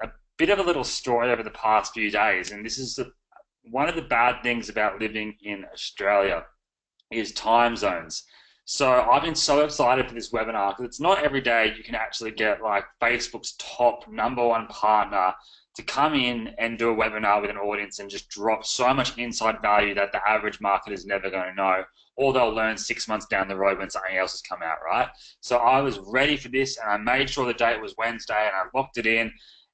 a bit of a little story over the past few days, and this is one of the bad things about living in Australia is time zones. So I've been so excited for this webinar because it's not every day you can actually get like Facebook's top #1 partner to come in and do a webinar with an audience and just drop so much inside value that the average market is never going to know, or they'll learn 6 months down the road when something else has come out, right? So I was ready for this, and I made sure the date was Wednesday, and I locked it in,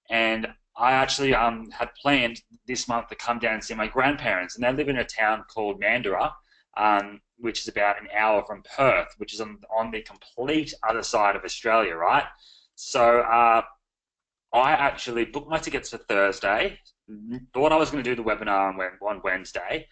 and I actually had planned this month to come down and see my grandparents, and they live in a town called Mandurah, which is about an hour from Perth, which is on the complete other side of Australia, right? So I actually booked my tickets for Thursday, thought I was going to do the webinar on Wednesday,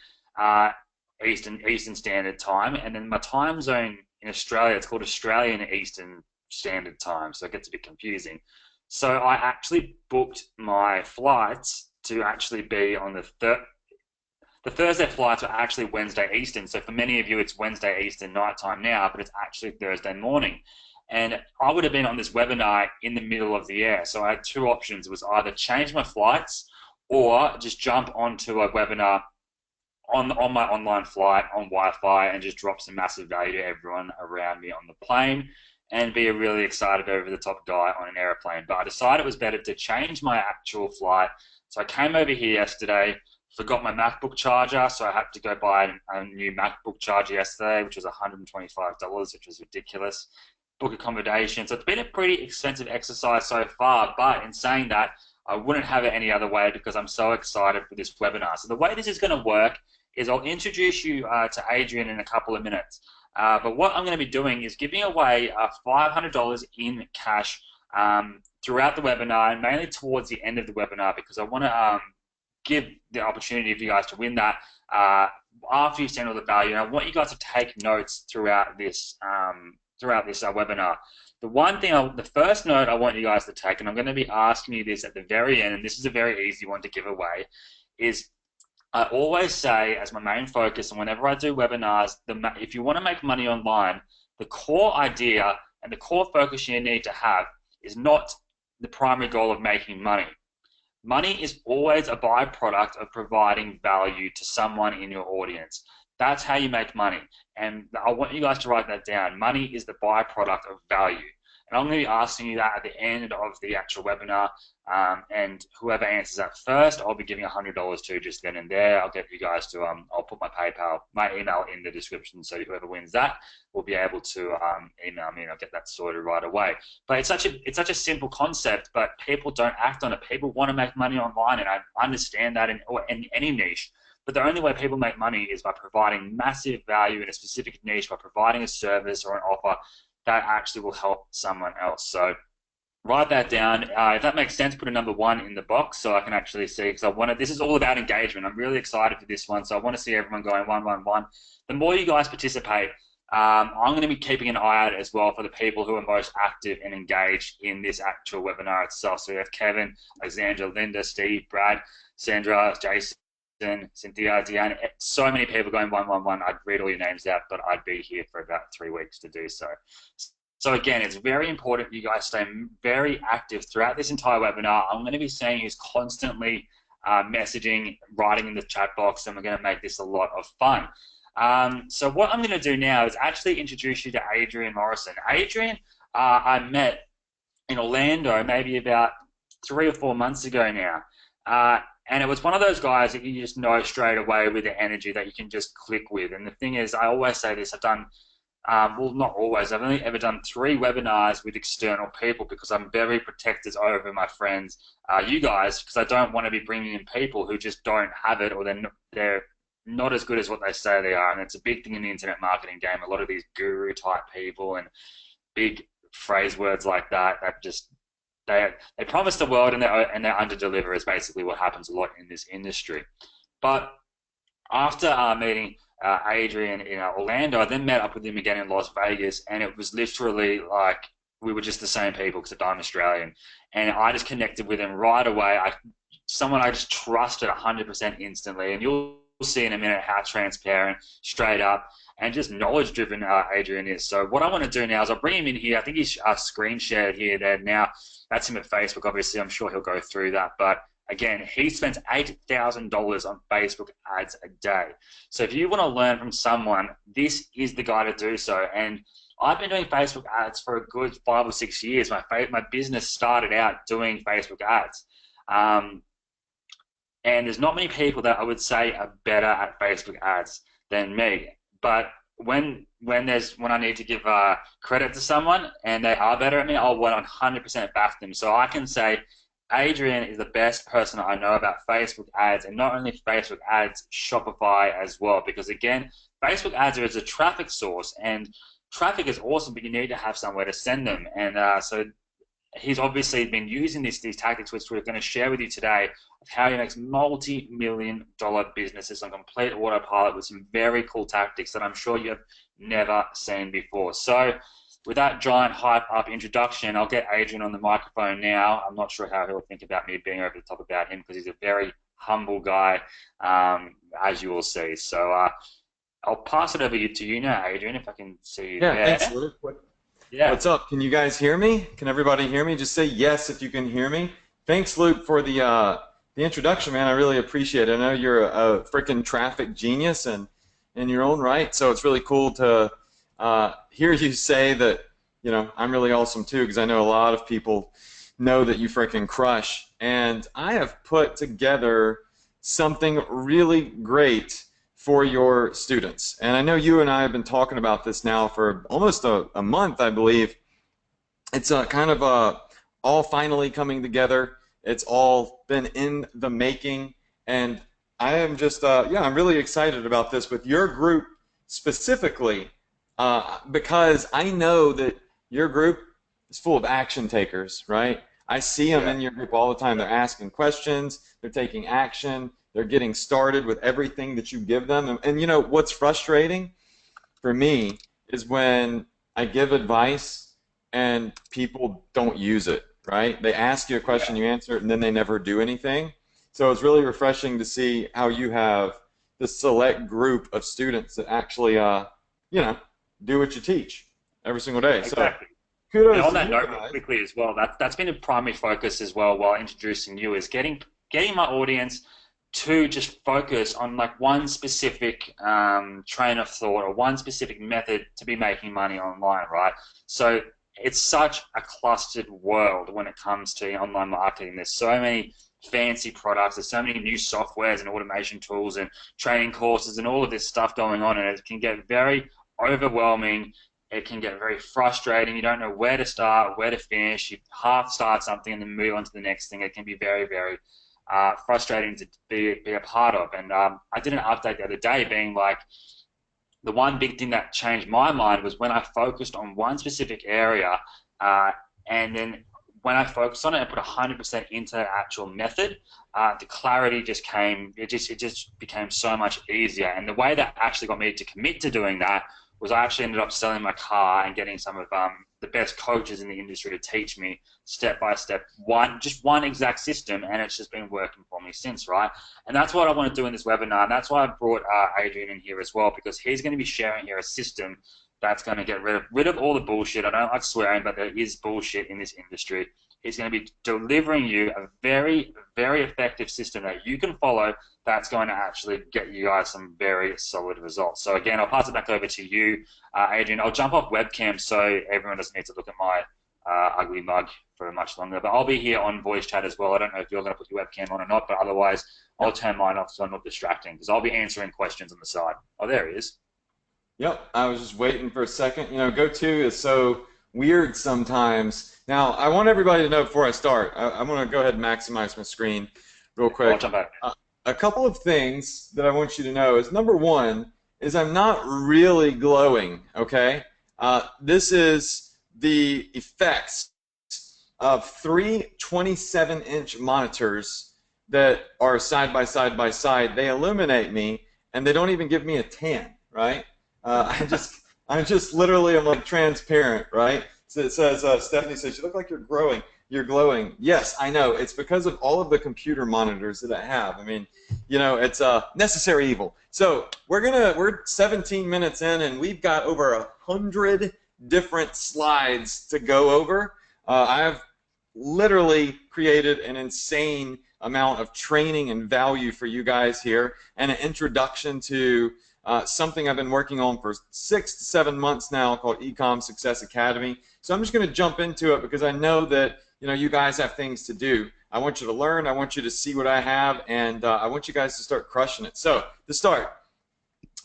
Eastern Standard Time, and then my time zone in Australia, it's called Australian Eastern Standard Time, so it gets a bit confusing. So I actually booked my flights to actually be on the Thursday flights are actually Wednesday Eastern, so for many of you it's Wednesday Eastern nighttime now, but it's actually Thursday morning. And I would have been on this webinar in the middle of the year, so I had two options. It was either change my flights or just jump onto a webinar on my online flight on Wi-Fi and just drop some massive value to everyone around me on the plane and be a really excited over-the-top guy on an airplane. But I decided it was better to change my actual flight. So I came over here yesterday, forgot my MacBook charger, so I had to go buy a new MacBook charger yesterday, which was $125, which was ridiculous. Book accommodation. So it's been a pretty expensive exercise so far, but in saying that, I wouldn't have it any other way because I'm so excited for this webinar. So the way this is going to work is I'll introduce you to Adrian in a couple of minutes. But what I'm going to be doing is giving away $500 in cash throughout the webinar, and mainly towards the end of the webinar, because I want to give the opportunity for you guys to win that after you've seen all the value. And I want you guys to take notes throughout this webinar. The first note I want you guys to take, and I'm going to be asking you this at the very end, and this is a very easy one to give away, is I always say as my main focus, and whenever I do webinars, if you want to make money online, the core idea and the core focus you need to have is not the primary goal of making money. Money is always a byproduct of providing value to someone in your audience. That's how you make money. And I want you guys to write that down. Money is the byproduct of value. And I'm going to be asking you that at the end of the actual webinar. And whoever answers that first, I'll be giving $100 to just then and there. I'll get you guys to, I'll put my email in the description, so whoever wins that will be able to email me, and I'll get that sorted right away. But it's such a simple concept, but people don't act on it. People want to make money online, and I understand that in any niche. But the only way people make money is by providing massive value in a specific niche, by providing a service or an offer that actually will help someone else. So write that down. If that makes sense, put a #1 in the box so I can actually see, because this is all about engagement. I'm really excited for this one, so I want to see everyone going 111. The more you guys participate, I'm going to be keeping an eye out as well for the people who are most active and engaged in this actual webinar itself. So we have Kevin, Alexandra, Linda, Steve, Brad, Sandra, Jason, Cynthia, Deanne, so many people going 111. I'd read all your names out, but I'd be here for about 3 weeks to do so. So again, it's very important you guys stay very active throughout this entire webinar. I'm going to be seeing who's constantly messaging, writing in the chat box, and we're going to make this a lot of fun. So what I'm going to do now is actually introduce you to Adrian Morrison. Adrian, I met in Orlando maybe about 3 or 4 months ago now. And it was one of those guys that you just know straight away with the energy that you can just click with. And the thing is, I always say this, I've done, well, not always, I've only ever done 3 webinars with external people because I'm very protective over my friends, you guys, because I don't want to be bringing in people who just don't have it, or they're not as good as what they say they are. And it's a big thing in the internet marketing game. A lot of these guru type people and big phrase words like that just, they promise the world and they under-deliver is basically what happens a lot in this industry. But after meeting Adrian in Orlando, I then met up with him again in Las Vegas, and it was literally like we were just the same people, except I'm Australian. And I just connected with him right away. Someone I just trusted 100% instantly. And you'll see in a minute how transparent, straight up, and just knowledge-driven Adrian is. So what I want to do now is I'll bring him in here. I think he's screen shared here there now. That's him at Facebook, obviously. I'm sure he'll go through that. But again, he spends $8,000 on Facebook ads a day. So if you want to learn from someone, this is the guy to do so. And I've been doing Facebook ads for a good 5 or 6 years. My business started out doing Facebook ads. And there's not many people that I would say are better at Facebook ads than me. But when I need to give credit to someone and they are better at me, I'll 100% back them. So I can say Adrian is the best person I know about Facebook ads, and not only Facebook ads, Shopify as well. Because again, Facebook ads are as a traffic source, and traffic is awesome, but you need to have somewhere to send them. And so he's obviously been using these tactics, which we're going to share with you today, of how he makes multi-million-dollar businesses on complete autopilot with some very cool tactics that I'm sure you have never seen before. So with that giant hype-up introduction, I'll get Adrian on the microphone now. I'm not sure how he'll think about me being over the top about him, because he's a very humble guy, as you will see. So I'll pass it over to you now, Adrian, if I can see you there. Thanks, Luke. Yeah. What's up? Can you guys hear me? Can everybody hear me? Just say yes if you can hear me. Thanks, Luke, for the introduction, man. I really appreciate it. I know you're a freaking traffic genius and in your own right, so it's really cool to hear you say that, you know, I'm really awesome too, because I know a lot of people know that you freaking crush. And I have put together something really great for your students. And I know you and I have been talking about this now for almost a month, I believe. It's kind of all finally coming together. It's all been in the making, and I am just, I'm really excited about this with your group specifically, because I know that your group is full of action takers, right? I see them in your group all the time. They're asking questions, they're taking action, they're getting started with everything that you give them. And you know, what's frustrating for me is when I give advice and people don't use it, right? They ask you a question, you answer it, and then they never do anything. So it's really refreshing to see how you have this select group of students that actually, you know, do what you teach every single day. Exactly. So kudos and on to that you note, guys. quickly as well, that's been a primary focus as well while introducing you, is getting my audience to just focus on like one specific train of thought or one specific method to be making money online, right? So it's such a clustered world when it comes to online marketing. There's so many fancy products, there's so many new softwares and automation tools and training courses and all of this stuff going on, and it can get very overwhelming. It can get very frustrating. You don't know where to start, where to finish. You half start something and then move on to the next thing. It can be very, very frustrating to be a part of. And I did an update the other day being like, the one big thing that changed my mind was when I focused on one specific area, and then when I focused on it and put 100% into the actual method, the clarity just came. It just became so much easier. And the way that actually got me to commit to doing that was I actually ended up selling my car and getting some of the best coaches in the industry to teach me step by step just one exact system, and it's just been working for me since, right? And that's what I want to do in this webinar, and that's why I brought Adrian in here as well, because he's going to be sharing here a system that's going to get rid of all the bullshit. I don't like swearing, but there is bullshit in this industry. He's going to be delivering you a very, very effective system that you can follow that's going to actually get you guys some very solid results. So again, I'll pass it back over to you, Adrian. I'll jump off webcam so everyone doesn't need to look at my ugly mug for much longer. But I'll be here on voice chat as well. I don't know if you're going to put your webcam on or not, but otherwise I'll turn mine off so I'm not distracting, because I'll be answering questions on the side. Oh, there he is. Yep, I was just waiting for a second. You know, GoTo is so weird sometimes. Now, I want everybody to know before I start, I'm going to go ahead and maximize my screen real quick. I'll jump back. A couple of things that I want you to know is, number one, is I'm not really glowing, okay? This is the effects of 3 27-inch monitors that are side by side by side. They illuminate me, and they don't even give me a tan, right? I'm just literally, I'm like transparent, right? So it says, Stephanie says, you look like you're growing. You're glowing. Yes, I know. It's because of all of the computer monitors that I have. I mean, you know, it's a necessary evil. So we're 17 minutes in, and we've got over 100 different slides to go over. I've literally created an insane amount of training and value for you guys here, and an introduction to something I've been working on for 6 to 7 months now called Ecom Success Academy. So I'm just going to jump into it because I know that you guys have things to do. I want you to learn. I want you to see what I have, and I want you guys to start crushing it. So to start,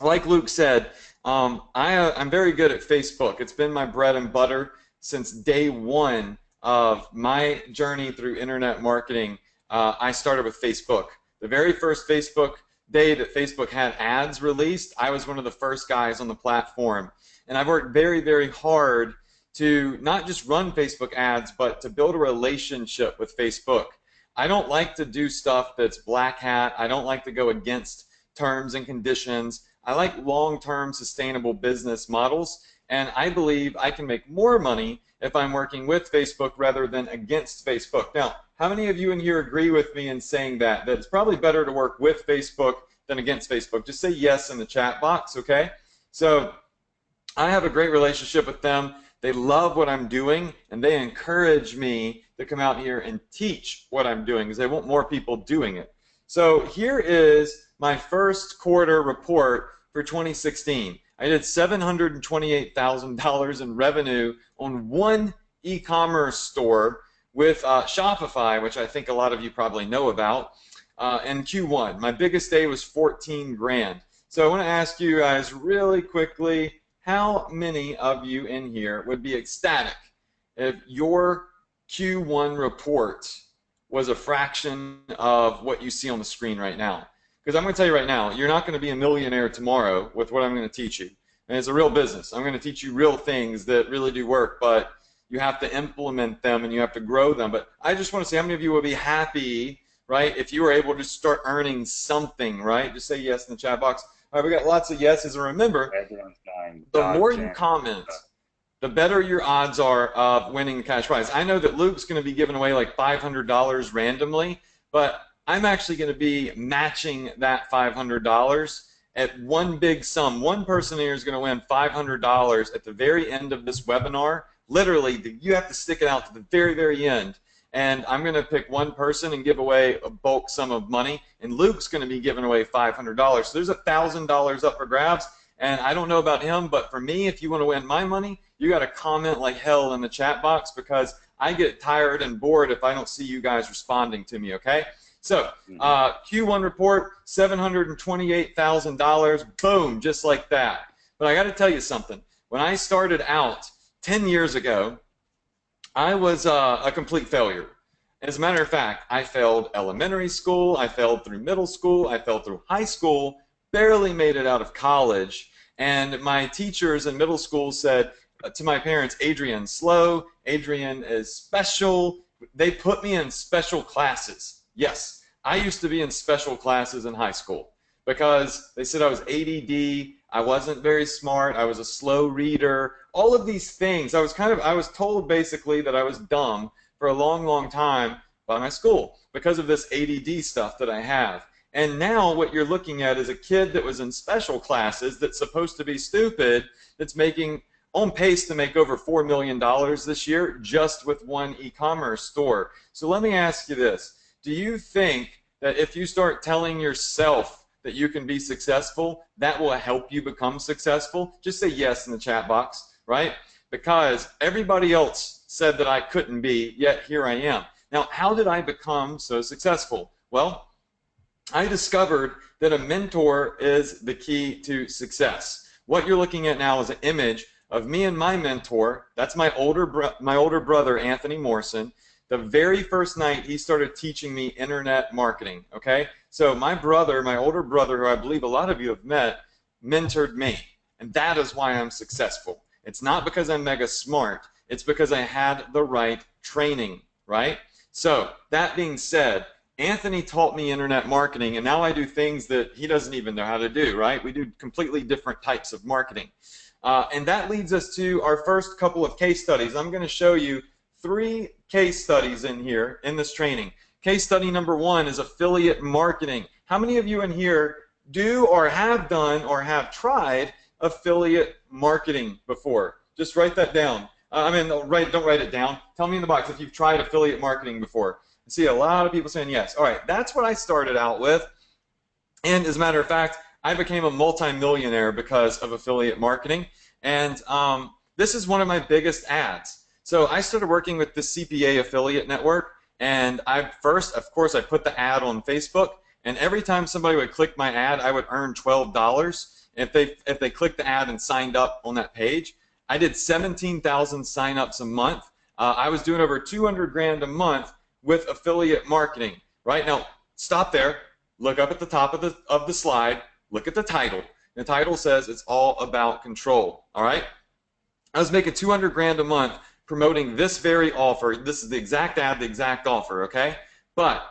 like Luke said, I'm very good at Facebook. It's been my bread and butter since day one of my journey through internet marketing. I started with Facebook. The very first Facebook day that Facebook had ads released, I was one of the first guys on the platform. And I've worked very, very hard to not just run Facebook ads, but to build a relationship with Facebook. I don't like to do stuff that's black hat. I don't like to go against terms and conditions. I like long-term sustainable business models, and I believe I can make more money if I'm working with Facebook rather than against Facebook. Now, how many of you in here agree with me in saying that it's probably better to work with Facebook than against Facebook? Just say yes in the chat box, okay? So I have a great relationship with them. They love what I'm doing, and they encourage me to come out here and teach what I'm doing because they want more people doing it. So here is my first quarter report for 2016. I did $728,000 in revenue on one e-commerce store with Shopify, which I think a lot of you probably know about, in Q1. My biggest day was 14 grand. So I want to ask you guys really quickly, how many of you in here would be ecstatic if your Q1 report was a fraction of what you see on the screen right now? Because I'm going to tell you right now, you're not going to be a millionaire tomorrow with what I'm going to teach you. And it's a real business. I'm going to teach you real things that really do work, but you have to implement them and you have to grow them. But I just want to say, how many of you would be happy, right, if you were able to start earning something, right? Just say yes in the chat box. All right, we got lots of yeses. And remember, the more you comment, the better your odds are of winning the cash prize. I know that Luke's going to be giving away like $500 randomly, but I'm actually going to be matching that $500 at one big sum. One person here is going to win $500 at the very end of this webinar. Literally, you have to stick it out to the very, very end. And I'm going to pick one person and give away a bulk sum of money. And Luke's going to be giving away $500. So there's $1,000 up for grabs. And I don't know about him, but for me, if you want to win my money, you got to comment like hell in the chat box because I get tired and bored if I don't see you guys responding to me, okay? So Q1 report, $728,000, boom, just like that. But I got to tell you something. When I started out 10 years ago, I was a complete failure. As a matter of fact, I failed elementary school, I failed through middle school, I failed through high school, barely made it out of college, and my teachers in middle school said to my parents, Adrian's slow, Adrian is special. They put me in special classes. Yes, I used to be in special classes in high school because they said I was ADD, I wasn't very smart, I was a slow reader, all of these things. I was told basically that I was dumb for a long, long time by my school because of this ADD stuff that I have. And now what you're looking at is a kid that was in special classes that's supposed to be stupid, that's making on pace to make over $4 million this year just with one e-commerce store. So let me ask you this. Do you think that if you start telling yourself that you can be successful, that will help you become successful? Just say yes in the chat box, right? Because everybody else said that I couldn't be, yet here I am. Now, how did I become so successful? Well, I discovered that a mentor is the key to success. What you're looking at now is an image of me and my mentor. That's my older brother, Anthony Morrison. The very first night he started teaching me internet marketing, okay? So my brother, my older brother, who I believe a lot of you have met, mentored me. And that is why I'm successful. It's not because I'm mega smart. It's because I had the right training, right? So that being said, Anthony taught me internet marketing, and now I do things that he doesn't even know how to do, right? We do completely different types of marketing. And that leads us to our first couple of case studies. I'm going to show you 3 case studies in here in this training. Case study number 1 is affiliate marketing. How many of you in here do or have done or have tried affiliate marketing before? Just write that down. Don't write it down. Tell me in the box if you've tried affiliate marketing before. I see a lot of people saying yes. All right, that's what I started out with. And as a matter of fact, I became a multi-millionaire because of affiliate marketing. And this is one of my biggest ads. So I started working with the CPA affiliate network. And first, of course, I put the ad on Facebook. And every time somebody would click my ad, I would earn $12. If they clicked the ad and signed up on that page, I did 17,000 signups a month. I was doing over 200 grand a month with affiliate marketing. Right now, stop there. Look up at the top of the slide. Look at the title. The title says it's all about control. All right. I was making 200 grand a month promoting this very offer. This is the exact ad, the exact offer. Okay. But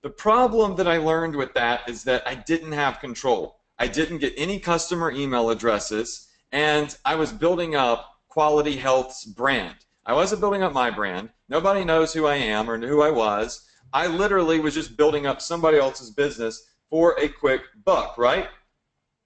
the problem that I learned with that is that I didn't have control. I didn't get any customer email addresses, and I was building up Quality Health's brand. I wasn't building up my brand. Nobody knows who I am or who I was. I literally was just building up somebody else's business for a quick buck, right?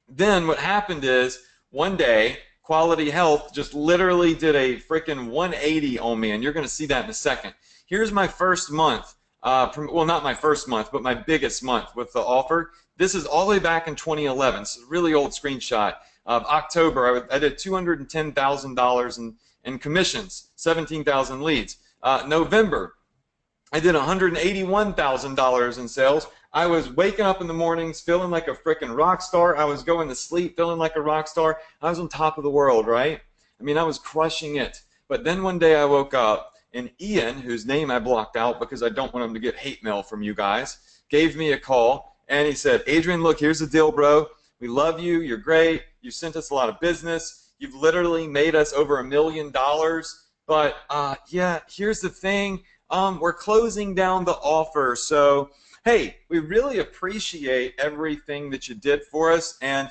Then what happened is one day Quality Health just literally did a freaking 180 on me, and you're going to see that in a second. Here's my first month. Well, not my first month, but my biggest month with the offer. This is all the way back in 2011. It's a really old screenshot. Of October, I did $210,000 in commissions, 17,000 leads. November, I did $181,000 in sales. I was waking up in the mornings feeling like a freaking rock star. I was going to sleep feeling like a rock star. I was on top of the world, right? I mean, I was crushing it. But then one day I woke up, and Ian, whose name I blocked out because I don't want him to get hate mail from you guys, gave me a call, and he said, Adrian, look, here's the deal, bro. We love you. You're great. You sent us a lot of business. You've literally made us over $1 million. But, yeah, here's the thing. We're closing down the offer. So, hey, we really appreciate everything that you did for us, and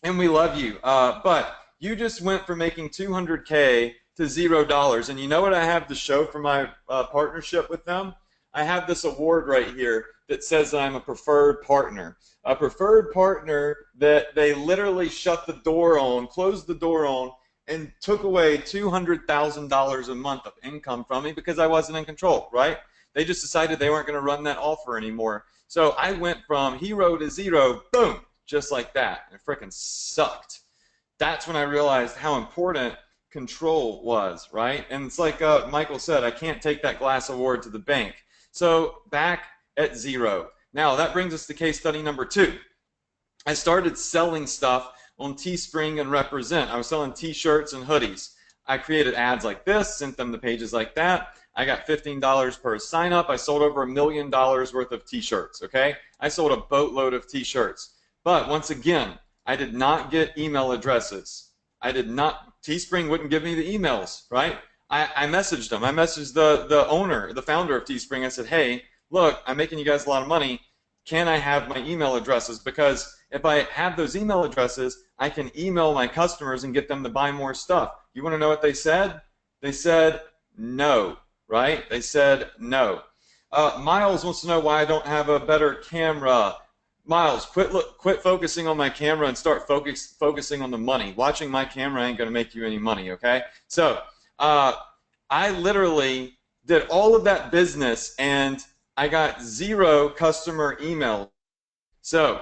we love you. But you just went from making $200K to $0. And you know what I have to show for my partnership with them? I have this award right here that says I'm a preferred partner. A preferred partner that they literally shut the door on, closed the door on, and took away $200,000 a month of income from me because I wasn't in control, right? They just decided they weren't going to run that offer anymore. So I went from hero to zero, boom, just like that. It freaking sucked. That's when I realized how important control was, right? And it's like Michael said, I can't take that glass award to the bank. So back at zero. Now that brings us to case study number 2. I started selling stuff on Teespring and Represent. I was selling t-shirts and hoodies. I created ads like this, sent them to pages like that. I got $15 per sign up. I sold over $1 million worth of t-shirts, okay? I sold a boatload of t-shirts. But once again, I did not get email addresses. I did not, Teespring wouldn't give me the emails, right? I messaged them. I messaged the owner, the founder of Teespring. I said, hey, look, I'm making you guys a lot of money. Can I have my email addresses? Because if I have those email addresses, I can email my customers and get them to buy more stuff. You want to know what they said? They said no, right? They said no. Miles wants to know why I don't have a better camera. Miles, quit focusing on my camera and start focusing on the money. Watching my camera ain't going to make you any money, okay? So I literally did all of that business, and I got 0 customer emails. So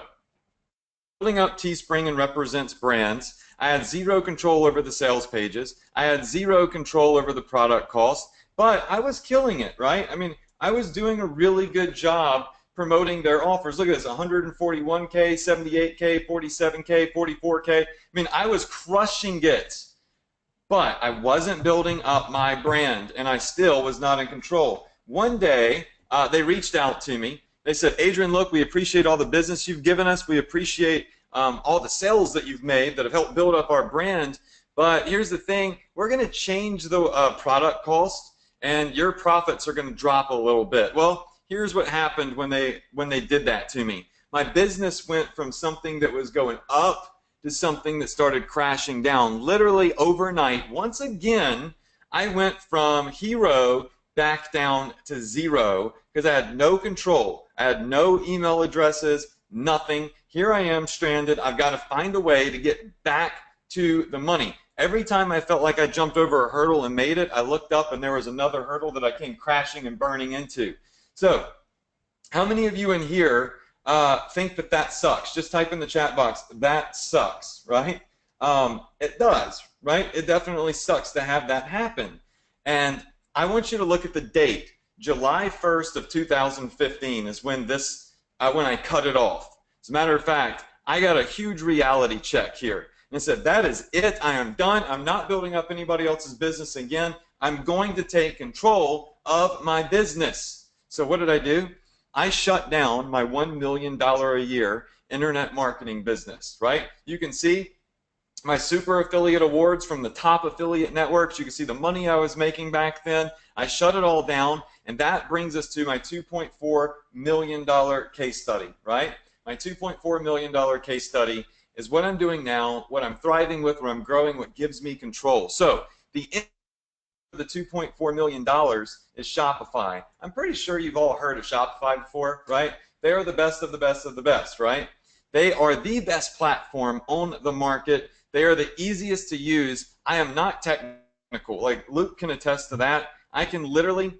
building up Teespring and Represents brands, I had 0 control over the sales pages. I had 0 control over the product cost, but I was killing it, right? I mean, I was doing a really good job promoting their offers. Look at this, 141K, 78K, 47K, 44K. I mean, I was crushing it, but I wasn't building up my brand, and I still was not in control. One day, they reached out to me. They said, Adrian, look, we appreciate all the business you've given us. We appreciate all the sales that you've made that have helped build up our brand. But here's the thing. We're going to change the product cost, and your profits are going to drop a little bit. Well, here's what happened when they did that to me. My business went from something that was going up to something that started crashing down. Literally overnight, once again, I went from hero back down to zero because I had no control. I had no email addresses, nothing. Here I am stranded. I've got to find a way to get back to the money. Every time I felt like I jumped over a hurdle and made it, I looked up and there was another hurdle that I came crashing and burning into. So, how many of you in here think that that sucks? Just type in the chat box, that sucks, right? It does, right? It definitely sucks to have that happen. And I want you to look at the date. July 1st of 2015 is when this, when I cut it off. As a matter of fact, I got a huge reality check here. And said, that is it. I am done. I'm not building up anybody else's business again. I'm going to take control of my business. So what did I do? I shut down my $1 million a year internet marketing business, right? You can see my super affiliate awards from the top affiliate networks. You can see the money I was making back then. I shut it all down, and that brings us to my $2.4 million case study, right? My $2.4 million case study is what I'm doing now, what I'm thriving with, what I'm growing, what gives me control. So the $2.4 million is Shopify. I'm pretty sure you've all heard of Shopify before, right? They are the best of the best of the best, right? They are the best platform on the market. They are the easiest to use. I am not technical. Like Luke can attest to that. I can literally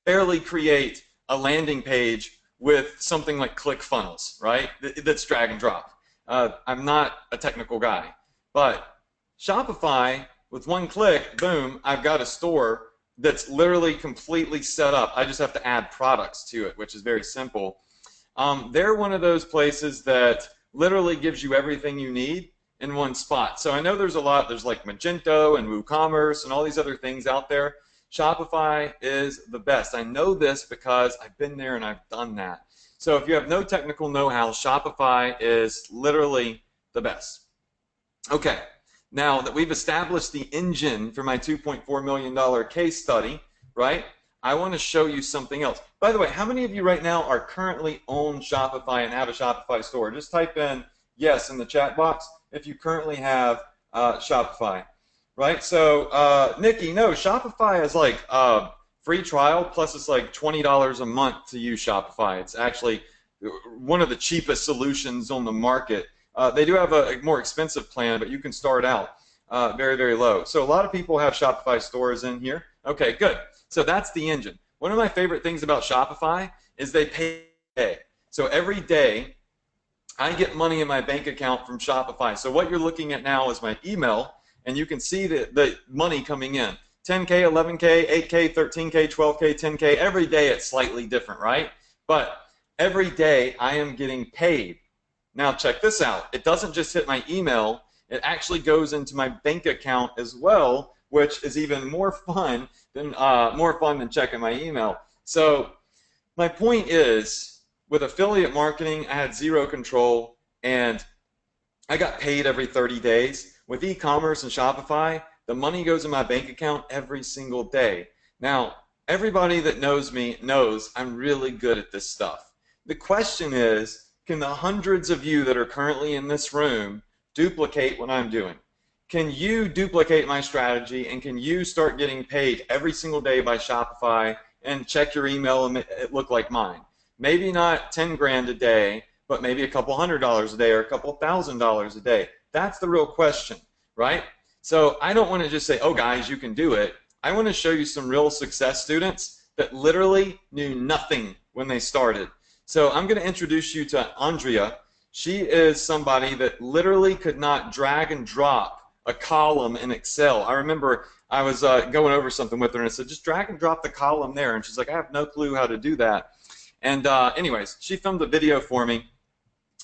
barely create a landing page with something like ClickFunnels, right? That's drag and drop. I'm not a technical guy, but Shopify, with one click, boom, I've got a store that's literally completely set up. I just have to add products to it, which is very simple. They're one of those places that literally gives you everything you need in one spot. So I know there's a lot, there's like Magento and WooCommerce and all these other things out there. Shopify is the best. I know this because I've been there and I've done that. So if you have no technical know-how, Shopify is literally the best. Okay, now that we've established the engine for my $2.4 million case study, right, I want to show you something else. By the way, how many of you right now are currently on Shopify and have a Shopify store? Just type in yes in the chat box if you currently have Shopify, right? So, Nikki, no, Shopify is like free trial, plus it's like $20 a month to use Shopify. It's actually one of the cheapest solutions on the market. They do have a more expensive plan, but you can start out very, very low. So a lot of people have Shopify stores in here. Okay, good. So that's the engine. One of my favorite things about Shopify is they pay. So every day I get money in my bank account from Shopify. So what you're looking at now is my email, and you can see the money coming in. 10K, 11K, 8K, 13K, 12K, 10K. Every day it's slightly different, right? But every day I am getting paid. Now check this out. It doesn't just hit my email. It actually goes into my bank account as well, which is even more fun than checking my email. So my point is, with affiliate marketing, I had zero control, and I got paid every 30 days. With e-commerce and Shopify, the money goes in my bank account every single day. Now, everybody that knows me knows I'm really good at this stuff. The question is, can the hundreds of you that are currently in this room duplicate what I'm doing? Can you duplicate my strategy, and can you start getting paid every single day by Shopify and check your email and it look like mine? Maybe not 10 grand a day, but maybe a couple $100 a day or a couple $1,000 a day. That's the real question, right? So I don't want to just say, oh guys, you can do it. I want to show you some real success students that literally knew nothing when they started. So I'm going to introduce you to Andrea. She is somebody that literally could not drag and drop a column in Excel. I remember I was going over something with her and I said, just drag and drop the column there. And she's like, I have no clue how to do that. And anyways, she filmed a video for me.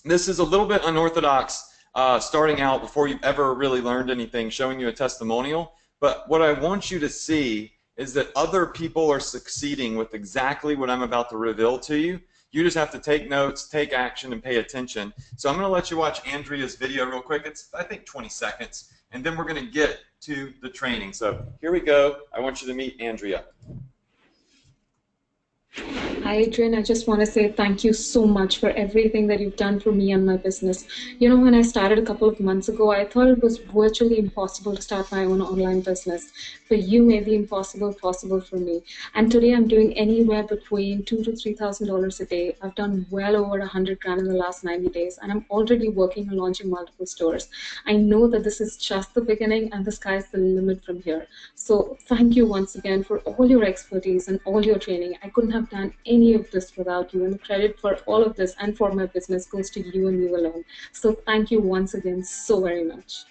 This is a little bit unorthodox, starting out before you've ever really learned anything, showing you a testimonial. But what I want you to see is that other people are succeeding with exactly what I'm about to reveal to you. You just have to take notes, take action, and pay attention. So I'm going to let you watch Andrea's video real quick. It's, I think, 20 seconds. And then we're going to get to the training. So here we go. I want you to meet Andrea. Hi, Adrian. I just want to say thank you so much for everything that you've done for me and my business. You know, when I started a couple of months ago, I thought it was virtually impossible to start my own online business. For you, made the impossible possible for me. And today, I'm doing anywhere between $2,000 to $3,000 a day. I've done well over 100 grand in the last 90 days, and I'm already working on launching multiple stores. I know that this is just the beginning, and the sky's the limit from here. So thank you once again for all your expertise and all your training. I couldn't have done any of this without you, and the credit for all of this and for my business goes to you and you alone. So thank you once again so very much.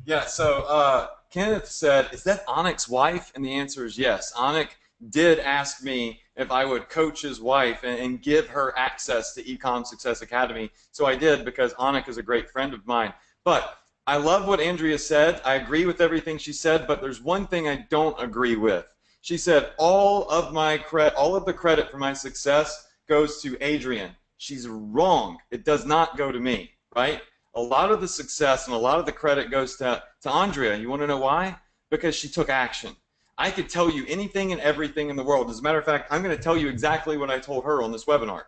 Yeah, so Kenneth said, is that Anik's wife? And the answer is yes. Anik did ask me if I would coach his wife and give her access to Ecom Success Academy. So I did, because Anik is a great friend of mine. But I love what Andrea said. I agree with everything she said, but there's one thing I don't agree with. She said all of the credit for my success goes to Adrian. She's wrong. It does not go to me, right? A lot of the success and a lot of the credit goes to Andrea. You want to know why? Because she took action. I could tell you anything and everything in the world. As a matter of fact, I'm going to tell you exactly what I told her on this webinar.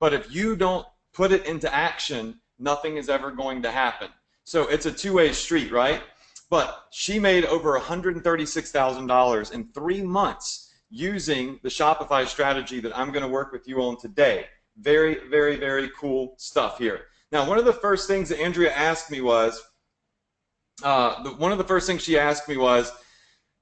But if you don't put it into action, nothing is ever going to happen. So it's a two-way street, right? But she made over $136,000 in 3 months using the Shopify strategy that I'm going to work with you on today. Very, very, very cool stuff here. Now, one of the first things that Andrea asked me was,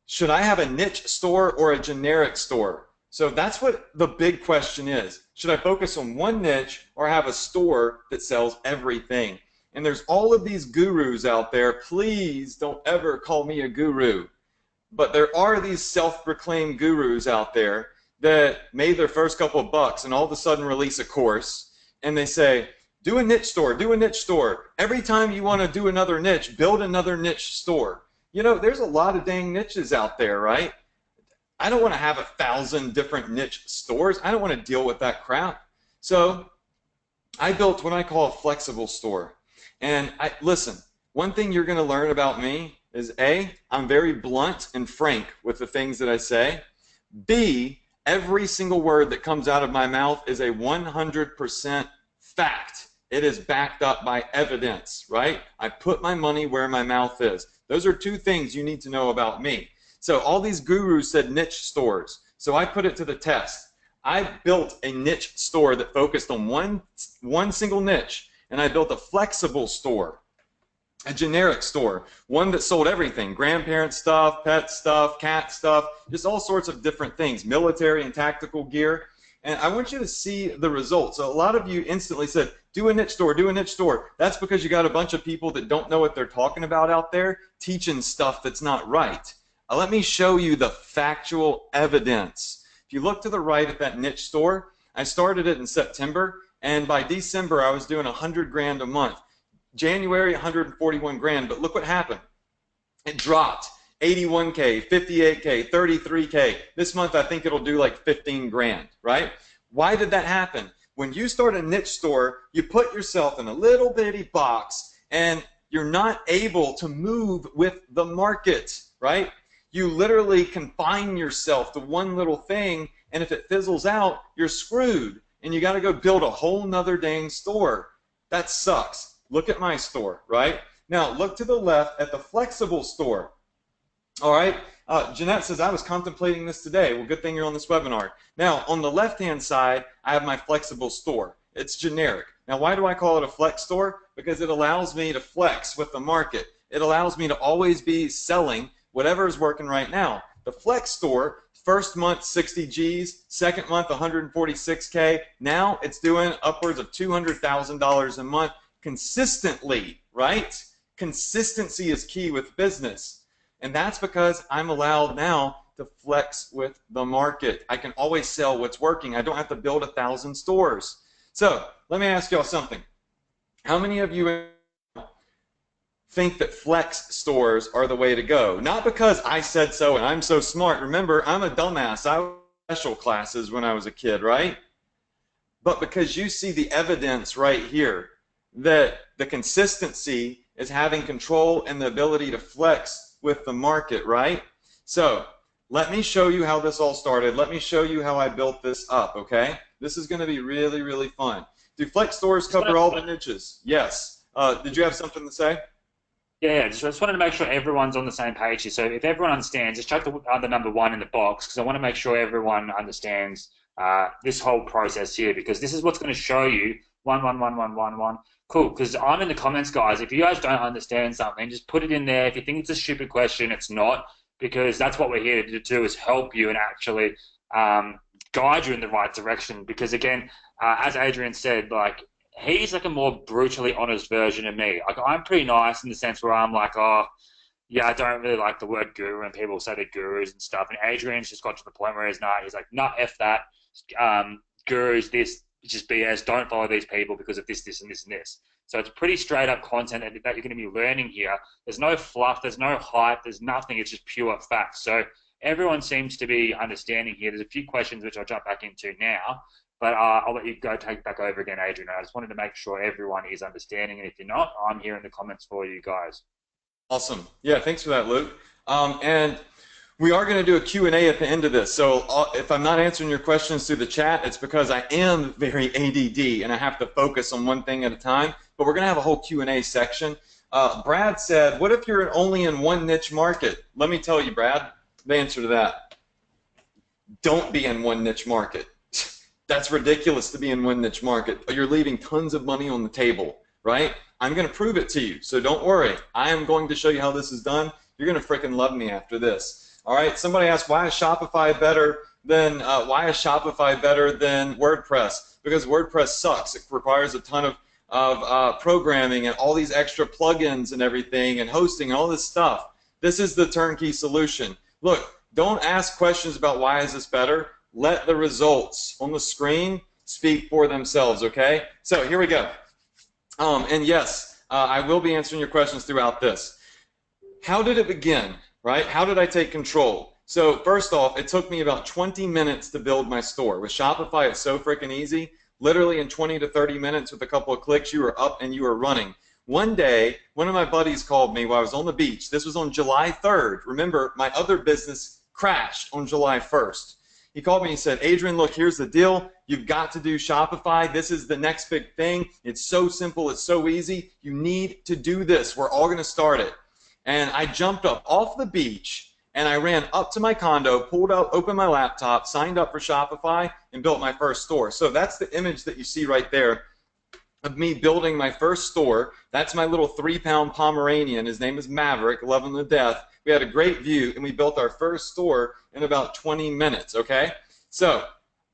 should I have a niche store or a generic store? So that's what the big question is. Should I focus on one niche or have a store that sells everything? And there's all of these gurus out there. Please don't ever call me a guru. But there are these self-proclaimed gurus out there that made their first couple of bucks and all of a sudden release a course, and they say, do a niche store, do a niche store. Every time you want to do another niche, build another niche store. You know, there's a lot of dang niches out there, right? I don't want to have 1,000 different niche stores. I don't want to deal with that crap. So I built what I call a flexible store. And listen, one thing you're going to learn about me is A, I'm very blunt and frank with the things that I say. B, every single word that comes out of my mouth is a 100% fact. It is backed up by evidence, right? I put my money where my mouth is. Those are two things you need to know about me. So all these gurus said niche stores. So I put it to the test. I built a niche store that focused on one single niche, and I built a flexible store, a generic store, one that sold everything, grandparent stuff, pet stuff, cat stuff, just all sorts of different things, military and tactical gear. And I want you to see the results. So a lot of you instantly said, do a niche store, do a niche store. That's because you got a bunch of people that don't know what they're talking about out there teaching stuff that's not right. Let me show you the factual evidence. If you look to the right at that niche store, I started it in September, and by December I was doing 100 grand a month. January, 141 grand, but look what happened. It dropped. 81K, 58K, 33K. This month I think it'll do like 15 grand, right? Why did that happen? When you start a niche store, you put yourself in a little bitty box and you're not able to move with the market, right? You literally confine yourself to one little thing, and if it fizzles out, you're screwed and you got to go build a whole nother dang store. That sucks. Look at my store, right? Now look to the left at the flexible store. All right, Jeanette says, I was contemplating this today. Well, good thing you're on this webinar. Now, on the left-hand side, I have my flexible store. It's generic. Now, why do I call it a flex store? Because it allows me to flex with the market. It allows me to always be selling whatever is working right now. The flex store, first month 60 G's, second month 146K. Now it's doing upwards of $200,000 a month consistently, right? Consistency is key with business. And that's because I'm allowed now to flex with the market. I can always sell what's working. I don't have to build 1,000 stores. So let me ask y'all something. How many of you think that flex stores are the way to go? Not because I said so and I'm so smart. Remember, I'm a dumbass. I was in special classes when I was a kid, right? But because you see the evidence right here that the consistency is having control and the ability to flex with the market, right? So let me show you how this all started. Let me show you how I built this up, okay? This is going to be really, really fun. Do Flex stores cover all the niches? Yes. Did you have something to say? Yeah, just wanted to make sure everyone's on the same page here. So if everyone understands, just check the number 1 in the box, because I want to make sure everyone understands this whole process here, because this is what's going to show you 1, 1, 1, 1, 1, 1. Cool, because I'm in the comments, guys. If you guys don't understand something, just put it in there. If you think it's a stupid question, it's not, because that's what we're here to do, is help you and actually guide you in the right direction. Because again, as Adrian said, like, he's like a more brutally honest version of me. Like, I'm pretty nice in the sense where I'm like, oh, yeah, I don't really like the word guru, and people say they're gurus and stuff. And Adrian's just got to the point where he's like, nah, F that. Gurus, this, it's just BS. Don't follow these people because of this, this, and this, and this. So it's pretty straight up content that you're going to be learning here. There's no fluff, there's no hype, there's nothing. It's just pure facts. So everyone seems to be understanding here. There's a few questions which I'll jump back into now, but I'll let you go take back over again, Adrian. I just wanted to make sure everyone is understanding, and if you're not, I'm here in the comments for you guys. Awesome. Yeah, thanks for that, Luke. And we are going to do a Q&A at the end of this. So if I'm not answering your questions through the chat, it's because I am very ADD and I have to focus on one thing at a time. But we're going to have a whole Q&A section. Brad said, what if you're only in one niche market? Let me tell you, Brad, the answer to that. Don't be in one niche market. That's ridiculous to be in one niche market. You're leaving tons of money on the table, right? I'm going to prove it to you, so don't worry. I am going to show you how this is done. You're going to freaking love me after this. All right, somebody asked, why is Shopify better than WordPress? Because WordPress sucks. It requires a ton of programming and all these extra plugins and everything and hosting and all this stuff. This is the turnkey solution. Look, don't ask questions about why is this better. Let the results on the screen speak for themselves, okay? So here we go. And yes, I will be answering your questions throughout this. How did it begin, right? How did I take control? So first off, it took me about 20 minutes to build my store. With Shopify, it's so freaking easy. Literally in 20 to 30 minutes with a couple of clicks, you were up and you were running. One day, one of my buddies called me while I was on the beach. This was on July 3rd. Remember, my other business crashed on July 1st. He called me and he said, Adrian, look, here's the deal. You've got to do Shopify. This is the next big thing. It's so simple. It's so easy. You need to do this. We're all going to start it. And I jumped up off the beach and I ran up to my condo, pulled out, opened my laptop, signed up for Shopify, and built my first store. So that's the image that you see right there of me building my first store. That's my little 3-pound Pomeranian. His name is Maverick. Love him to death. We had a great view, and we built our first store in about 20 minutes, okay? So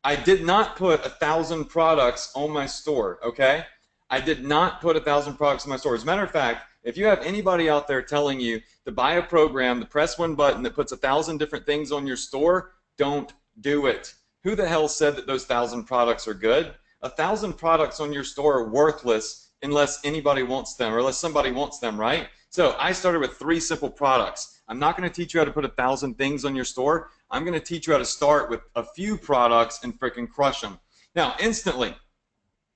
I did not put 1,000 products on my store, okay? I did not put 1,000 products on my store. As a matter of fact, if you have anybody out there telling you to buy a program, to press one button that puts 1,000 different things on your store, don't do it. Who the hell said that those 1,000 products are good? 1,000 products on your store are worthless unless anybody wants them, or unless somebody wants them, right? So I started with 3 simple products. I'm not going to teach you how to put 1,000 things on your store. I'm going to teach you how to start with a few products and freaking crush them. Now, instantly,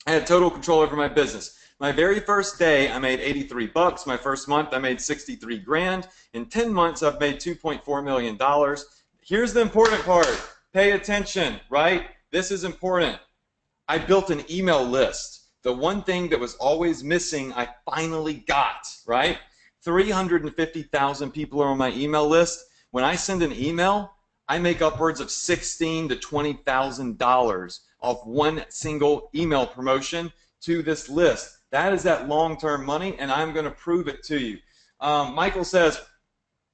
I had total control over my business. My very first day, I made 83 bucks. My first month, I made 63 grand. In 10 months, I've made $2.4 million. Here's the important part. Pay attention, right? This is important. I built an email list. The one thing that was always missing, I finally got, right? 350,000 people are on my email list. When I send an email, I make upwards of $16,000 to $20,000 off one single email promotion to this list. That is that long-term money, and I'm going to prove it to you. Michael says,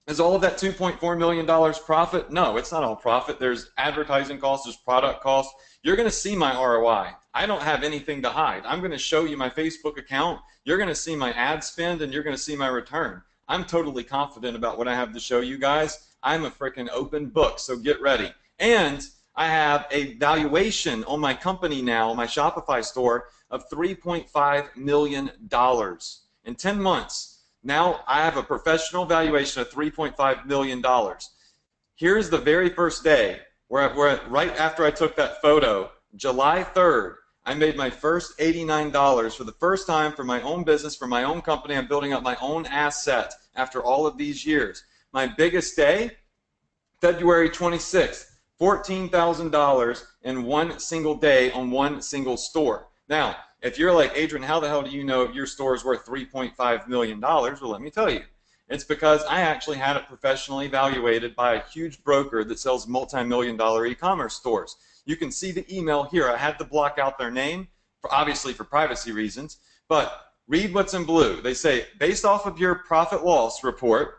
is all of that $2.4 million profit? No, it's not all profit. There's advertising costs, there's product costs. You're going to see my ROI. I don't have anything to hide. I'm going to show you my Facebook account. You're going to see my ad spend, and you're going to see my return. I'm totally confident about what I have to show you guys. I'm a freaking open book, so get ready. And I have a valuation on my company now, my Shopify store, of $3.5 million in 10 months. Now I have a professional valuation of $3.5 million. Here's the very first day where right after I took that photo, July 3rd, I made my first $89 for the first time for my own business, for my own company. I'm building up my own asset after all of these years. My biggest day, February 26th, $14,000 in one single day on one single store. Now, if you're like, Adrian, how the hell do you know if your store is worth $3.5 million? Well, let me tell you. It's because I actually had it professionally evaluated by a huge broker that sells multi-million-dollar e-commerce stores. You can see the email here. I had to block out their name, obviously for privacy reasons, but read what's in blue. They say, based off of your profit loss report,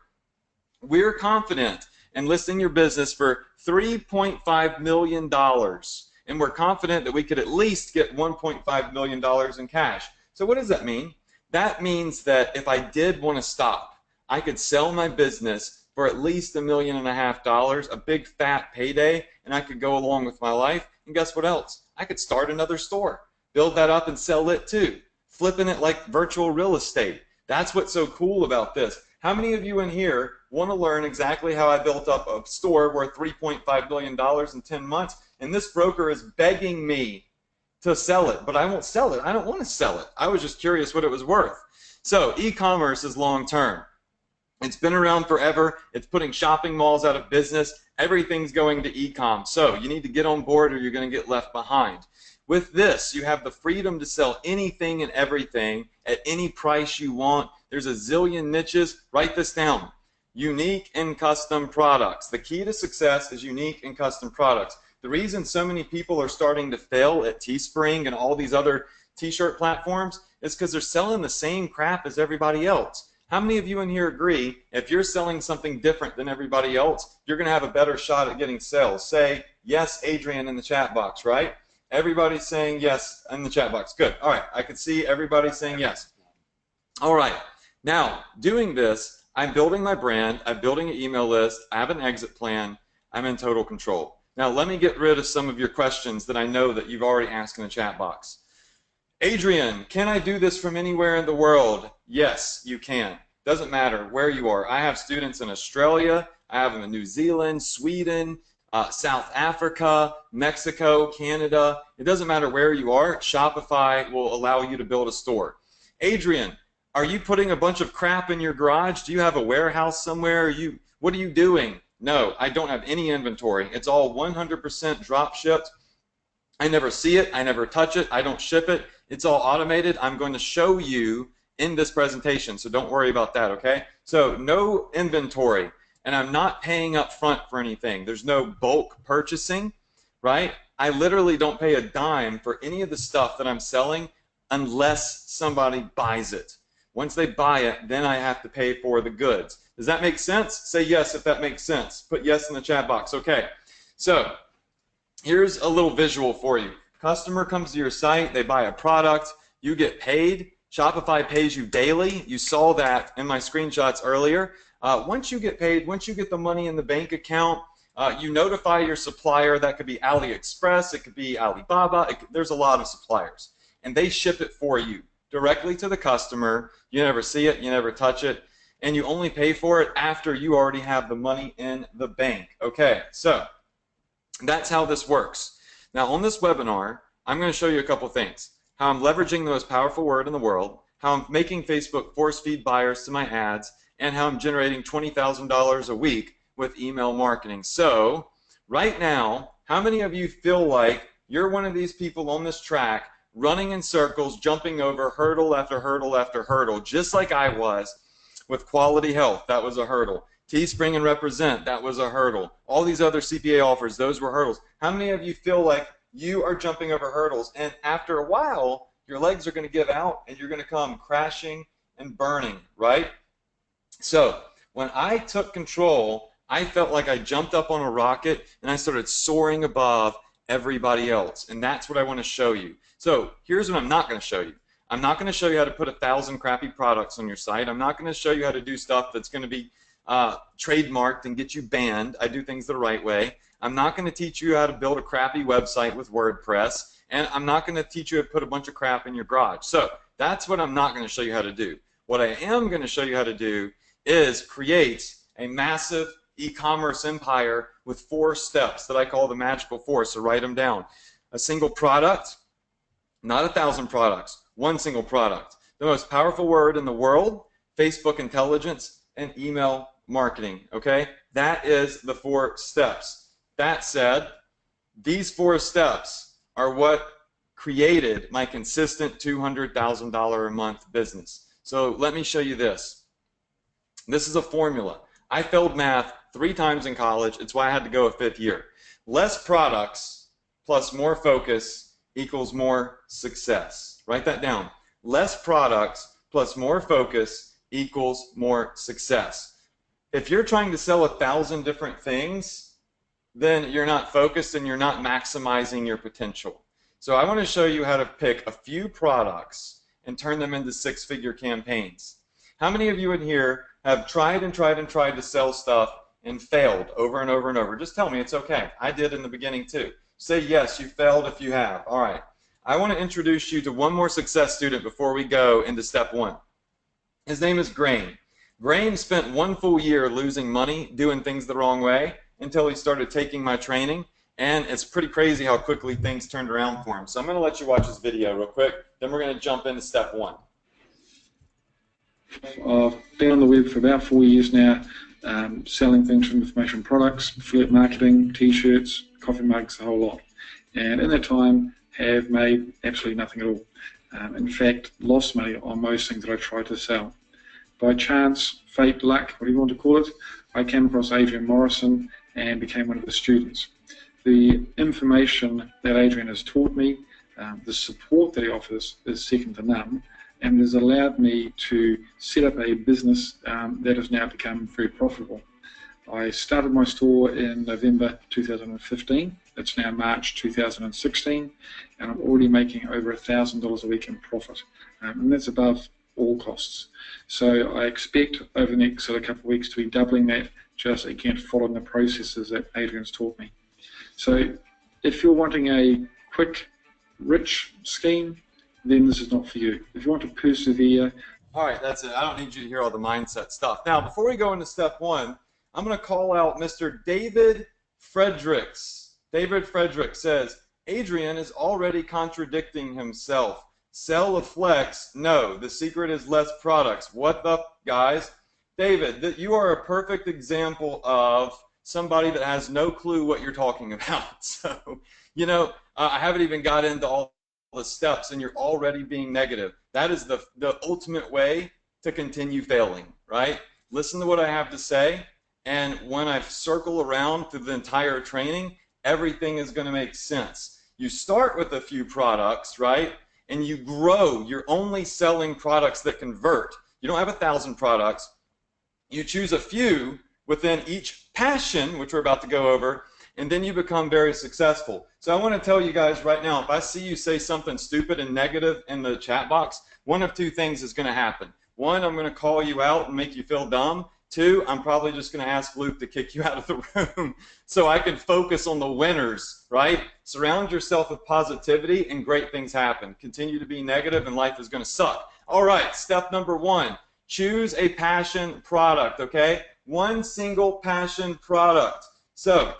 we're confident in listing your business for $3.5 million, and we're confident that we could at least get $1.5 million in cash. So what does that mean? That means that if I did want to stop, I could sell my business for at least $1.5 million, a big fat payday, and I could go along with my life. And guess what else? I could start another store, build that up and sell it too, flipping it like virtual real estate. That's what's so cool about this. How many of you in here want to learn exactly how I built up a store worth $3.5 million in 10 months? And this broker is begging me to sell it, but I won't sell it. I don't want to sell it. I was just curious what it was worth. So e-commerce is long term. It's been around forever. It's putting shopping malls out of business. Everything's going to e-com. So you need to get on board or you're going to get left behind. With this, you have the freedom to sell anything and everything at any price you want. There's a zillion niches. Write this down. Unique and custom products. The key to success is unique and custom products. The reason so many people are starting to fail at Teespring and all these other t-shirt platforms is because they're selling the same crap as everybody else. How many of you in here agree if you're selling something different than everybody else, you're going to have a better shot at getting sales? Say, yes, Adrian, in the chat box, right? Everybody's saying yes in the chat box. Good. All right. I can see everybody saying yes. All right. Now, doing this, I'm building my brand. I'm building an email list. I have an exit plan. I'm in total control. Now, let me get rid of some of your questions that I know that you've already asked in the chat box. Adrian, can I do this from anywhere in the world? Yes, you can. Doesn't matter where you are. I have students in Australia. I have them in New Zealand, Sweden, South Africa, Mexico, Canada. It doesn't matter where you are. Shopify will allow you to build a store. Adrian, are you putting a bunch of crap in your garage? Do you have a warehouse somewhere? What are you doing? No, I don't have any inventory. It's all 100% drop shipped. I never see it. I never touch it. I don't ship it. It's all automated. I'm going to show you in this presentation, so don't worry about that, okay? So no inventory, and I'm not paying up front for anything. There's no bulk purchasing, right? I literally don't pay a dime for any of the stuff that I'm selling unless somebody buys it. Once they buy it, then I have to pay for the goods. Does that make sense? Say yes if that makes sense. Put yes in the chat box. Okay, so here's a little visual for you. Customer comes to your site, they buy a product, you get paid. Shopify pays you daily. You saw that in my screenshots earlier. Once you get paid, once you get the money in the bank account, you notify your supplier. That could be AliExpress, it could be Alibaba, there's a lot of suppliers. And they ship it for you directly to the customer. You never see it, you never touch it, and you only pay for it after you already have the money in the bank. Okay, so that's how this works. Now on this webinar, I'm going to show you a couple things. How I'm leveraging the most powerful word in the world, how I'm making Facebook force feed buyers to my ads, and how I'm generating $20,000 a week with email marketing. So right now, how many of you feel like you're one of these people on this track running in circles, jumping over hurdle after hurdle after hurdle, just like I was with Quality Health? That was a hurdle. Teespring and Represent, that was a hurdle. All these other CPA offers, those were hurdles. How many of you feel like you are jumping over hurdles, and after a while, your legs are going to give out, and you're going to come crashing and burning, right? So when I took control, I felt like I jumped up on a rocket, and I started soaring above everybody else, and that's what I want to show you. So here's what I'm not going to show you. I'm not going to show you how to put 1,000 crappy products on your site. I'm not going to show you how to do stuff that's going to be trademarked and get you banned. I do things the right way. I'm not going to teach you how to build a crappy website with WordPress, and I'm not going to teach you how to put a bunch of crap in your garage. So that's what I'm not going to show you how to do. What I am going to show you how to do is create a massive e-commerce empire with 4 steps that I call the magical 4, so write them down. A single product, not 1,000 products, 1 single product. The most powerful word in the world, Facebook intelligence, and email marketing, okay? That is the 4 steps. That said, these 4 steps are what created my consistent $200,000 a month business. So let me show you this. This is a formula. I failed math 3 times in college. It's why I had to go a 5th year. Less products plus more focus equals more success. Write that down. Less products plus more focus equals more success. If you're trying to sell 1,000 different things, then you're not focused and you're not maximizing your potential. So I want to show you how to pick a few products and turn them into 6-figure campaigns. How many of you in here have tried and tried and tried to sell stuff and failed over and over and over? Just tell me, it's okay. I did in the beginning too. Say yes, you failed if you have. All right. I want to introduce you to one more success student before we go into step 1. His name is Grain. Grain spent 1 full year losing money doing things the wrong way until he started taking my training, and it's pretty crazy how quickly things turned around for him. So I'm going to let you watch this video real quick, then we're going to jump into step 1. I've been on the web for about 4 years now, selling things from information products, affiliate marketing, t-shirts, coffee mugs, a whole lot. And in that time, have made absolutely nothing at all. In fact, lost money on most things that I tried to sell. By chance, fate, luck, whatever you want to call it, I came across Adrian Morrison and became one of the students. The information that Adrian has taught me, the support that he offers is second to none, and has allowed me to set up a business that has now become very profitable. I started my store in November 2015. It's now March 2016, and I'm already making over $1,000 a week in profit, and that's above all costs. So I expect over the next couple of weeks to be doubling that, just again following the processes that Adrian's taught me. So if you're wanting a quick, rich scheme, then this is not for you. If you want to persevere. All right, that's it. I don't need you to hear all the mindset stuff. Now, before we go into step 1, I'm going to call out Mr. David Fredericks. David Fredericks says, Adrian is already contradicting himself. Sell a flex? No. The secret is less products. What the, guys? David, you are a perfect example of somebody that has no clue what you're talking about. So, you know, I haven't even got into all the steps and you're already being negative. That is the ultimate way to continue failing, right? Listen to what I have to say, and when I circle around through the entire training, everything is going to make sense. You start with a few products, right? And you grow. You're only selling products that convert. You don't have 1,000 products. You choose a few within each passion, which we're about to go over, and then you become very successful. So I want to tell you guys right now, if I see you say something stupid and negative in the chat box, one of 2 things is going to happen. 1, I'm going to call you out and make you feel dumb. 2, I'm probably just going to ask Luke to kick you out of the room so I can focus on the winners, right? Surround yourself with positivity and great things happen. Continue to be negative and life is going to suck. All right, step number 1, choose a passion product, okay? 1 single passion product. So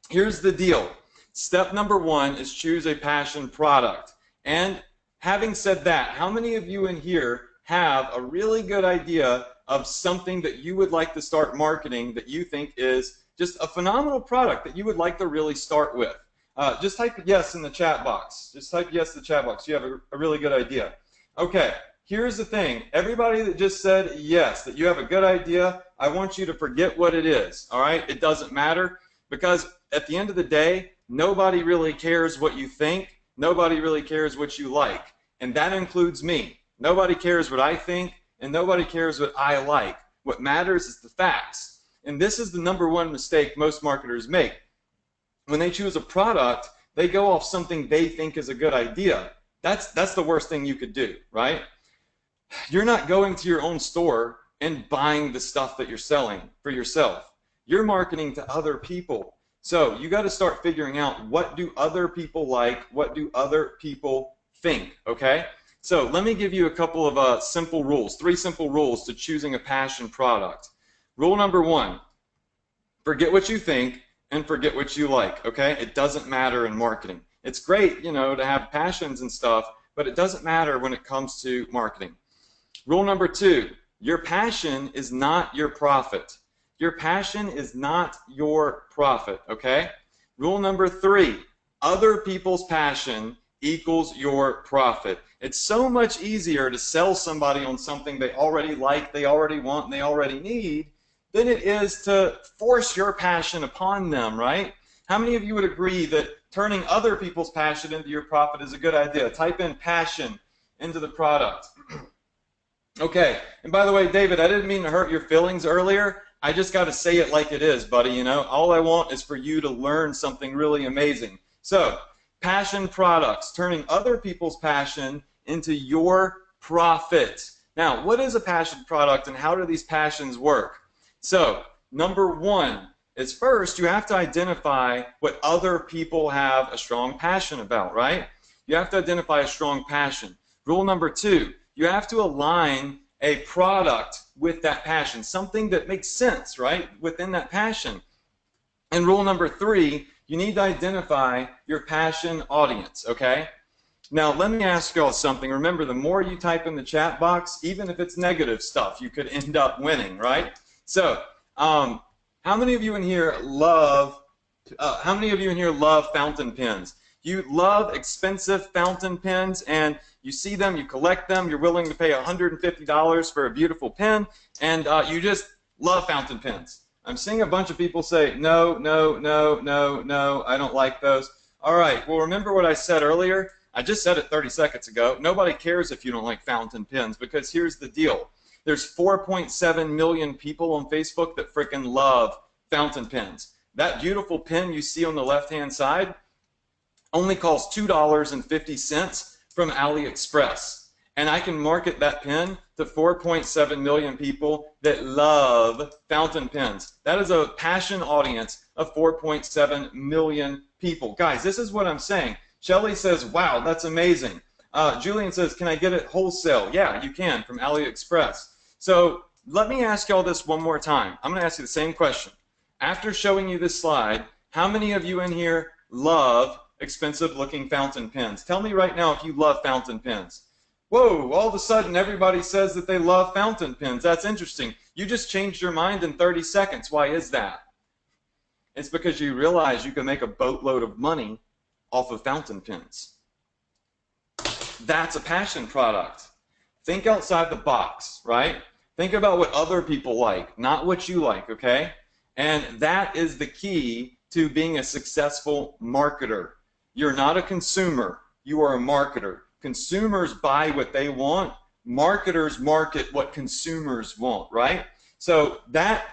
here's the deal. Step number 1 is choose a passion product. And having said that, how many of you in here have a really good idea of something that you would like to start marketing that you think is just a phenomenal product that you would like to really start with? Just type yes in the chat box. Just type yes in the chat box. You have a really good idea. Okay, here's the thing. Everybody that just said yes, that you have a good idea, I want you to forget what it is, all right? It doesn't matter, because at the end of the day, nobody really cares what you think. Nobody really cares what you like, and that includes me. Nobody cares what I think, and nobody cares what I like. What matters is the facts. And this is the number 1 mistake most marketers make. When they choose a product, they go off something they think is a good idea. That's the worst thing you could do, right? You're not going to your own store and buying the stuff that you're selling for yourself. You're marketing to other people. So you got to start figuring out, what do other people like? What do other people think, okay? So let me give you a couple of simple rules, 3 simple rules to choosing a passion product. Rule number 1, forget what you think and forget what you like, okay? It doesn't matter in marketing. It's great, you know, to have passions and stuff, but it doesn't matter when it comes to marketing. Rule number 2, Your passion is not your profit. Your passion is not your profit, okay? Rule number 3, other people's passion equals your profit. It's so much easier to sell somebody on something they already like, they already want, and they already need than it is to force your passion upon them, right? How many of you would agree that turning other people's passion into your profit is a good idea? Type in passion into the product. Okay, and by the way, David, I didn't mean to hurt your feelings earlier. I just got to say it like it is, buddy, you know? All I want is for you to learn something really amazing. So, passion products, turning other people's passion into your profit. Now, what is a passion product and how do these passions work? So, number 1 is first, you have to identify what other people have a strong passion about, right? You have to identify a strong passion. Rule number 2, you have to align a product with that passion, something that makes sense, right, within that passion. And rule number 3, you need to identify your passion audience, okay? Now, let me ask y'all something. Remember, the more you type in the chat box, even if it's negative stuff, you could end up winning, right? So, how many of you in here love fountain pens? You love expensive fountain pens, and you see them, you collect them, you're willing to pay $150 for a beautiful pen, and you just love fountain pens. I'm seeing a bunch of people say, no, no, no, no, no, I don't like those. All right, well, remember what I said earlier? I just said it 30 seconds ago. Nobody cares if you don't like fountain pens, because here's the deal. There's 4.7 million people on Facebook that frickin' love fountain pens. That beautiful pen you see on the left-hand side only costs $2.50 from AliExpress. And I can market that pen to 4.7 million people that love fountain pens. That is a passion audience of 4.7 million people. Guys, this is what I'm saying. Shelly says, wow, that's amazing. Julian says, can I get it wholesale? Yeah, you can from AliExpress. So let me ask y'all this one more time. I'm going to ask you the same question. After showing you this slide, how many of you in here love expensive looking fountain pens? Tell me right now if you love fountain pens. Whoa, all of a sudden everybody says that they love fountain pens. That's interesting. You just changed your mind in 30 seconds. Why is that? It's because you realize you can make a boatload of money off of fountain pens. That's a passion product. Think outside the box, right? Think about what other people like, not what you like, okay? And that is the key to being a successful marketer. You're not a consumer, you are a marketer. Consumers buy what they want, marketers market what consumers want, right? So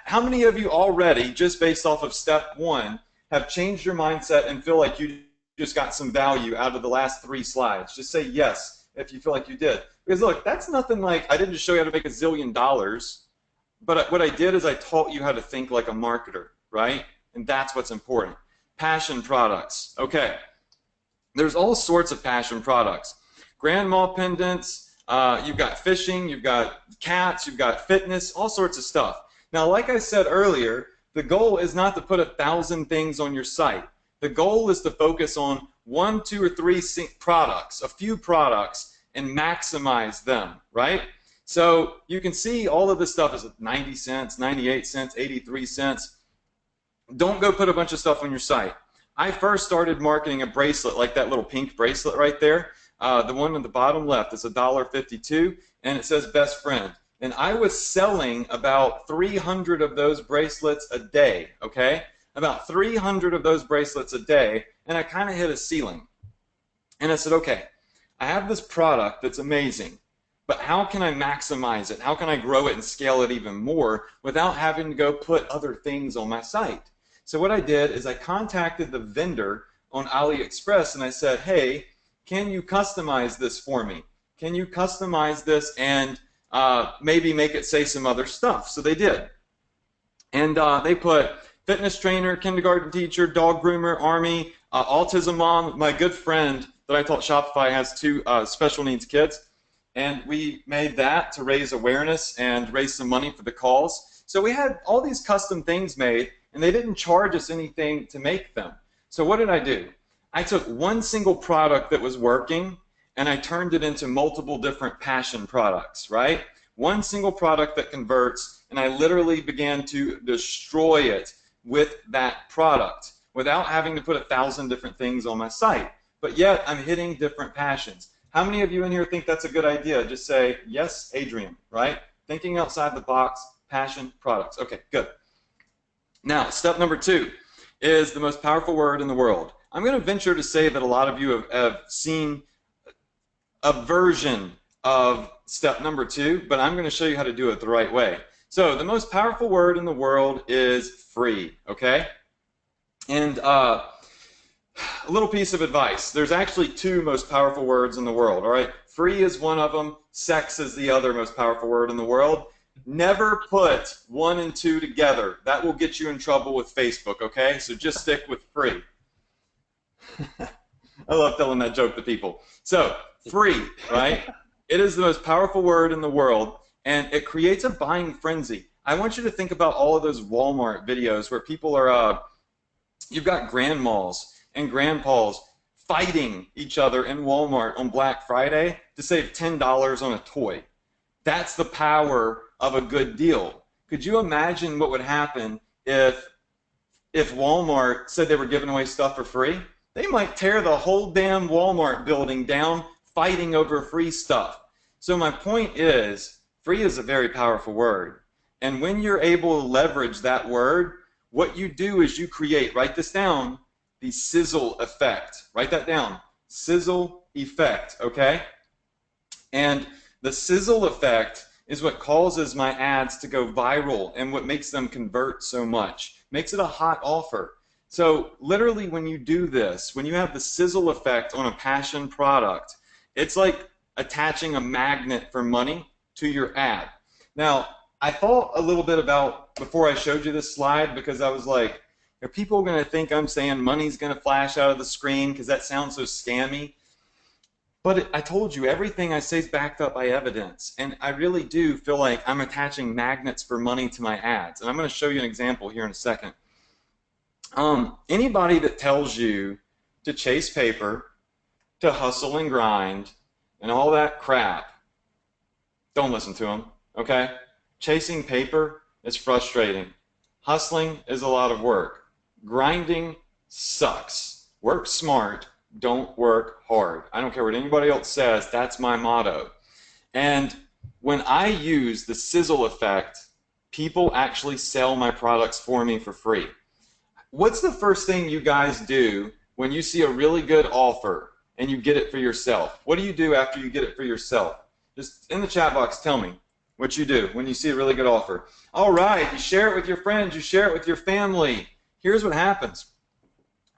how many of you already, just based off of step 1, have changed your mindset and feel like you just got some value out of the last 3 slides? Just say yes if you feel like you did. Because look, that's nothing like, I didn't just show you how to make $1 zillion, but what I did is I taught you how to think like a marketer, right? And that's what's important. Passion products. Okay. There's all sorts of passion products. Grandma pendants, you've got fishing, you've got cats, you've got fitness, all sorts of stuff. Now, like I said earlier, the goal is not to put 1,000 things on your site. The goal is to focus on 1, 2, or 3 products, a few products, and maximize them, right? So you can see all of this stuff is 90 cents, 98 cents, 83 cents. Don't go put a bunch of stuff on your site. I first started marketing a bracelet like that little pink bracelet right there. The one on the bottom left is $1.52, and it says best friend. And I was selling about 300 of those bracelets a day, okay? About 300 of those bracelets a day, and I kind of hit a ceiling. And I said, okay, I have this product that's amazing, but how can I maximize it? How can I grow it and scale it even more without having to go put other things on my site? So what I did is I contacted the vendor on AliExpress and I said, hey, can you customize this for me? Can you customize this and maybe make it say some other stuff? So they did. And they put fitness trainer, kindergarten teacher, dog groomer, army, autism mom. My good friend that I taught Shopify has 2 special needs kids. And we made that to raise awareness and raise some money for the cause. So we had all these custom things made, and they didn't charge us anything to make them. So what did I do? I took one single product that was working, and I turned it into multiple different passion products, right? one single product that converts, and I literally began to destroy it with that product without having to put 1,000 different things on my site. But yet, I'm hitting different passions. How many of you in here think that's a good idea? Just say, yes, Adrian, right? Thinking outside the box, passion, products. Okay, good. Now, step number 2 is the most powerful word in the world. I'm going to venture to say that a lot of you have seen a version of step number 2, but I'm going to show you how to do it the right way. So the most powerful word in the world is free, okay? And a little piece of advice. There's actually 2 most powerful words in the world, all right? Free is one of them. Sex is the other most powerful word in the world. Never put 1 and 2 together. That will get you in trouble with Facebook, okay? So just stick with free. I love telling that joke to people. So, free, right? It is the most powerful word in the world, and it creates a buying frenzy. I want you to think about all of those Walmart videos where people are, you've got grandmas and grandpas fighting each other in Walmart on Black Friday to save $10 on a toy. That's the power of a good deal. Could you imagine what would happen if Walmart said they were giving away stuff for free? They might tear the whole damn Walmart building down fighting over free stuff. So my point is, free is a very powerful word. And when you're able to leverage that word, what you do is you create, write this down, the sizzle effect. Write that down. Sizzle effect, okay? And the sizzle effect is what causes my ads to go viral and what makes them convert so much. Makes it a hot offer. So literally when you do this, when you have the sizzle effect on a passion product, it's like attaching a magnet for money to your ad. Now, I thought a little bit about, before I showed you this slide, because I was like, are people going to think I'm saying money's going to flash out of the screen because that sounds so scammy? But I told you, everything I say is backed up by evidence. And I really do feel like I'm attaching magnets for money to my ads. And I'm going to show you an example here in a second. Anybody that tells you to chase paper, to hustle and grind, and all that crap, don't listen to them, okay? Chasing paper is frustrating. Hustling is a lot of work. Grinding sucks. Work smart, don't work hard. I don't care what anybody else says, that's my motto. And when I use the sizzle effect, people actually sell my products for me for free. What's the first thing you guys do when you see a really good offer and you get it for yourself? What do you do after you get it for yourself? Just in the chat box, tell me what you do when you see a really good offer. All right, you share it with your friends, you share it with your family. Here's what happens.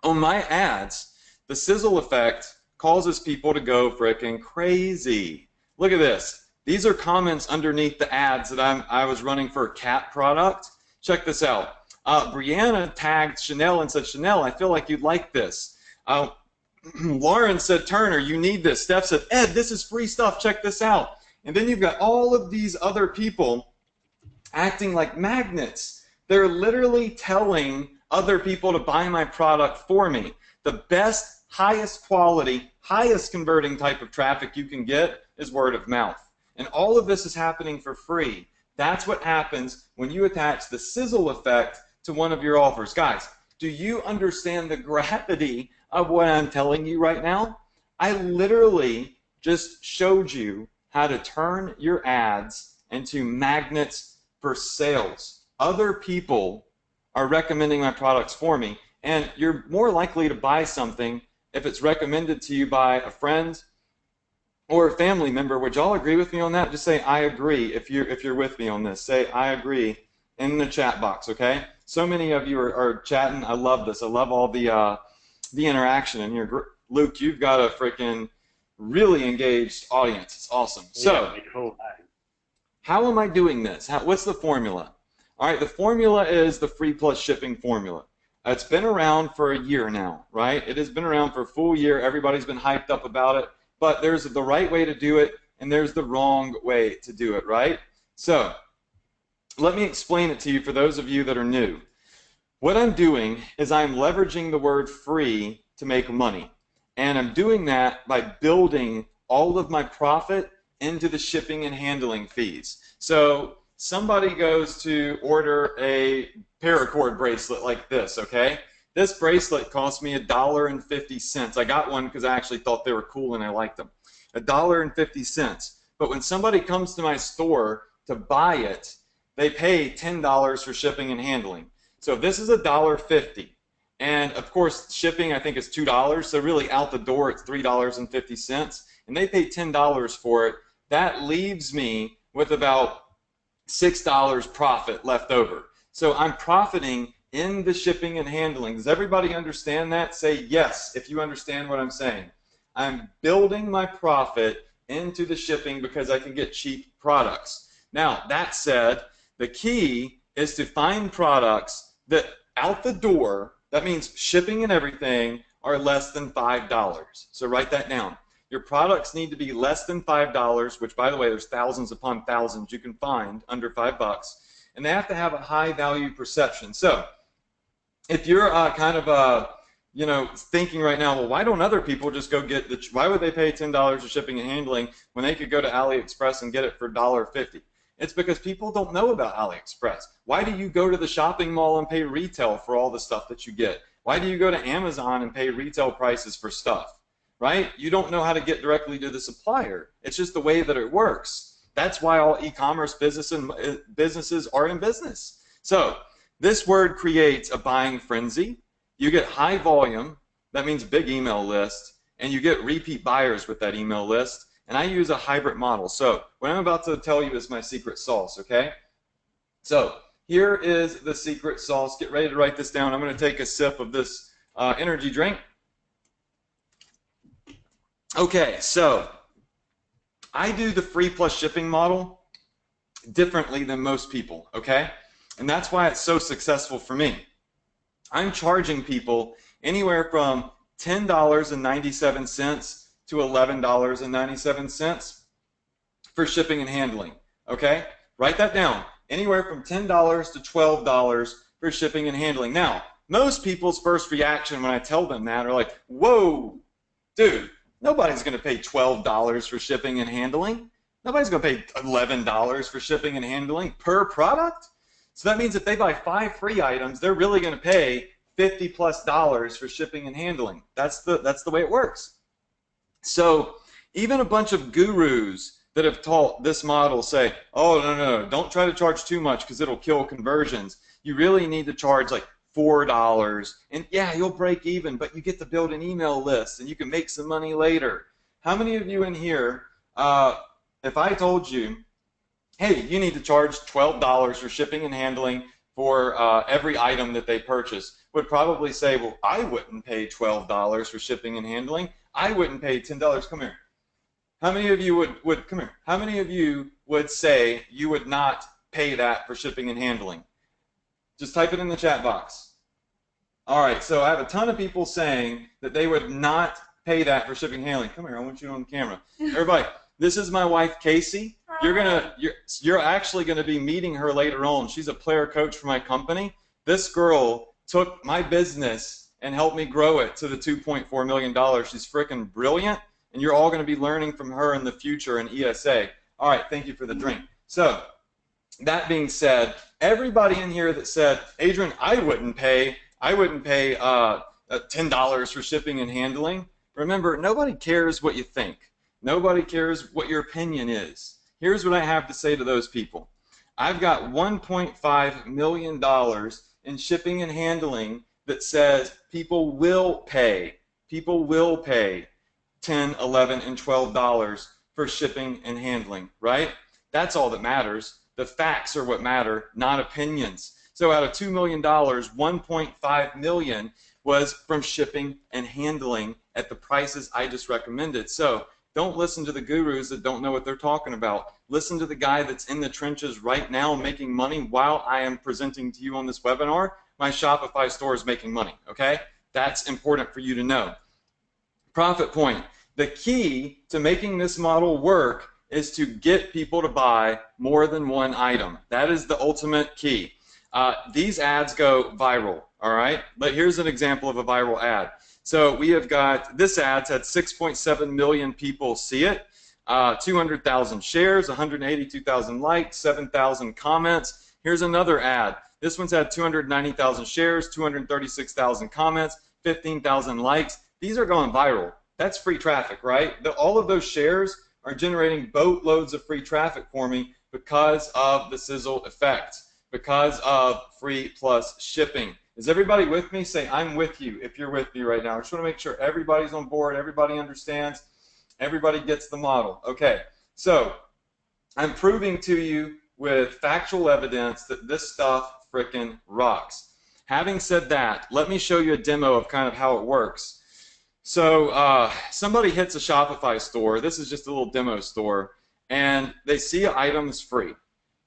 On my ads, the sizzle effect causes people to go freaking crazy. Look at this. These are comments underneath the ads that I was running for a cat product. Check this out. Brianna tagged Chanel and said, Chanel, I feel like you'd like this. Lauren said, Turner, you need this. Steph said, Ed, this is free stuff. Check this out. And then you've got all of these other people acting like magnets. They're literally telling other people to buy my product for me. The best, highest quality, highest converting type of traffic you can get is word of mouth. And all of this is happening for free. That's what happens when you attach the sizzle effect to one of your offers. Guys, do you understand the gravity of what I'm telling you right now? I literally just showed you how to turn your ads into magnets for sales. Other people are recommending my products for me, and you're more likely to buy something if it's recommended to you by a friend or a family member. Would y'all agree with me on that? Just say, I agree if you're with me on this. Say, I agree in the chat box, okay? So many of you are chatting. I love this. I love all the interaction in here. Luke, you've got a freaking really engaged audience. It's awesome. So, yeah, cool. How am I doing this? What's the formula? All right, the formula is the free plus shipping formula. It's been around for a year now, right? It has been around for a full year. Everybody's been hyped up about it. But there's the right way to do it, and there's the wrong way to do it, right? So, let me explain it to you for those of you that are new. What I'm doing is I'm leveraging the word free to make money. And I'm doing that by building all of my profit into the shipping and handling fees. So somebody goes to order a paracord bracelet like this, okay? This bracelet cost me $1.50. I got one because I actually thought they were cool and I liked them. $1.50. But when somebody comes to my store to buy it, they pay $10 for shipping and handling. So if this is $1.50, and of course shipping I think is $2, so really out the door it's $3.50, and they pay $10 for it, that leaves me with about $6 profit left over. So I'm profiting in the shipping and handling. Does everybody understand that? Say yes if you understand what I'm saying. I'm building my profit into the shipping because I can get cheap products. Now, that said, the key is to find products that out the door, that means shipping and everything, are less than $5. So write that down. Your products need to be less than $5, which, by the way, there's thousands upon thousands you can find under $5, and they have to have a high value perception. So if you're kind of thinking right now, well, why don't other people just go get why would they pay $10 for shipping and handling when they could go to AliExpress and get it for $1.50? It's because people don't know about AliExpress. Why do you go to the shopping mall and pay retail for all the stuff that you get? Why do you go to Amazon and pay retail prices for stuff? Right? You don't know how to get directly to the supplier. It's just the way that it works. That's why all e-commerce businesses are in business. So this word creates a buying frenzy. You get high volume, that means big email list, and you get repeat buyers with that email list. And I use a hybrid model. So what I'm about to tell you is my secret sauce, okay? So here is the secret sauce. Get ready to write this down. I'm going to take a sip of this energy drink. Okay, so I do the free plus shipping model differently than most people, okay? And that's why it's so successful for me. I'm charging people anywhere from $10.97 to $11.97 for shipping and handling, okay? Write that down. Anywhere from $10 to $12 for shipping and handling. Now, most people's first reaction when I tell them that are like, whoa, dude, nobody's going to pay $12 for shipping and handling. Nobody's going to pay $11 for shipping and handling per product. So that means if they buy 5 free items, they're really going to pay $50+ for shipping and handling. That's the way it works. So even a bunch of gurus that have taught this model say, oh, no, don't try to charge too much because it'll kill conversions. You really need to charge like $4, and yeah, you'll break even, but you get to build an email list and you can make some money later. How many of you in here, if I told you, hey, you need to charge $12 for shipping and handling for every item that they purchase, would probably say, well, I wouldn't pay $12 for shipping and handling. I wouldn't pay $10. Come here. How many of you would come here? How many of you would say you would not pay that for shipping and handling? Just type it in the chat box. All right, so I have a ton of people saying that they would not pay that for shipping and handling. Come here, I want you on camera. Everybody, this is my wife, Casey. You're actually gonna be meeting her later on. She's a player coach for my company. This girl took my business and helped me grow it to the $2.4 million. She's freaking brilliant, and you're all gonna be learning from her in the future in ESA. All right, thank you for the drink. So, that being said, everybody in here that said, Adrian, I wouldn't pay $10 for shipping and handling. Remember, nobody cares what you think. Nobody cares what your opinion is. Here's what I have to say to those people. I've got $1.5 million in shipping and handling that says people will pay $10, $11, and $12 for shipping and handling, right? That's all that matters. The facts are what matter, not opinions. So out of $2 million, $1.5 million was from shipping and handling at the prices I just recommended. So don't listen to the gurus that don't know what they're talking about. Listen to the guy that's in the trenches right now making money while I am presenting to you on this webinar. My Shopify store is making money, okay? That's important for you to know. Profit point. The key to making this model work is to get people to buy more than one item. That is the ultimate key. These ads go viral, all right? But here's an example of a viral ad. So we have got, this ad's had 6.7 million people see it. 200,000 shares, 182,000 likes, 7,000 comments. Here's another ad. This one's had 290,000 shares, 236,000 comments, 15,000 likes. These are going viral. That's free traffic, right? All of those shares are generating boatloads of free traffic for me because of the sizzle effect, because of free plus shipping. Is everybody with me? Say, I'm with you if you're with me right now. I just want to make sure everybody's on board, everybody understands, everybody gets the model. Okay, so I'm proving to you with factual evidence that this stuff frickin' rocks. Having said that, let me show you a demo of kind of how it works. So somebody hits a Shopify store. This is just a little demo store, and they see items free.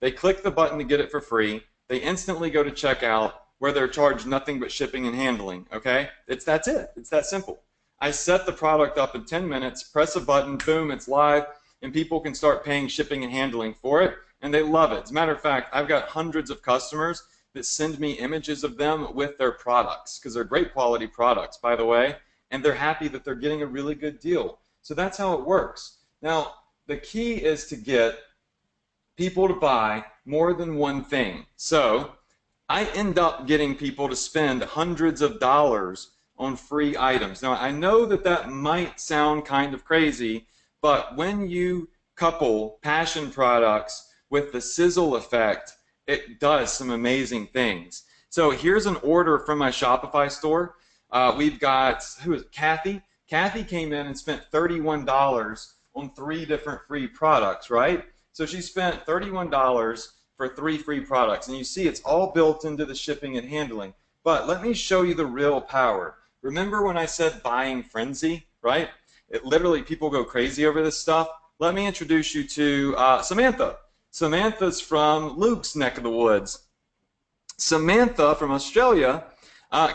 They click the button to get it for free. They instantly go to checkout, where they're charged nothing but shipping and handling. Okay, that's it. It's that simple. I set the product up in 10 minutes, press a button, boom, it's live, and people can start paying shipping and handling for it, and they love it. As a matter of fact, I've got hundreds of customers that send me images of them with their products, because they're great quality products, by the way, and they're happy that they're getting a really good deal. So that's how it works. Now, the key is to get people to buy more than one thing. So I end up getting people to spend hundreds of dollars on free items. Now, I know that that might sound kind of crazy, but when you couple passion products with the sizzle effect, it does some amazing things. So here's an order from my Shopify store. We've got, who is it? Kathy? Kathy came in and spent $31 on 3 different free products, right? So she spent $31 for 3 free products. And you see it's all built into the shipping and handling. But let me show you the real power. Remember when I said buying frenzy, right? It literally, people go crazy over this stuff. Let me introduce you to Samantha. Samantha's from Luke's neck of the woods. Samantha from Australia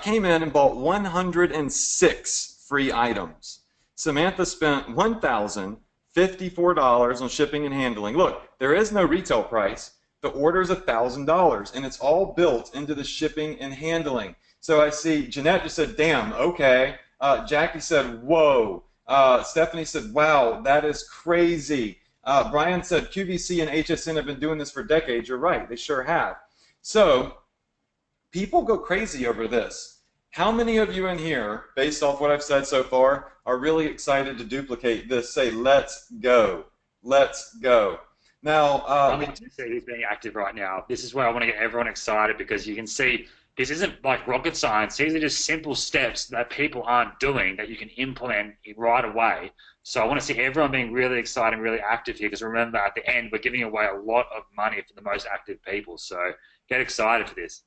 came in and bought 106 free items. Samantha spent $1,054 on shipping and handling. Look, there is no retail price. The order is $1,000, and it's all built into the shipping and handling. So I see Jeanette just said, damn, okay. Jackie said, whoa. Stephanie said, wow, that is crazy. Brian said, QVC and HSN have been doing this for decades. You're right, they sure have. So people go crazy over this. How many of you in here, based off what I've said so far, are really excited to duplicate this? Say, let's go. Let's go. Now, I mean, to see who's being active right now. This is where I want to get everyone excited, because you can see this isn't like rocket science. These are just simple steps that people aren't doing that you can implement right away. So I want to see everyone being really excited and really active here, because remember, at the end, we're giving away a lot of money for the most active people. So get excited for this.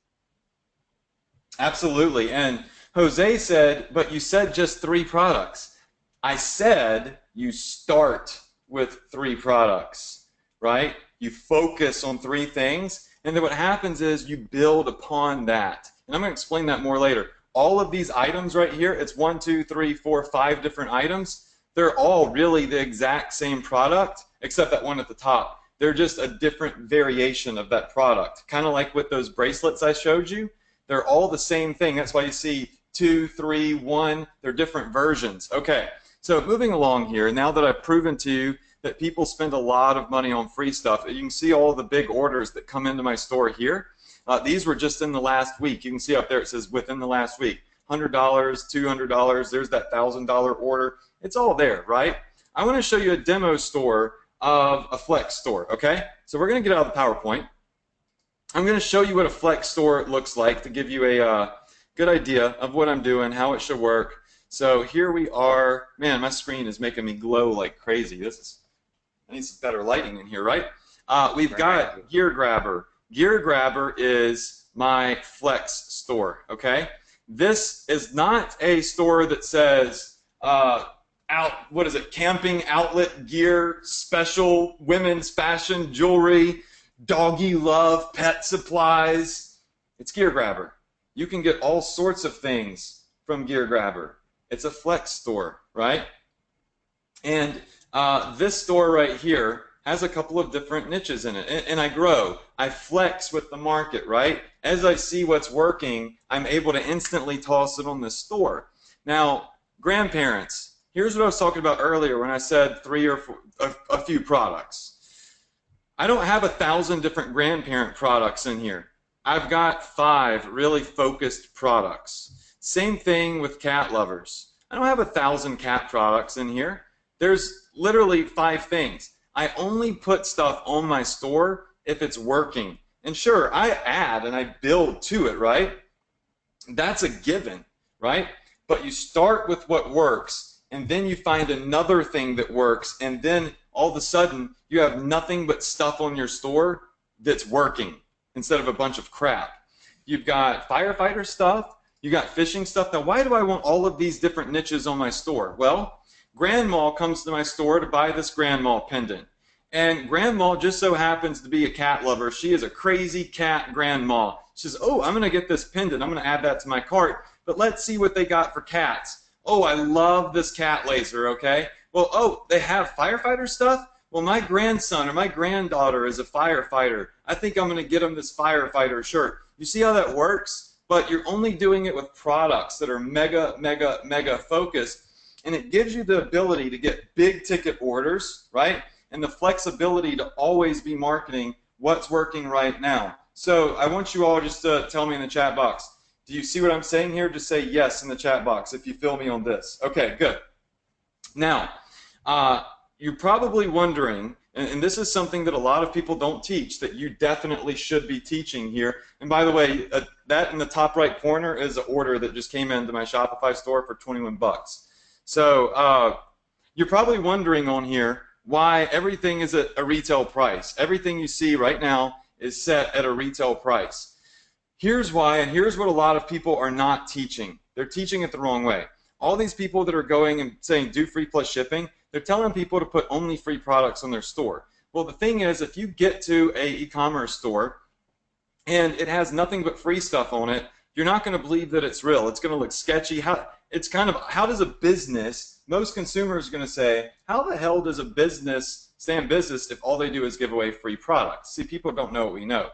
Absolutely. And Jose said, but you said just 3 products. I said you start with 3 products. Right? You focus on 3 things, and then what happens is you build upon that. And I'm going to explain that more later. All of these items right here, it's 1, 2, 3, 4, 5 different items. They're all really the exact same product, except that one at the top. They're just a different variation of that product. Kind of like with those bracelets I showed you. They're all the same thing. That's why you see 2, 3, 1. They're different versions. Okay, so moving along here, now that I've proven to you that people spend a lot of money on free stuff. You can see all the big orders that come into my store here. These were just in the last week. You can see up there it says within the last week. $100, $200, there's that $1,000 order. It's all there, right? I want to show you a demo store of a Flex store, okay? So we're going to get out of the PowerPoint. I'm going to show you what a Flex store looks like to give you a good idea of what I'm doing, how it should work. So here we are. Man, my screen is making me glow like crazy. I need some better lighting in here, right? We've got Gear Grabber. Gear Grabber is my Flex store, okay? This is not a store that says, what is it, camping outlet gear, special women's fashion, jewelry, doggy love, pet supplies. It's Gear Grabber. You can get all sorts of things from Gear Grabber. It's a Flex store, right? And this store right here has a couple of different niches in it, and I grow. I flex with the market, right? As I see what's working, I'm able to instantly toss it on this store. Now, grandparents, here's what I was talking about earlier when I said 3 a few products. I don't have 1,000 different grandparent products in here. I've got 5 really focused products. Same thing with cat lovers. I don't have 1,000 cat products in here. There's literally 5 things. I only put stuff on my store if it's working. And sure, I add and I build to it, right? That's a given, right? But you start with what works, and then you find another thing that works, and then all of a sudden you have nothing but stuff on your store that's working instead of a bunch of crap. You've got firefighter stuff, you got fishing stuff. Now, why do I want all of these different niches on my store? Well, Grandma comes to my store to buy this Grandma pendant. And Grandma just so happens to be a cat lover. She is a crazy cat grandma. She says, oh, I'm going to get this pendant. I'm going to add that to my cart. But let's see what they got for cats. Oh, I love this cat laser, okay? Well, oh, they have firefighter stuff? Well, my grandson or my granddaughter is a firefighter. I think I'm going to get them this firefighter shirt. You see how that works? But you're only doing it with products that are mega, mega, mega focused. And it gives you the ability to get big ticket orders, right? And the flexibility to always be marketing what's working right now. So I want you all just to tell me in the chat box. Do you see what I'm saying here? Just say yes in the chat box if you feel me on this. Okay, good. Now, you're probably wondering, and this is something that a lot of people don't teach, that you definitely should be teaching here. And by the way, that in the top right corner is an order that just came into my Shopify store for 21 bucks. So you're probably wondering on here why everything is at a retail price. Everything you see right now is set at a retail price. Here's why, and here's what a lot of people are not teaching. They're teaching it the wrong way. All these people that are going and saying do free plus shipping, they're telling people to put only free products on their store. Well, the thing is, if you get to a e-commerce store and it has nothing but free stuff on it, you're not going to believe that it's real. It's going to look sketchy. It's kind of, how does a business, most consumers are going to say, how the hell does a business stay in business if all they do is give away free products? See, people don't know what we know.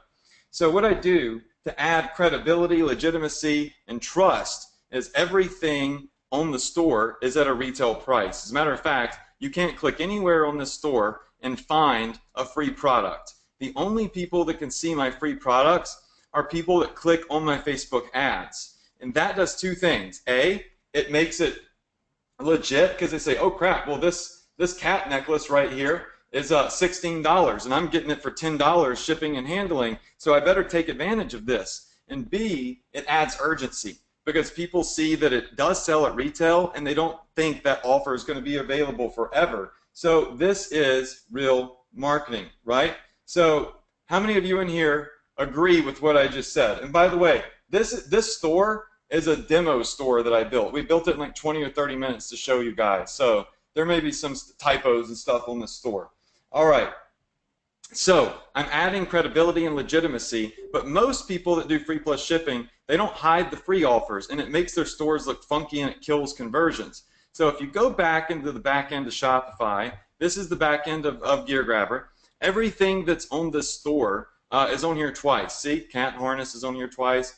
So what I do to add credibility, legitimacy, and trust is everything on the store is at a retail price. As a matter of fact, you can't click anywhere on this store and find a free product. The only people that can see my free products are people that click on my Facebook ads. And that does 2 things. A, it makes it legit because they say, oh crap, well this cat necklace right here is $16 and I'm getting it for $10 shipping and handling, so I better take advantage of this. And B, it adds urgency because people see that it does sell at retail and they don't think that offer is going to be available forever. So this is real marketing, right? So how many of you in here agree with what I just said? And by the way, this store is a demo store that I built. We built it in like 20 or 30 minutes to show you guys. So there may be some typos and stuff on this store. All right, so I'm adding credibility and legitimacy, but most people that do free plus shipping, they don't hide the free offers, and it makes their stores look funky and it kills conversions. So if you go back into the back end of Shopify, this is the back end of Gear Grabber. Everything that's on this store is on here twice. See, cat harness is on here twice,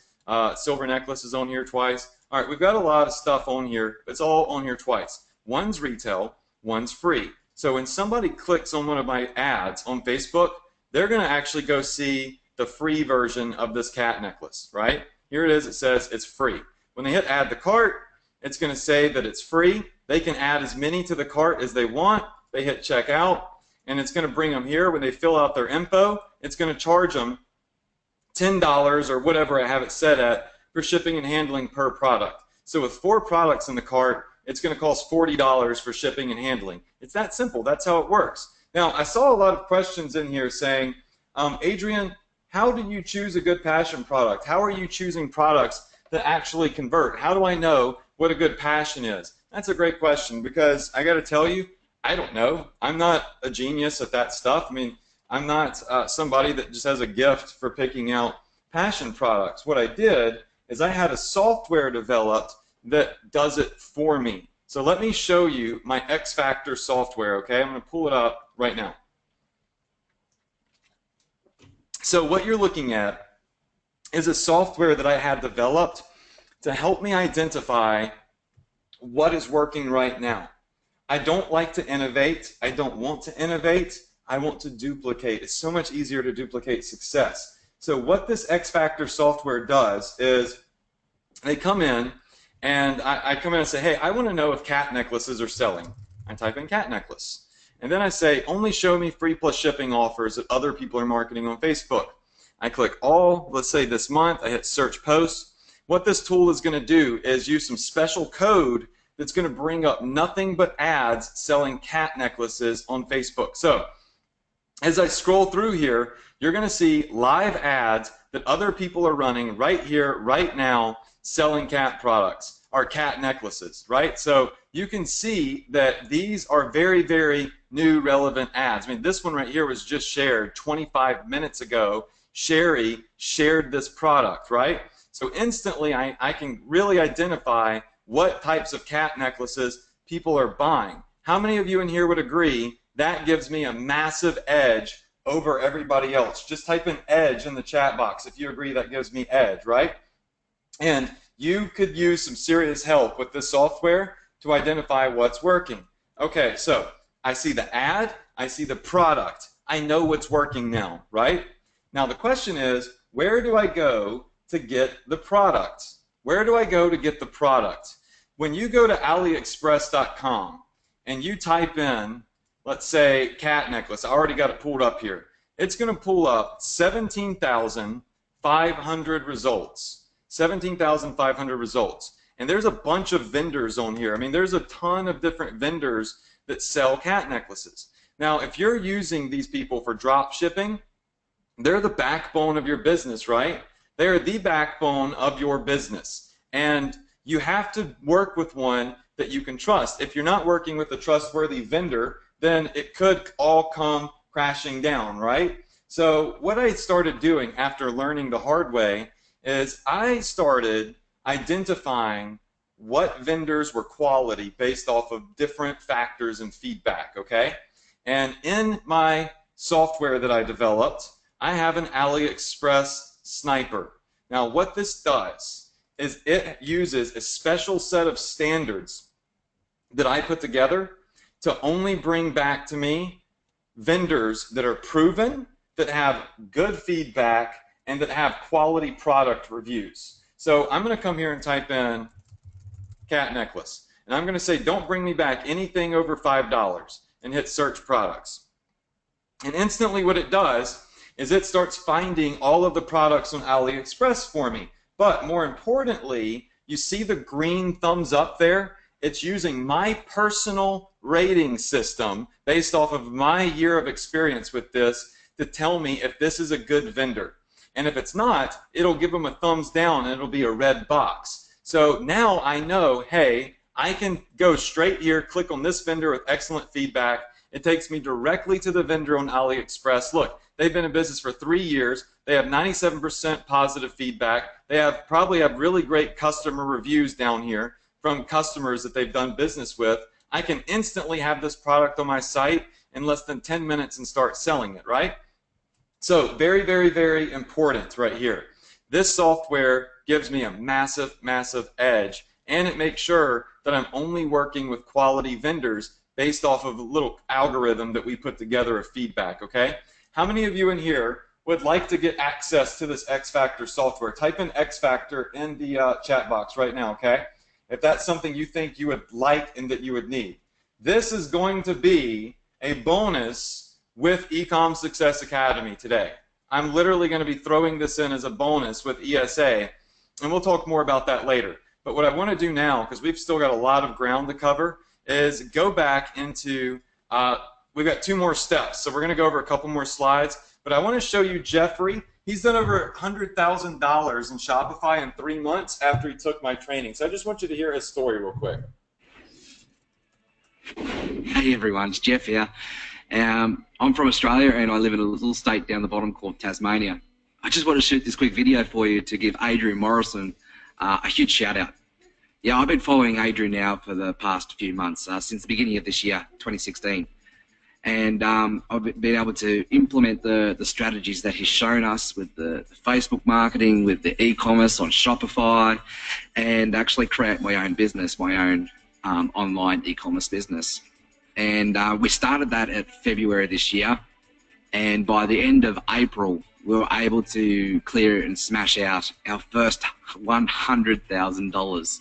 silver necklace is on here twice. All right, we've got a lot of stuff on here. It's all on here twice. One's retail, one's free. So when somebody clicks on one of my ads on Facebook, they're going to actually go see the free version of this cat necklace, right? Here it is. It says it's free. When they hit add to cart, it's going to say that it's free. They can add as many to the cart as they want. They hit checkout, and it's going to bring them here. When they fill out their info, it's going to charge them $10 or whatever I have it set at for shipping and handling per product. So with 4 products in the cart, it's going to cost $40 for shipping and handling. It's that simple. That's how it works. Now, I saw a lot of questions in here saying, Adrian, how do you choose a good passion product? How are you choosing products that actually convert? How do I know what a good passion is? That's a great question because I got to tell you, I don't know. I'm not a genius at that stuff. I mean, I'm not somebody that just has a gift for picking out passion products. What I did is I had a software developed that does it for me. So let me show you my X Factor software, okay? I'm going to pull it up right now. So what you're looking at is a software that I had developed to help me identify what is working right now. I don't like to innovate. I don't want to innovate. I want to duplicate. It's so much easier to duplicate success. So what this X Factor software does is they come in, and I come in and say, hey, I want to know if cat necklaces are selling. I type in cat necklace. And then I say, only show me free plus shipping offers that other people are marketing on Facebook. I click all, let's say this month, I hit search posts. What this tool is going to do is use some special code that's going to bring up nothing but ads selling cat necklaces on Facebook. So as I scroll through here, you're going to see live ads that other people are running right here, right now, selling cat products or cat necklaces, right? So you can see that these are very, very new, relevant ads. I mean, this one right here was just shared 25 minutes ago. Sherry shared this product, right? So instantly I can really identify what types of cat necklaces people are buying. How many of you in here would agree that gives me a massive edge over everybody else? Just type in edge in the chat box if you agree that gives me edge, right? And you could use some serious help with this software to identify what's working. Okay, so I see the ad, I see the product. I know what's working now, right? Now the question is, where do I go to get the product? Where do I go to get the product? When you go to AliExpress.com and you type in, let's say, cat necklace, I already got it pulled up here. It's going to pull up 17,500 results. 17,500 results. And there's a bunch of vendors on here. I mean, there's a ton of different vendors that sell cat necklaces. Now, if you're using these people for drop shipping, they're the backbone of your business, right? They're the backbone of your business. And you have to work with one that you can trust. If you're not working with a trustworthy vendor, then it could all come crashing down, right? So what I started doing after learning the hard way is I started identifying what vendors were quality based off of different factors and feedback, okay? And in my software that I developed, I have an AliExpress sniper. Now what this does is it uses a special set of standards that I put together to only bring back to me vendors that are proven, that have good feedback, and that have quality product reviews. So I'm going to come here and type in cat necklace. And I'm going to say, don't bring me back anything over $5 and hit search products. And instantly what it does is it starts finding all of the products on AliExpress for me. But more importantly, you see the green thumbs up there? It's using my personal rating system based off of my year of experience with this to tell me if this is a good vendor. And if it's not, it'll give them a thumbs down and it'll be a red box. So now I know, hey, I can go straight here, click on this vendor with excellent feedback. It takes me directly to the vendor on AliExpress. Look, they've been in business for 3 years. They have 97% positive feedback. They probably have really great customer reviews down here from customers that they've done business with. I can instantly have this product on my site in less than 10 minutes and start selling it, right? So very, very, very important right here. This software gives me a massive, massive edge, and it makes sure that I'm only working with quality vendors based off of a little algorithm that we put together of feedback, okay? How many of you in here would like to get access to this X Factor software? Type in X Factor in the chat box right now, okay? If that's something you think you would like and that you would need. This is going to be a bonus with Ecom Success Academy today. I'm literally going to be throwing this in as a bonus with ESA, and we'll talk more about that later. But what I want to do now, because we've still got a lot of ground to cover, is go back into, we've got 2 more steps, so we're going to go over a couple more slides, but I want to show you Jeffrey. He's done over $100,000 in Shopify in 3 months after he took my training. So I just want you to hear his story real quick. Hey everyone, it's Jeff here. I'm from Australia and I live in a little state down the bottom called Tasmania. I just want to shoot this quick video for you to give Adrian Morrison a huge shout out. Yeah, I've been following Adrian now for the past few months, since the beginning of this year, 2016. And I've been able to implement the strategies that he's shown us with the Facebook marketing, with the e-commerce on Shopify, and actually create my own business, my own online e-commerce business. And we started that at February this year, and by the end of April, we were able to clear and smash out our first $100,000,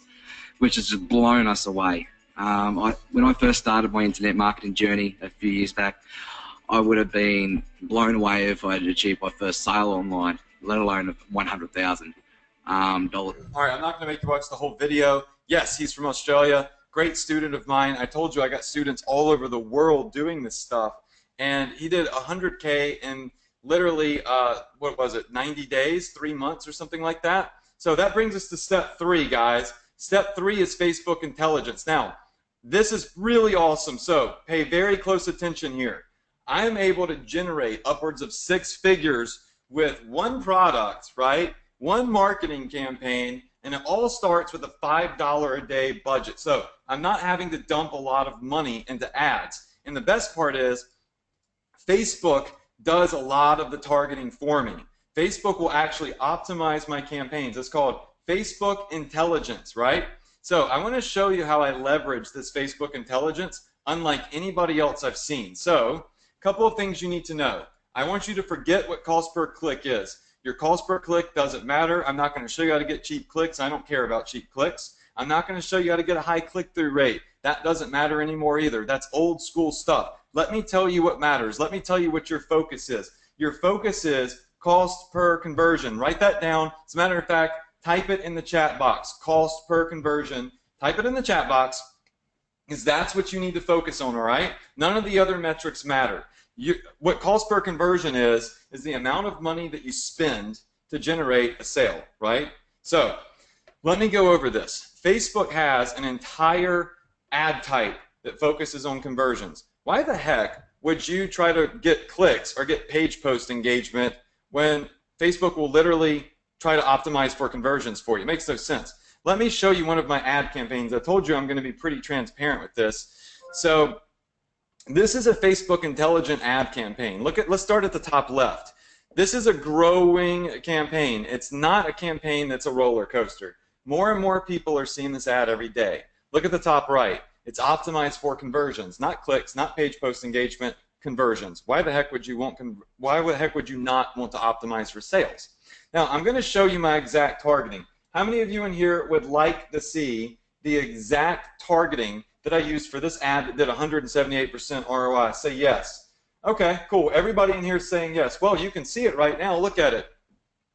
which has just blown us away. When I first started my internet marketing journey a few years back, I would have been blown away if I had achieved my first sale online, let alone $100,000. All right, I'm not going to make you watch the whole video. Yes, he's from Australia. Great student of mine. I told you I got students all over the world doing this stuff. And he did 100K in literally, what was it, 90 days, 3 months or something like that. So that brings us to step 3, guys. Step 3 is Facebook intelligence. Now, this is really awesome. So pay very close attention here. I am able to generate upwards of 6 figures with one product, right? One marketing campaign, and it all starts with a $5 a day budget. So I'm not having to dump a lot of money into ads. And the best part is Facebook does a lot of the targeting for me. Facebook will actually optimize my campaigns. It's called Facebook intelligence, right? So I want to show you how I leverage this Facebook intelligence unlike anybody else I've seen. So a couple of things you need to know. I want you to forget what cost per click is. Your cost per click doesn't matter. I'm not going to show you how to get cheap clicks. I don't care about cheap clicks. I'm not going to show you how to get a high click-through rate. That doesn't matter anymore either. That's old school stuff. Let me tell you what matters. Let me tell you what your focus is. Your focus is cost per conversion. Write that down. As a matter of fact, type it in the chat box. Cost per conversion. Type it in the chat box because that's what you need to focus on, all right? None of the other metrics matter. What cost per conversion is the amount of money that you spend to generate a sale, right? So let me go over this. Facebook has an entire ad type that focuses on conversions. Why the heck would you try to get clicks or get page post engagement when Facebook will literally try to optimize for conversions for you? It makes no sense. Let me show you one of my ad campaigns. I told you I'm going to be pretty transparent with this. So this is a Facebook intelligent ad campaign. Let's start at the top left. This is a growing campaign. It's not a campaign that's a roller coaster. More and more people are seeing this ad every day. Look at the top right. It's optimized for conversions, not clicks, not page post engagement, conversions. Why the heck would you not want to optimize for sales? Now, I'm going to show you my exact targeting. How many of you in here would like to see the exact targeting that I used for this ad that did 178% ROI? Say yes. Okay, cool. Everybody in here is saying yes. Well, you can see it right now. Look at it.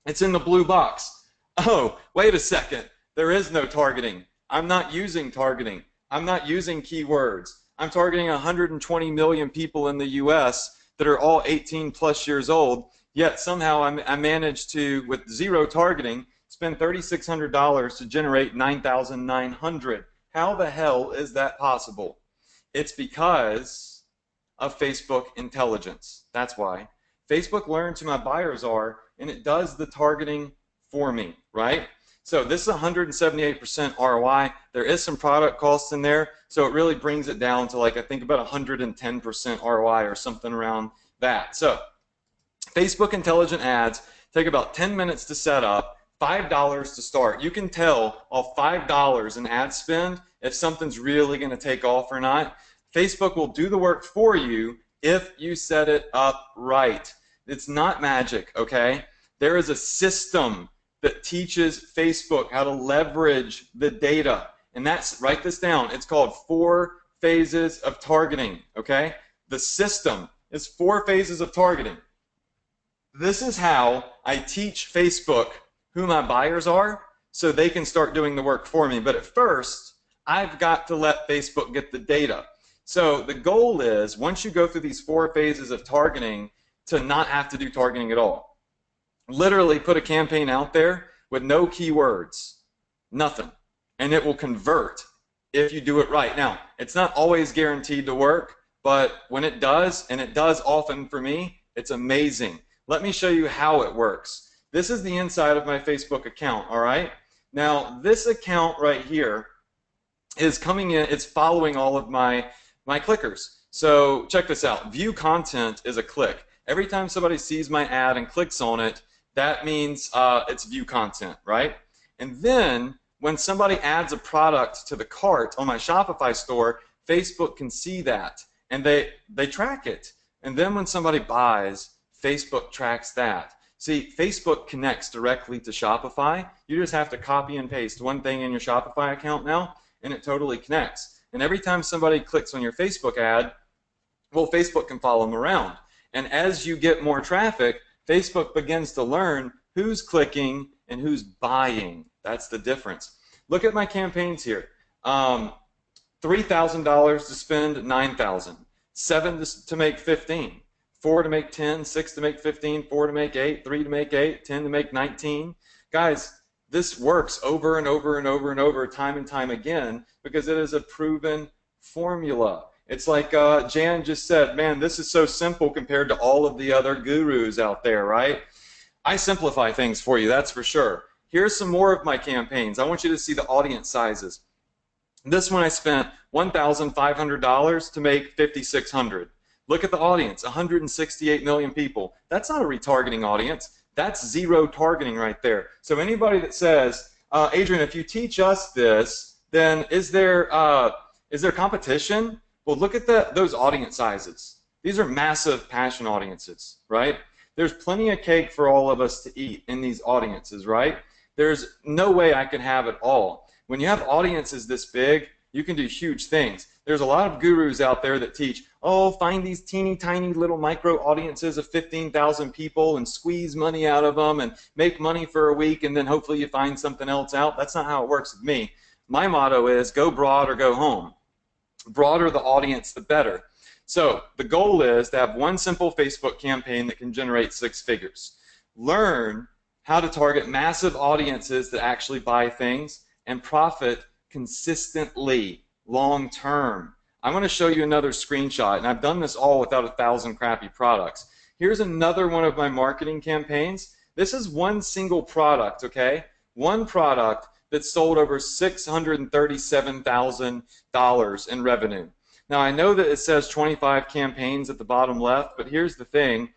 It's in the blue box. Oh, wait a second. There is no targeting. I'm not using targeting. I'm not using keywords. I'm targeting 120 million people in the US that are all 18 plus years old, yet somehow I managed to, with zero targeting, spend $3,600 to generate 9,900. How the hell is that possible? It's because of Facebook intelligence. That's why. Facebook learns who my buyers are, and it does the targeting for me, right? So this is 178% ROI. There is some product costs in there, so it really brings it down to, like, I think about 110% ROI or something around that. So Facebook intelligent ads take about 10 minutes to set up, $5 to start. You can tell off $5 in ad spend if something's really going to take off or not. Facebook will do the work for you if you set it up right. It's not magic, okay? There is a system that teaches Facebook how to leverage the data. And that's, write this down, it's called 4 phases of targeting, okay? The system is 4 phases of targeting. This is how I teach Facebook who my buyers are so they can start doing the work for me. But at first, I've got to let Facebook get the data. So the goal is, once you go through these 4 phases of targeting, to not have to do targeting at all. Literally put a campaign out there with no keywords, nothing, and it will convert if you do it right. Now, it's not always guaranteed to work, but when it does, and it does often for me, it's amazing. Let me show you how it works. This is the inside of my Facebook account, all right? Now, this account right here is coming in, it's following all of my clickers. So check this out. View content is a click. Every time somebody sees my ad and clicks on it, that means it's view content, right? And then when somebody adds a product to the cart on my Shopify store, Facebook can see that. and they track it. And then when somebody buys, Facebook tracks that. See, Facebook connects directly to Shopify. You just have to copy and paste one thing in your Shopify account now, and it totally connects. And every time somebody clicks on your Facebook ad, well, Facebook can follow them around. And as you get more traffic, Facebook begins to learn who's clicking and who's buying. That's the difference. Look at my campaigns here. $3,000 to spend, $9,000. 7 to make 15. 4 to make 10, 6 to make 15, 4 to make 8, 3 to make 8, 10 to make 19. Guys, this works over and over and over and over, time and time again, because it is a proven formula. It's like Jan just said, man, this is so simple compared to all of the other gurus out there, right? I simplify things for you, that's for sure. Here's some more of my campaigns. I want you to see the audience sizes. This one I spent $1,500 to make $5,600. Look at the audience, 168 million people. That's not a retargeting audience. That's zero targeting right there. So anybody that says, Adrian, if you teach us this, then is there competition? Well, look at those audience sizes. These are massive passion audiences, right? There's plenty of cake for all of us to eat in these audiences, right? There's no way I can have it all. When you have audiences this big, you can do huge things. There's a lot of gurus out there that teach, oh, find these teeny tiny little micro audiences of 15,000 people and squeeze money out of them and make money for a week and then hopefully you find something else out. That's not how it works with me. My motto is go broad or go home. Broader the audience, the better. So the goal is to have one simple Facebook campaign that can generate 6 figures. Learn how to target massive audiences that actually buy things and profit consistently, long term. I'm going to show you another screenshot, and I've done this all without 1,000 crappy products. Here's another one of my marketing campaigns. This is one single product, okay? One product that sold over $637,000 in revenue. Now, I know that it says 25 campaigns at the bottom left, but here's the thing.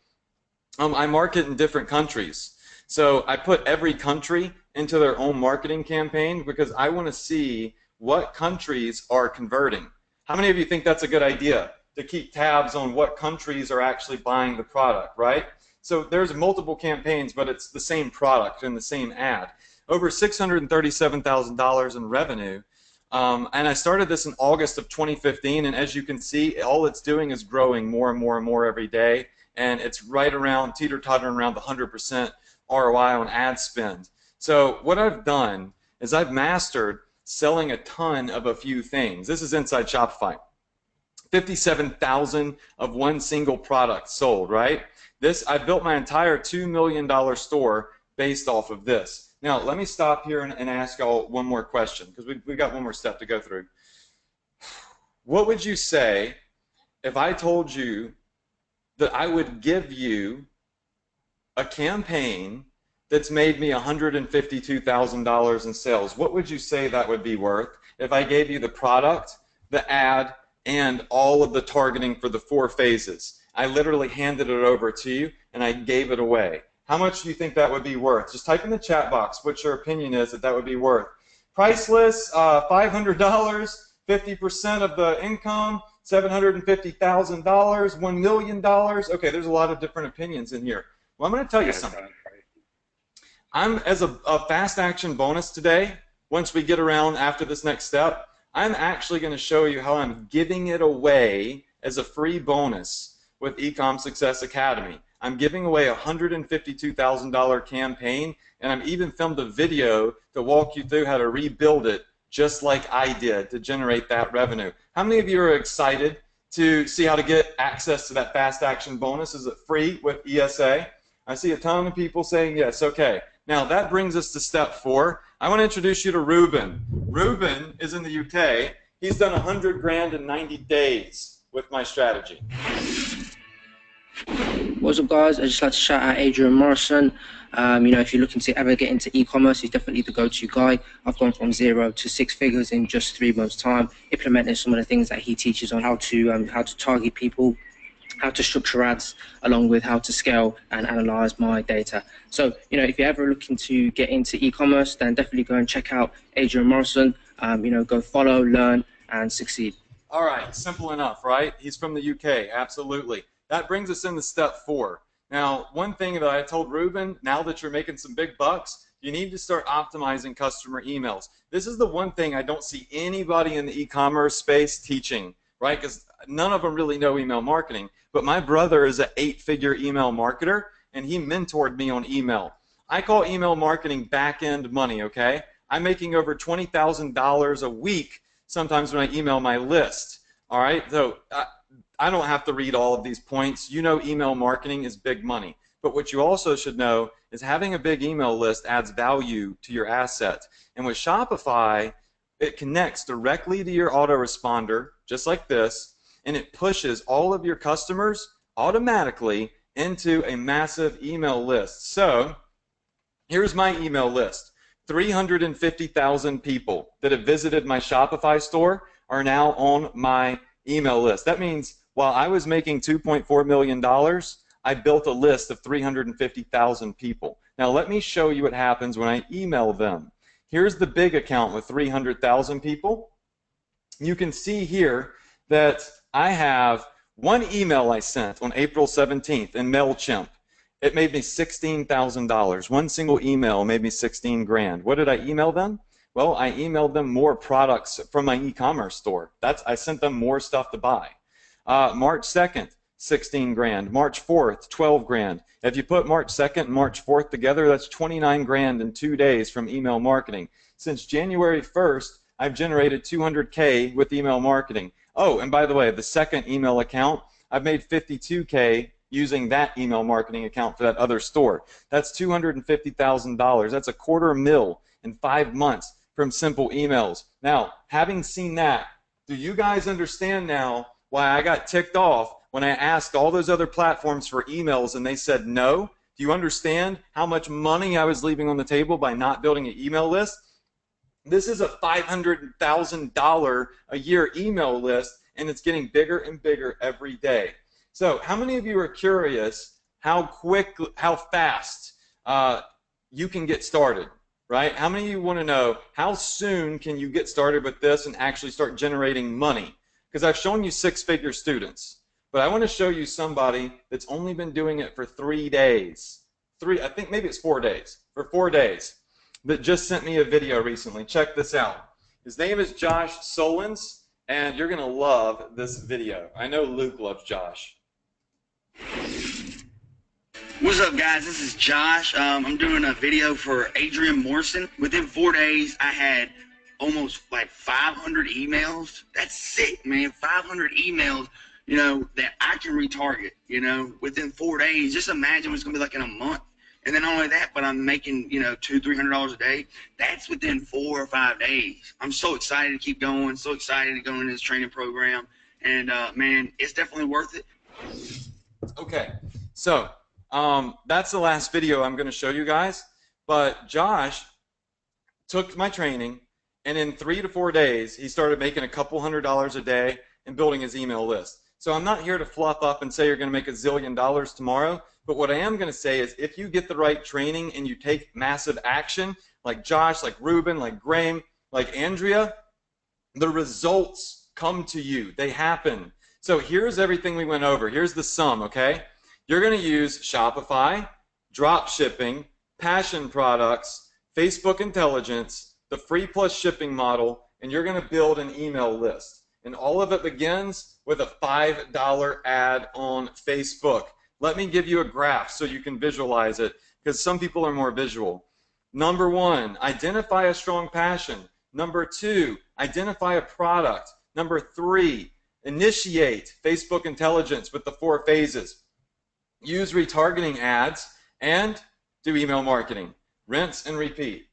I market in different countries. So I put every country into their own marketing campaign because I want to see what countries are converting. How many of you think that's a good idea, to keep tabs on what countries are actually buying the product, right? So there's multiple campaigns, but it's the same product in the same ad. Over $637,000 in revenue. And I started this in August of 2015, and as you can see, all it's doing is growing more and more and more every day, and it's right around, teeter-tottering around the 100% ROI on ad spend. So what I've done is I've mastered selling a ton of a few things. This is inside Shopify. 57,000 of one single product sold, right? I built my entire $2 million store based off of this. Now, let me stop here and ask y'all one more question, because we've got one more step to go through. What would you say if I told you that I would give you a campaign that's made me $152,000 in sales? What would you say that would be worth if I gave you the product, the ad, and all of the targeting for the 4 phases? I literally handed it over to you, and I gave it away. How much do you think that would be worth? Just type in the chat box what your opinion is that would be worth. Priceless, $500, 50% of the income, $750,000, $1 million. Okay, there's a lot of different opinions in here. Well, I'm going to tell you something. As a fast action bonus today, once we get around after this next step, I'm actually going to show you how I'm giving it away as a free bonus with Ecom Success Academy. I'm giving away a $152,000 campaign, and I've even filmed a video to walk you through how to rebuild it just like I did to generate that revenue. How many of you are excited to see how to get access to that fast action bonus? Is it free with ESA? I see a ton of people saying yes. Okay. Now that brings us to step 4. I want to introduce you to Ruben. Ruben is in the UK. He's done 100 grand in 90 days with my strategy. What's up, guys? I'd just like to shout out Adrian Morrison. If you're looking to ever get into e-commerce, he's definitely the go-to guy. I've gone from 0 to 6 figures in just 3 months' time, implementing some of the things that he teaches on how to target people, how to structure ads, along with how to scale and analyze my data. So, if you're ever looking to get into e-commerce, then definitely go and check out Adrian Morrison. Go follow, learn, and succeed. All right, simple enough, right? He's from the UK, absolutely. That brings us into step 4. Now, one thing that I told Ruben, now that you're making some big bucks, you need to start optimizing customer emails. This is the one thing I don't see anybody in the e-commerce space teaching, right? Because none of them really know email marketing. But my brother is an 8-figure email marketer, and he mentored me on email. I call email marketing back-end money, okay? I'm making over $20,000 a week sometimes when I email my list, all right? So I don't have to read all of these points. You know email marketing is big money. But what you also should know is having a big email list adds value to your asset. And with Shopify, it connects directly to your autoresponder, just like this, and it pushes all of your customers automatically into a massive email list. So here's my email list. 350,000 people that have visited my Shopify store are now on my email list. That means while I was making $2.4 million, I built a list of 350,000 people. Now let me show you what happens when I email them. Here's the big account with 300,000 people. You can see here that I have one email I sent on April 17th in MailChimp. It made me $16,000. One single email made me 16 grand. What did I email them? Well, I emailed them more products from my e-commerce store. I sent them more stuff to buy. March 2nd, 16 grand. March 4th, 12 grand. If you put March 2nd and March 4th together, that's 29 grand in 2 days from email marketing. Since January 1st, I've generated 200K with email marketing. Oh, and by the way, the second email account, I've made 52K using that email marketing account for that other store. That's $250,000. That's $250,000 in 5 months from simple emails. Now, having seen that, do you guys understand now why I got ticked off when I asked all those other platforms for emails and they said no? Do you understand how much money I was leaving on the table by not building an email list? This is a $500,000 a year email list, and it's getting bigger and bigger every day. So how many of you are curious how fast you can get started, right? How many of you want to know how soon can you get started with this and actually start generating money? Because I've shown you 6-figure students, but I want to show you somebody that's only been doing it for 3 days. I think maybe it's 4 days. For 4 days, that just sent me a video recently. Check this out. His name is Josh Solons, and you're going to love this video. I know Luke loves Josh. What's up, guys? This is Josh. I'm doing a video for Adrian Morrison. Within 4 days, I had almost like 500 emails. That's sick, man. 500 emails, you know, that I can retarget, you know, within 4 days. Just imagine what's going to be like in a month. And then not only that, but I'm making, you know, $200-300 a day. That's within 4 or 5 days. I'm so excited to keep going, so excited to go into this training program. And, man, it's definitely worth it. Okay, so that's the last video I'm going to show you guys. But Josh took my training, and in 3 to 4 days, he started making a couple $100s a day and building his email list. So I'm not here to fluff up and say you're going to make $1 zillion tomorrow. But what I am going to say is if you get the right training and you take massive action, like Josh, like Ruben, like Graham, like Andrea, the results come to you. They happen. So here's everything we went over. Here's the sum, okay? You're going to use Shopify, drop shipping, passion products, Facebook intelligence, the free plus shipping model, and you're going to build an email list. And all of it begins with a $5 ad on Facebook. Let me give you a graph so you can visualize it, because some people are more visual. Number 1, identify a strong passion. Number 2, identify a product. Number 3, initiate Facebook intelligence with the 4 phases. Use retargeting ads and do email marketing. Rinse and repeat,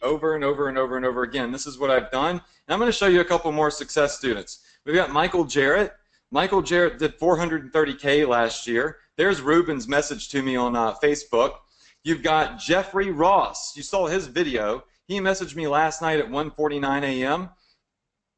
over and over and over and over again. This is what I've done. And I'm going to show you a couple more success students. We've got Michael Jarrett. Michael Jarrett did 430K last year. There's Ruben's message to me on Facebook. You've got Jeffrey Ross. You saw his video. He messaged me last night at 1:49 a.m.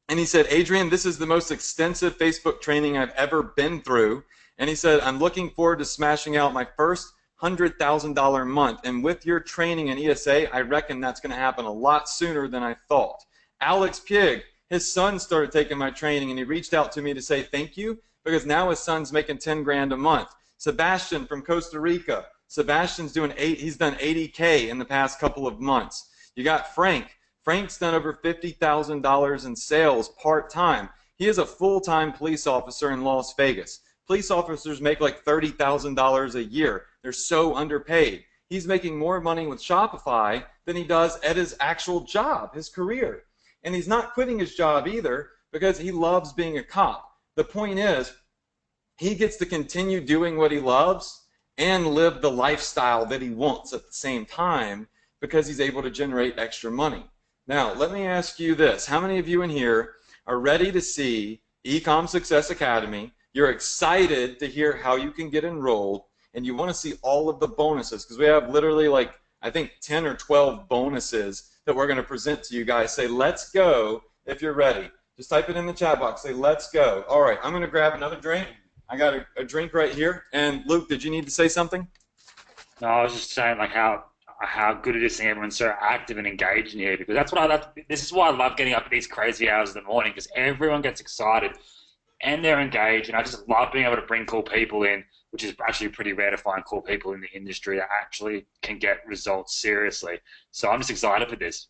And he said, Adrian, this is the most extensive Facebook training I've ever been through. And he said, I'm looking forward to smashing out my first $100,000 month. And with your training in ESA, I reckon that's going to happen a lot sooner than I thought. Alex Pig, his son started taking my training, and he reached out to me to say thank you because now his son's making 10 grand a month. Sebastian from Costa Rica. Sebastian's he's done 80K in the past couple of months. You got Frank. Frank's done over $50,000 in sales part-time. He is a full-time police officer in Las Vegas. Police officers make like $30,000 a year. They're so underpaid. He's making more money with Shopify than he does at his actual job, his career. And he's not quitting his job either because he loves being a cop. The point is, he gets to continue doing what he loves and live the lifestyle that he wants at the same time because he's able to generate extra money. Now, let me ask you this. How many of you in here are ready to see Ecom Success Academy? You're excited to hear how you can get enrolled, and you want to see all of the bonuses because we have literally like, I think 10 or 12 bonuses that we're going to present to you guys. Say, let's go if you're ready. Just type it in the chat box. Say, let's go. All right, I'm going to grab another drink. I got a drink right here. And Luke, did you need to say something? No, I was just saying like how good it is seeing everyone so active and engaged in here, because this is why I love getting up at these crazy hours in the morning, because everyone gets excited and they're engaged, and I just love being able to bring cool people in, which is actually pretty rare to find cool people in the industry that actually can get results seriously. So I'm just excited for this.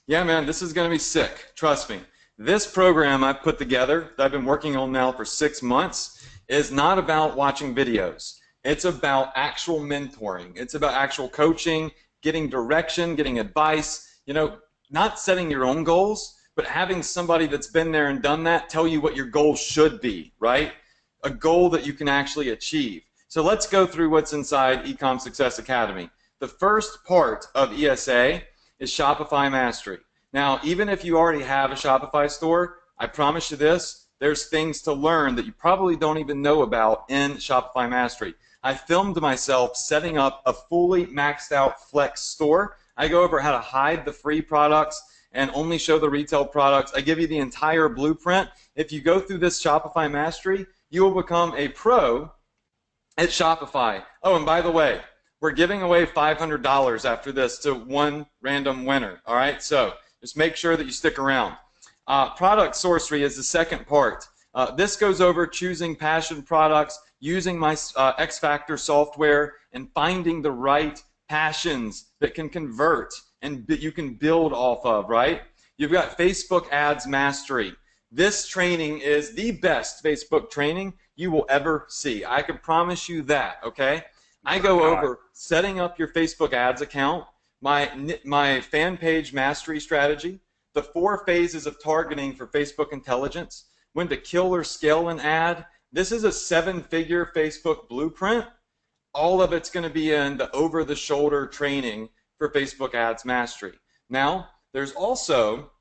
Yeah, man, this is going to be sick. Trust me. This program I've put together that I've been working on now for 6 months is not about watching videos. It's about actual mentoring. It's about actual coaching, getting direction, getting advice, not setting your own goals, but having somebody that's been there and done that tell you what your goal should be, right? A goal that you can actually achieve. So let's go through what's inside Ecom Success Academy. The first part of ESA is Shopify Mastery. Now, even if you already have a Shopify store, I promise you this, there's things to learn that you probably don't even know about in Shopify Mastery. I filmed myself setting up a fully maxed out Flex store. I go over how to hide the free products and only show the retail products. I give you the entire blueprint. If you go through this Shopify Mastery, you will become a pro at Shopify. Oh, and by the way, we're giving away $500 after this to one random winner. All right, so just make sure that you stick around. Product Sorcery is the second part. This goes over choosing passion products, using my X Factor software, and finding the right passions that can convert and that you can build off of, right? You've got Facebook Ads Mastery. This training is the best Facebook training you will ever see. I can promise you that, okay? I go over setting up your Facebook ads account, my fan page mastery strategy, the 4 phases of targeting for Facebook intelligence, when to kill or scale an ad. This is a 7-figure Facebook blueprint. All of it's going to be in the over-the-shoulder training for Facebook Ads Mastery. Now, there's also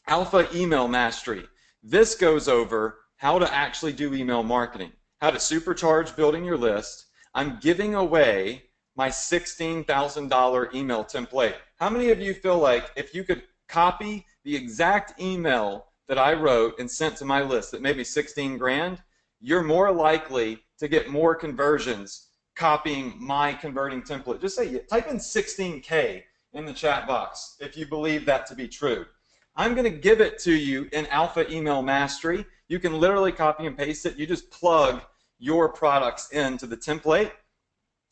Alpha Email Mastery. This goes over how to actually do email marketing, how to supercharge building your list. I'm giving away my $16,000 email template. How many of you feel like if you could copy the exact email that I wrote and sent to my list that maybe 16 grand, you're more likely to get more conversions copying my converting template? Just say, type in 16K in the chat box if you believe that to be true. I'm going to give it to you in Alpha Email Mastery. You can literally copy and paste it. You just plug your products into the template.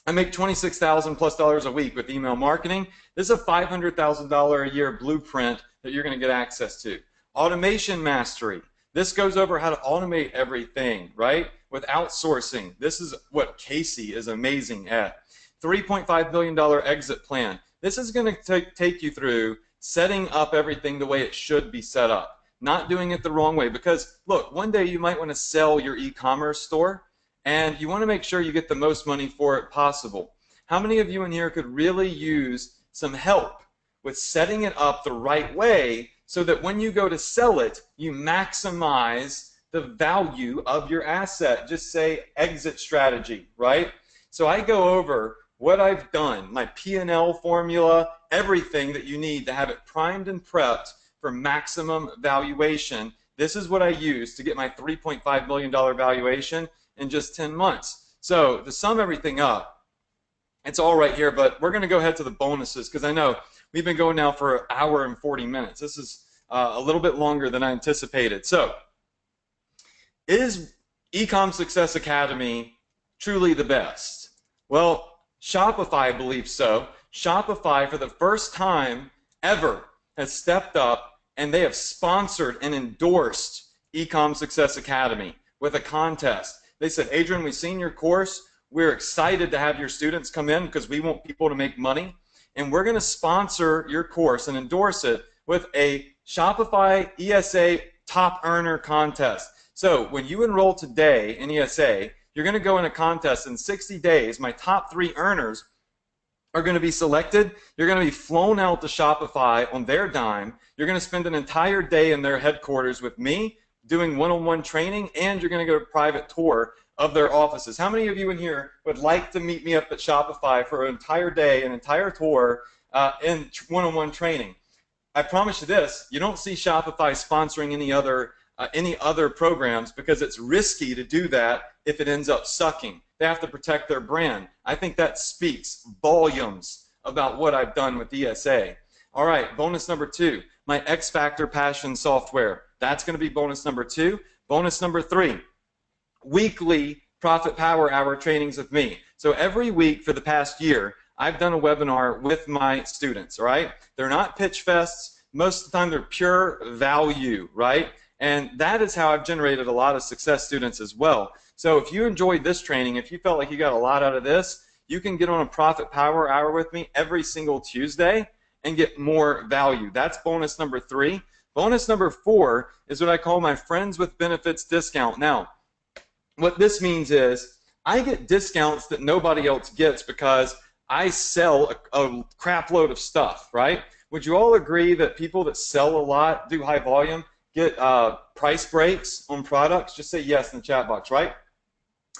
I make $26,000+ a week with email marketing. This is a $500,000 a year blueprint that you're going to get access to. Automation Mastery. This goes over how to automate everything, right? With outsourcing. This is what Casey is amazing at. $3.5 billion exit plan. This is going to take you through setting up everything the way it should be set up. Not doing it the wrong way, because look, one day you might want to sell your e-commerce store and you want to make sure you get the most money for it possible. How many of you in here could really use some help with setting it up the right way so that when you go to sell it, you maximize the value of your asset? Just say exit strategy, right? So I go over what I've done, my P&L formula, everything that you need to have it primed and prepped for maximum valuation. This is what I use to get my $3.5 million valuation in just 10 months. So to sum everything up, it's all right here, but we're going to go ahead to the bonuses because I know we've been going now for 1 hour and 40 minutes. This is a little bit longer than I anticipated. So, is Ecom Success Academy truly the best? Well, Shopify believes so. Shopify, for the first time ever, has stepped up and they have sponsored and endorsed Ecom Success Academy with a contest. They said, Adrian, we've seen your course. We're excited to have your students come in because we want people to make money. And we're going to sponsor your course and endorse it with a Shopify ESA Top Earner contest. So when you enroll today in ESA, you're going to go in a contest in 60 days. My top 3 earners are going to be selected. You're going to be flown out to Shopify on their dime. You're going to spend an entire day in their headquarters with me doing one-on-one training, and you're going to get a private tour of their offices. How many of you in here would like to meet me up at Shopify for an entire day, an entire tour, in one-on-one training? I promise you this, you don't see Shopify sponsoring any other programs because it's risky to do that if it ends up sucking. They have to protect their brand. I think that speaks volumes about what I've done with ESA. All right, bonus number 2, my X Factor Passion software. That's going to be bonus number 2. Bonus number 3, weekly Profit Power Hour trainings with me. So every week for the past year, I've done a webinar with my students, all right? They're not pitch fests. Most of the time, they're pure value, right? And that is how I've generated a lot of success students as well. So if you enjoyed this training, if you felt like you got a lot out of this, you can get on a Profit Power Hour with me every single Tuesday and get more value. That's bonus number 3. Bonus number 4 is what I call my Friends with Benefits discount. Now, what this means is I get discounts that nobody else gets because I sell a crap load of stuff, right? Would you all agree that people that sell a lot, do high volume, get price breaks on products? Just say yes in the chat box, right?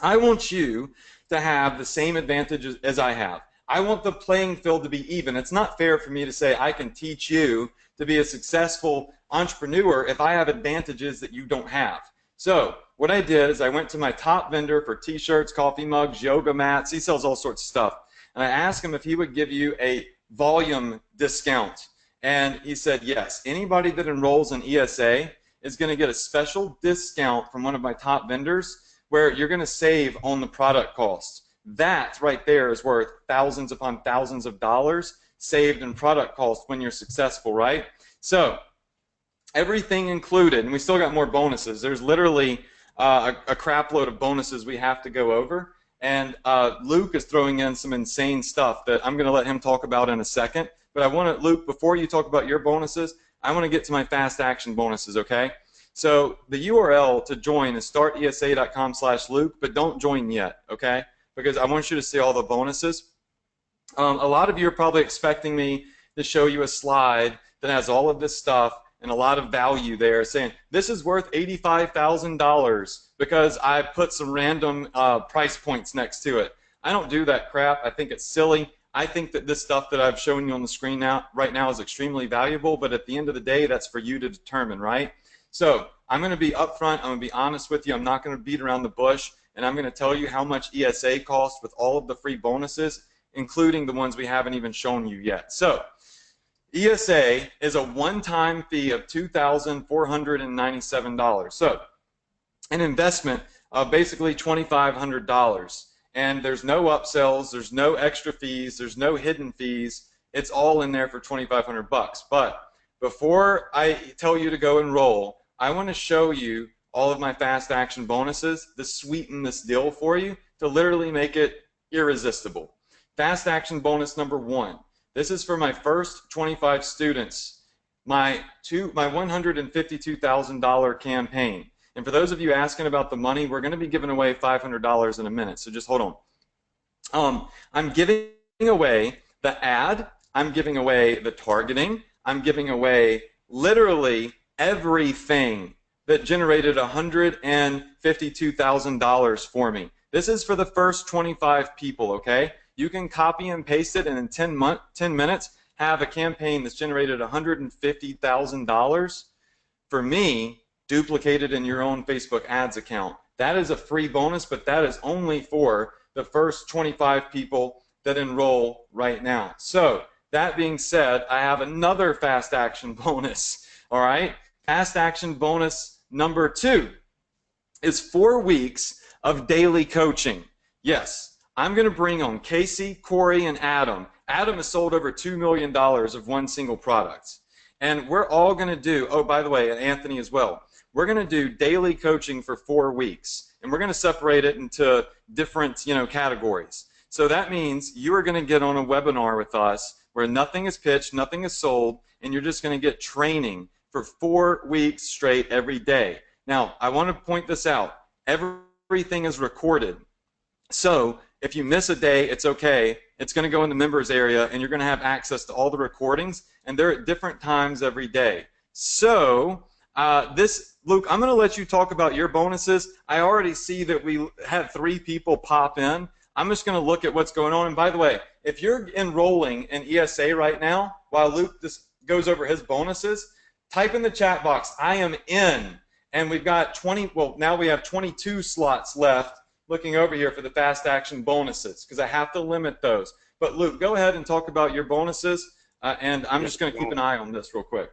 I want you to have the same advantages as I have. I want the playing field to be even. It's not fair for me to say I can teach you to be a successful entrepreneur if I have advantages that you don't have. So what I did is I went to my top vendor for t-shirts, coffee mugs, yoga mats. He sells all sorts of stuff. And I asked him if he would give you a volume discount. And he said yes. Anybody that enrolls in ESA is going to get a special discount from one of my top vendors where you're going to save on the product cost. That right there is worth thousands upon thousands of dollars saved in product cost when you're successful, right? So everything included, and we still got more bonuses. There's literally a crap load of bonuses we have to go over. And Luke is throwing in some insane stuff that I'm going to let him talk about in a second. But I want to, Luke, before you talk about your bonuses, I want to get to my fast action bonuses, okay? So the URL to join is startesa.com/Luke, but don't join yet, okay? Because I want you to see all the bonuses. A lot of you are probably expecting me to show you a slide that has all of this stuff and a lot of value there, saying this is worth $85,000 because I put some random price points next to it. I don't do that crap. I think it's silly. I think that this stuff that I've shown you on the screen right now is extremely valuable, but at the end of the day, that's for you to determine, right? So I'm going to be upfront. I'm going to be honest with you. I'm not going to beat around the bush, and I'm going to tell you how much ESA costs with all of the free bonuses, including the ones we haven't even shown you yet. So ESA is a one-time fee of $2,497. So an investment of basically $2,500. And there's no upsells, there's no extra fees, there's no hidden fees. It's all in there for $2,500. But before I tell you to go enroll, I want to show you all of my fast action bonuses to sweeten this deal for you, to literally make it irresistible. Fast action bonus number 1. This is for my first 25 students, my $152,000 campaign. And for those of you asking about the money, we're going to be giving away $500 in a minute, so just hold on. I'm giving away the ad, I'm giving away the targeting, I'm giving away literally everything that generated $152,000 for me. This is for the first 25 people, okay? You can copy and paste it, and in 10 minutes have a campaign that's generated $150,000 for me, duplicated in your own Facebook ads account. That is a free bonus, but that is only for the first 25 people that enroll right now. So that being said, I have another fast action bonus. All right? Fast action bonus number 2 is 4 weeks of daily coaching. Yes, I'm going to bring on Casey, Corey, and Adam. Adam has sold over $2 million of one single product. And we're all going to do, oh, by the way, and Anthony as well, we're going to do daily coaching for 4 weeks. And we're going to separate it into different, categories. So that means you are going to get on a webinar with us where nothing is pitched, nothing is sold, and you're just going to get training for 4 weeks straight every day. Now, I want to point this out. Everything is recorded. So if you miss a day, it's okay. It's going to go in the members area, and you're going to have access to all the recordings, and they're at different times every day. So Luke, I'm going to let you talk about your bonuses. I already see that we had 3 people pop in. I'm just going to look at what's going on. And by the way, if you're enrolling in ESA right now, while Luke just goes over his bonuses, type in the chat box, I am in. And we've got 20, well, now we have 22 slots left looking over here for the fast action bonuses because I have to limit those. But Luke, go ahead and talk about your bonuses, and I'm just going to keep an eye on this real quick.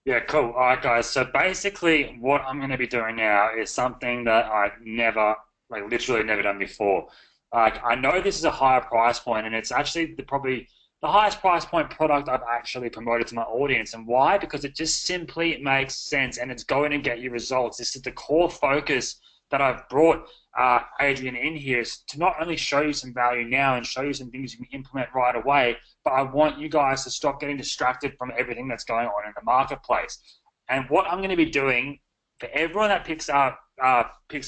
Yeah, cool. All right, guys. So basically what I'm going to be doing now is something that I've never, literally never done before. I know this is a higher price point, and it's actually probably the highest price point product I've actually promoted to my audience. And why? Because it just simply makes sense, and it's going to get you results. This is the core focus that I've brought Adrian in here, is to not only show you some value now and show you some things you can implement right away, but I want you guys to stop getting distracted from everything that's going on in the marketplace. And what I'm going to be doing for everyone that picks it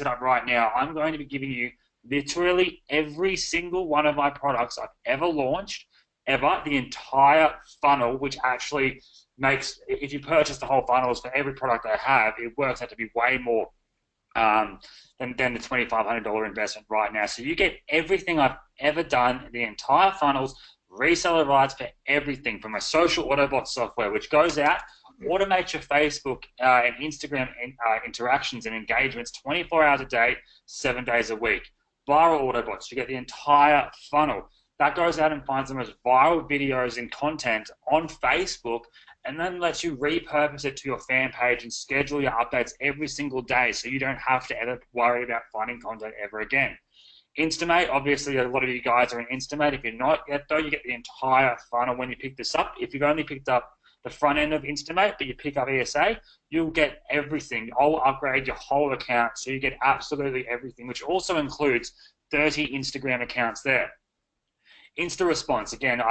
up right now, I'm going to be giving you literally every single one of my products I've ever launched, the entire funnel, which actually makes, if you purchase the whole funnels for every product I have, it works out to be way more than the $2,500 investment right now. So you get everything I've ever done, the entire funnels, reseller rights for everything, from my social Autobot software, which goes out, automates your Facebook and Instagram interactions and engagements 24 hours a day, 7 days a week. Viral Autobots, you get the entire funnel. That goes out and finds the most viral videos and content on Facebook, and then lets you repurpose it to your fan page and schedule your updates every single day, so you don't have to ever worry about finding content ever again. Instamate, obviously a lot of you guys are in Instamate. If you're not yet though, you get the entire funnel when you pick this up. If you've only picked up the front end of Instamate, but you pick up ESA, you'll get everything. I'll upgrade your whole account, so you get absolutely everything, which also includes 30 Instagram accounts there. Insta response, again,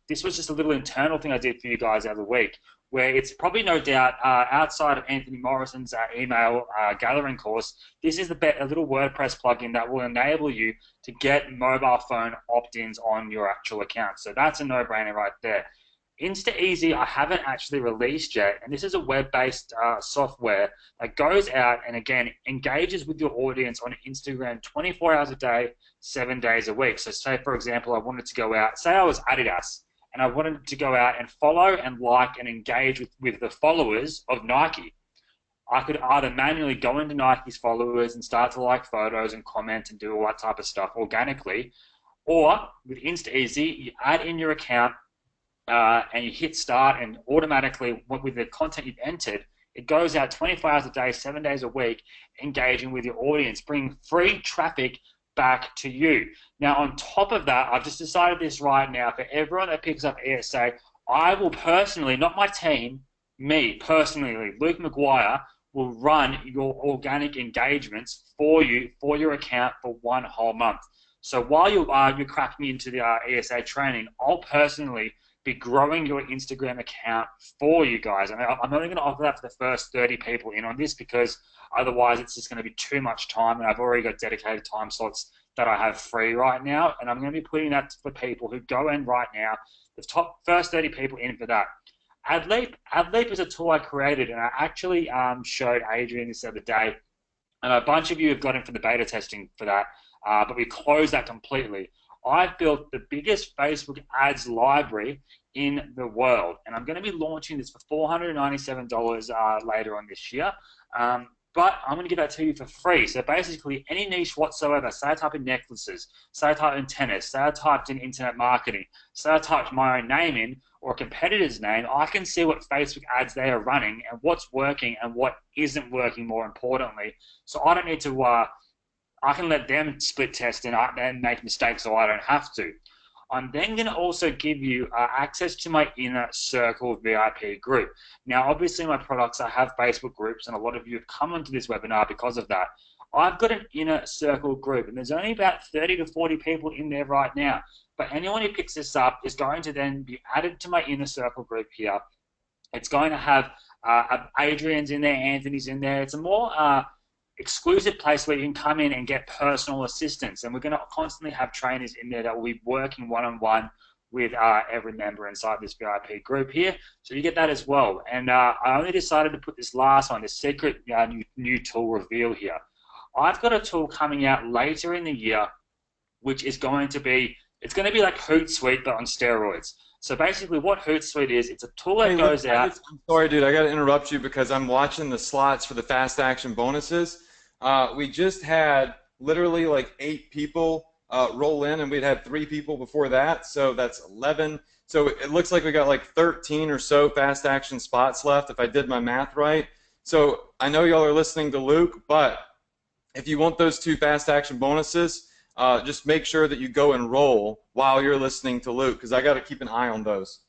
this was just a little internal thing I did for you guys the other week, where it's probably no doubt outside of Anthony Morrison's email gathering course, this is a little WordPress plugin that will enable you to get mobile phone opt-ins on your actual account. So that's a no-brainer right there. Insta Easy, I haven't actually released yet, and this is a web-based software that goes out and, again, engages with your audience on Instagram 24 hours a day, 7 days a week. So say, for example, I wanted to go out, say I was Adidas, and I wanted to go out and follow and like and engage with the followers of Nike. I could either manually go into Nike's followers and start to like photos and comment and do all that type of stuff organically, or with Insta Easy, you add in your account, and you hit start, and automatically, with the content you've entered, it goes out 24 hours a day, 7 days a week, engaging with your audience, bringing free traffic back to you. Now, on top of that, I've just decided this right now, for everyone that picks up ESA, I will personally, not my team, me personally, Luke McGuire, will run your organic engagements for you, for your account, for 1 whole month. So while you're cracking into the ESA training, I'll personally be growing your Instagram account for you guys. And I'm only going to offer that for the first 30 people in on this, because otherwise it's just going to be too much time, and I've already got dedicated time slots that I have free right now, and I'm going to be putting that for people who go in right now, the first 30 people in for that. AdLeap is a tool I created, and I actually showed Adrian this the other day, and a bunch of you have got in for the beta testing for that, but we closed that completely. I've built the biggest Facebook ads library in the world, and I'm going to be launching this for $497 later on this year. but I'm going to give that to you for free. So basically, any niche whatsoever, say I type in necklaces, say I type in tennis, say I typed in internet marketing, say I typed my own name in, or a competitor's name, I can see what Facebook ads they are running and what's working and what isn't working, more importantly. So I don't need to, I can let them split test and make mistakes so I don't have to. I'm then going to also give you access to my Inner Circle VIP group. Now, obviously, my products, I have Facebook groups, and a lot of you have come onto this webinar because of that. I've got an Inner Circle group, and there's only about 30 to 40 people in there right now. But anyone who picks this up is going to then be added to my Inner Circle group here. It's going to have Adrian's in there, Anthony's in there. It's a more exclusive place where you can come in and get personal assistance. And we're going to constantly have trainers in there that will be working one-on-one with every member inside this VIP group here. So you get that as well. And I only decided to put this last one, the secret new tool reveal here. I've got a tool coming out later in the year, which is going to be, it's going to be like Hootsuite, but on steroids. So basically what Hootsuite is, it's a tool that goes out. I'm sorry, dude, I got to interrupt you because I'm watching the slots for the fast action bonuses. We just had literally like 8 people roll in, and we'd had 3 people before that, so that's 11. So it looks like we got like 13 or so fast action spots left, if I did my math right. So I know y'all are listening to Luke, but if you want those 2 fast action bonuses, just make sure that you go and roll while you're listening to Luke, because I got to keep an eye on those.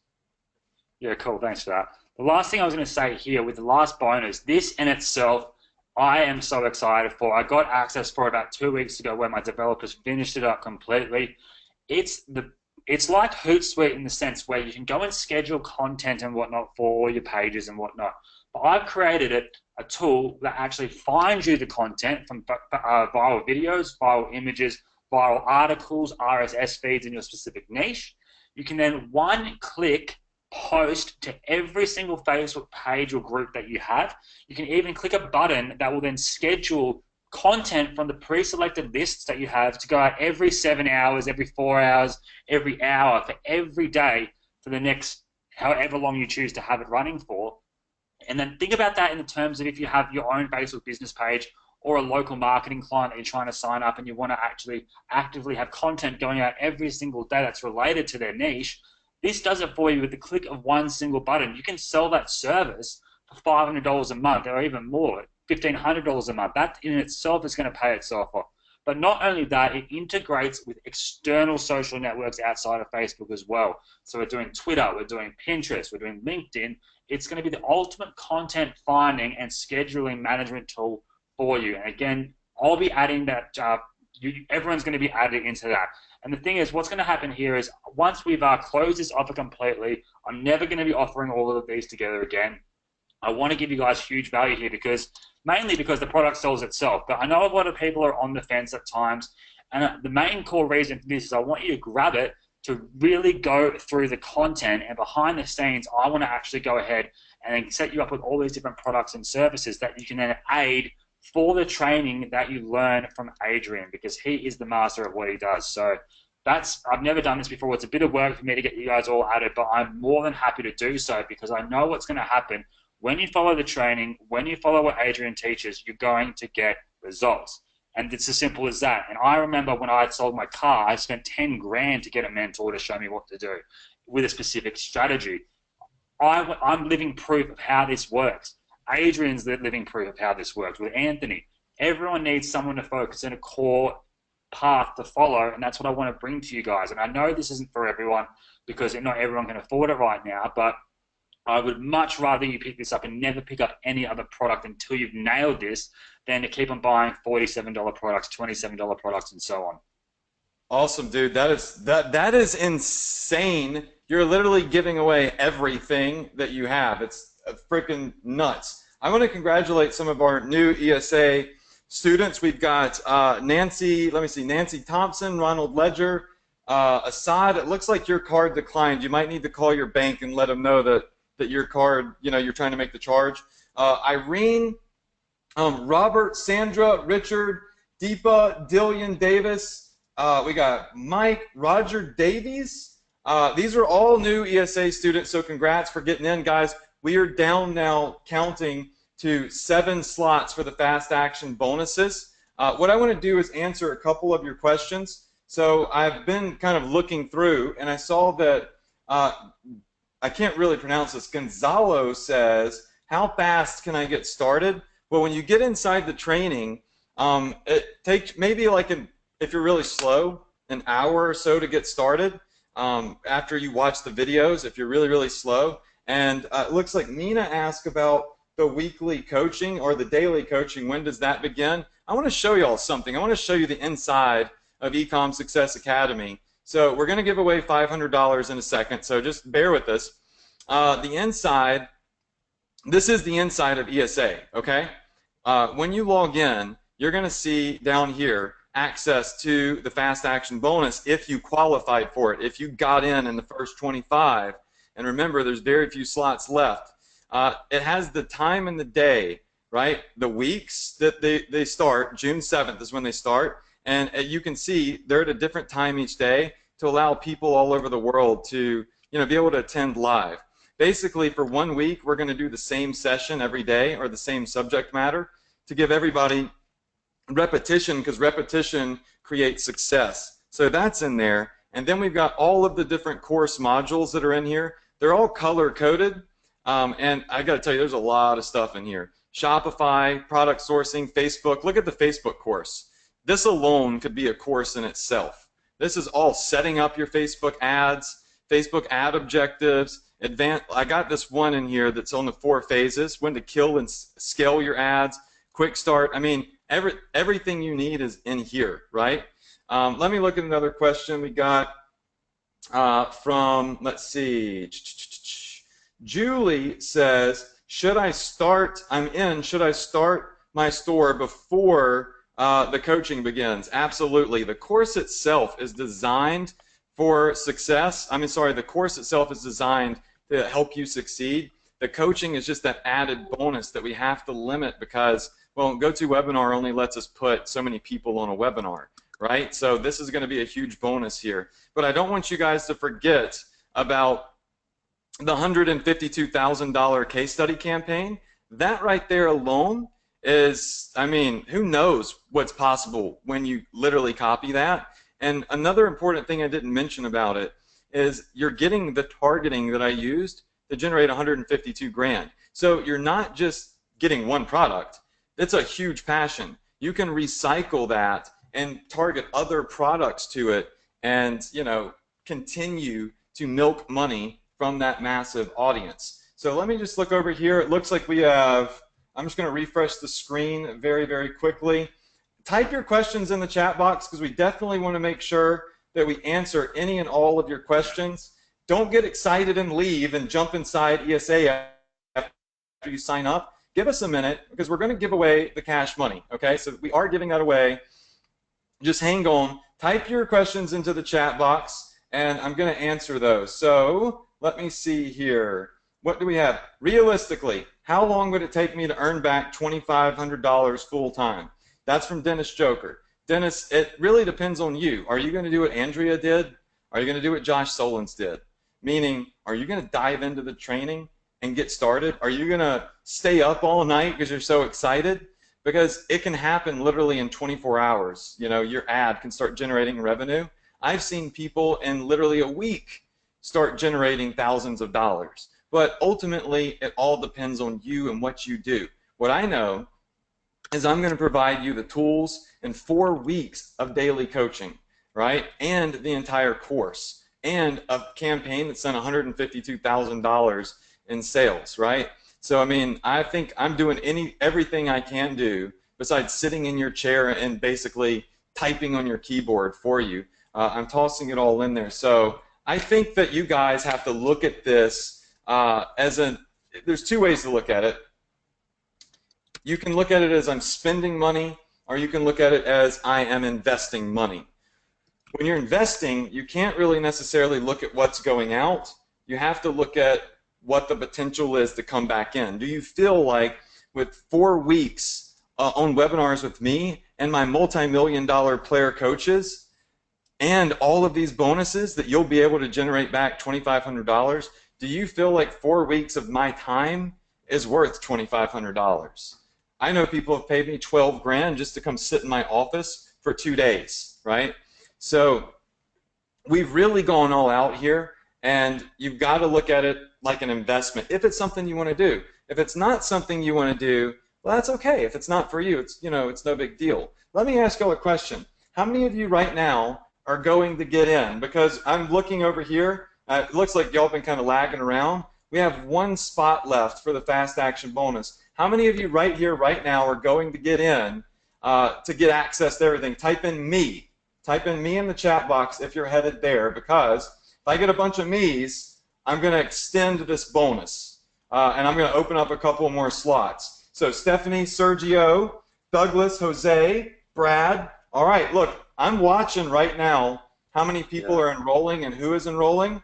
Yeah, cool. Thanks for that. The last thing I was going to say here with the last bonus, this in itself, I am so excited for. I got access for about 2 weeks ago when my developers finished it up completely. It's like Hootsuite in the sense where you can go and schedule content and whatnot for all your pages and whatnot. But I've created a tool that actually finds you the content from viral videos, viral images, viral articles, RSS feeds in your specific niche. You can then one-click post to every single Facebook page or group that you have. You can even click a button that will then schedule content from the pre-selected lists that you have to go out every 7 hours, every 4 hours, every hour, for every day for the next however long you choose to have it running for. And then think about that in the terms of if you have your own Facebook business page or a local marketing client that you're trying to sign up and you want to actually actively have content going out every single day that's related to their niche. This does it for you with the click of one single button. You can sell that service for $500 a month or even more, $1,500 a month. That in itself is going to pay itself off. But not only that, it integrates with external social networks outside of Facebook as well. So we're doing Twitter, we're doing Pinterest, we're doing LinkedIn. It's going to be the ultimate content finding and scheduling management tool for you. And again, I'll be adding that, everyone's going to be added into that. And the thing is, what's going to happen here is once we've closed this offer completely, I'm never going to be offering all of these together again. I want to give you guys huge value here mainly because the product sells itself. But I know a lot of people are on the fence at times. And the main core reason for this is I want you to grab it to really go through the content, and behind the scenes, I want to actually go ahead and set you up with all these different products and services that you can then aid for the training that you learn from Adrian, because he is the master of what he does. So I've never done this before. It's a bit of work for me to get you guys all added, but I'm more than happy to do so because I know what's going to happen. When you follow the training, when you follow what Adrian teaches, you're going to get results. And it's as simple as that. And I remember when I had sold my car, I spent 10 grand to get a mentor to show me what to do with a specific strategy. I'm living proof of how this works. Adrian's the living proof of how this works with Anthony. Everyone needs someone to focus on, a core path to follow, and that's what I want to bring to you guys. And I know this isn't for everyone because not everyone can afford it right now, but I would much rather you pick this up and never pick up any other product until you've nailed this than to keep on buying $47 products, $27 products, and so on. Awesome, dude. That is insane. You're literally giving away everything that you have. It's freaking nuts. I want to congratulate some of our new ESA students. We've got Nancy Thompson, Ronald Ledger, Assad. It looks like your card declined. You might need to call your bank and let them know that your card, you're trying to make the charge. Irene, Robert, Sandra, Richard, Deepa, Dillian Davis. We got Mike, Roger Davies. These are all new ESA students, so congrats for getting in, guys. We are down now counting to 7 slots for the fast action bonuses. What I want to do is answer a couple of your questions. So I've been kind of looking through, and I saw that I can't really pronounce this. Gonzalo says, how fast can I get started? Well, when you get inside the training, it takes maybe like, if you're really slow, an hour or so to get started after you watch the videos, if you're really, really slow. And it looks like Nina asked about the weekly coaching or the daily coaching. When does that begin? I want to show you all something. I want to show you the inside of Ecom Success Academy. So we're going to give away $500 in a second, so just bear with us. The inside, this is the inside of ESA, okay? When you log in, you're going to see down here access to the fast action bonus if you qualified for it, if you got in the first 25. And remember, there's very few slots left. It has the time and the day, right? The weeks that they start, June 7th is when they start, and you can see they're at a different time each day to allow people all over the world to, you know, be able to attend live. Basically, for 1 week, we're going to do the same session every day or the same subject matter to give everybody repetition, because repetition creates success. So that's in there. And then we've got all of the different course modules that are in here. They're all color-coded. And I got to tell you, there's a lot of stuff in here. Shopify, product sourcing, Facebook. Look at the Facebook course. This alone could be a course in itself. This is all setting up your Facebook ads, Facebook ad objectives, I got this one in here that's on the 4 phases, when to kill and scale your ads, quick start. I mean, everything you need is in here, right? Let me look at another question we got from, let's see, Julie says, should I start my store before the coaching begins? Absolutely. The course itself is designed for success. The course itself is designed to help you succeed. The coaching is just that added bonus that we have to limit because, well, GoToWebinar only lets us put so many people on a webinar, right? So this is going to be a huge bonus here. But I don't want you guys to forget about the $152,000 case study campaign. That right there alone is, I mean, who knows what's possible when you literally copy that. And another important thing I didn't mention about it is you're getting the targeting that I used to generate 152 grand. So you're not just getting one product. It's a huge passion. You can recycle that and target other products to it and, you know, continue to milk money from that massive audience. So let me just look over here. It looks like we have, I'm just going to refresh the screen very, very quickly. Type your questions in the chat box because we definitely want to make sure that we answer any and all of your questions. Don't get excited and leave and jump inside ESA after you sign up. Give us a minute because we're going to give away the cash money, okay? So we are giving that away. Just hang on. Type your questions into the chat box, and I'm going to answer those. So let me see here. What do we have? Realistically, how long would it take me to earn back $2,500 full-time? That's from Dennis Joker. Dennis, it really depends on you. Are you going to do what Andrea did? Are you going to do what Josh Solons did? Meaning, are you going to dive into the training and get started? Are you going to stay up all night because you're so excited? Because it can happen literally in 24 hours. You know, your ad can start generating revenue. I've seen people in literally a week start generating thousands of dollars. But ultimately, it all depends on you and what you do. What I know is I'm going to provide you the tools in 4 weeks of daily coaching, right? And the entire course, and a campaign that's done $152,000 in sales, right? So, I mean, I think I'm doing everything I can do besides sitting in your chair and basically typing on your keyboard for you. I'm tossing it all in there. So I think that you guys have to look at this there's 2 ways to look at it. You can look at it as I'm spending money, or you can look at it as I am investing money. When you're investing, you can't really necessarily look at what's going out. You have to look at what the potential is to come back in. Do you feel like with 4 weeks on webinars with me and my multi-million-dollar player coaches and all of these bonuses that you'll be able to generate back $2,500, do you feel like 4 weeks of my time is worth $2,500. I know people have paid me 12 grand just to come sit in my office for 2 days, right? So we've really gone all out here, and you've got to look at it like an investment if it's something you want to do. If it's not something you want to do, well, that's okay. If it's not for you, it's, you know, it's no big deal. Let me ask y'all a question. How many of you right now are going to get in? Because I'm looking over here. It looks like y'all been kind of lagging around. We have 1 spot left for the fast action bonus. How many of you right here, right now, are going to get in to get access to everything? Type in me. Type in me in the chat box if you're headed there, because if I get a bunch of me's, I'm going to extend this bonus. And I'm going to open up a couple more slots. So Stephanie, Sergio, Douglas, Jose, Brad. All right, look, I'm watching right now how many people are enrolling and who is enrolling.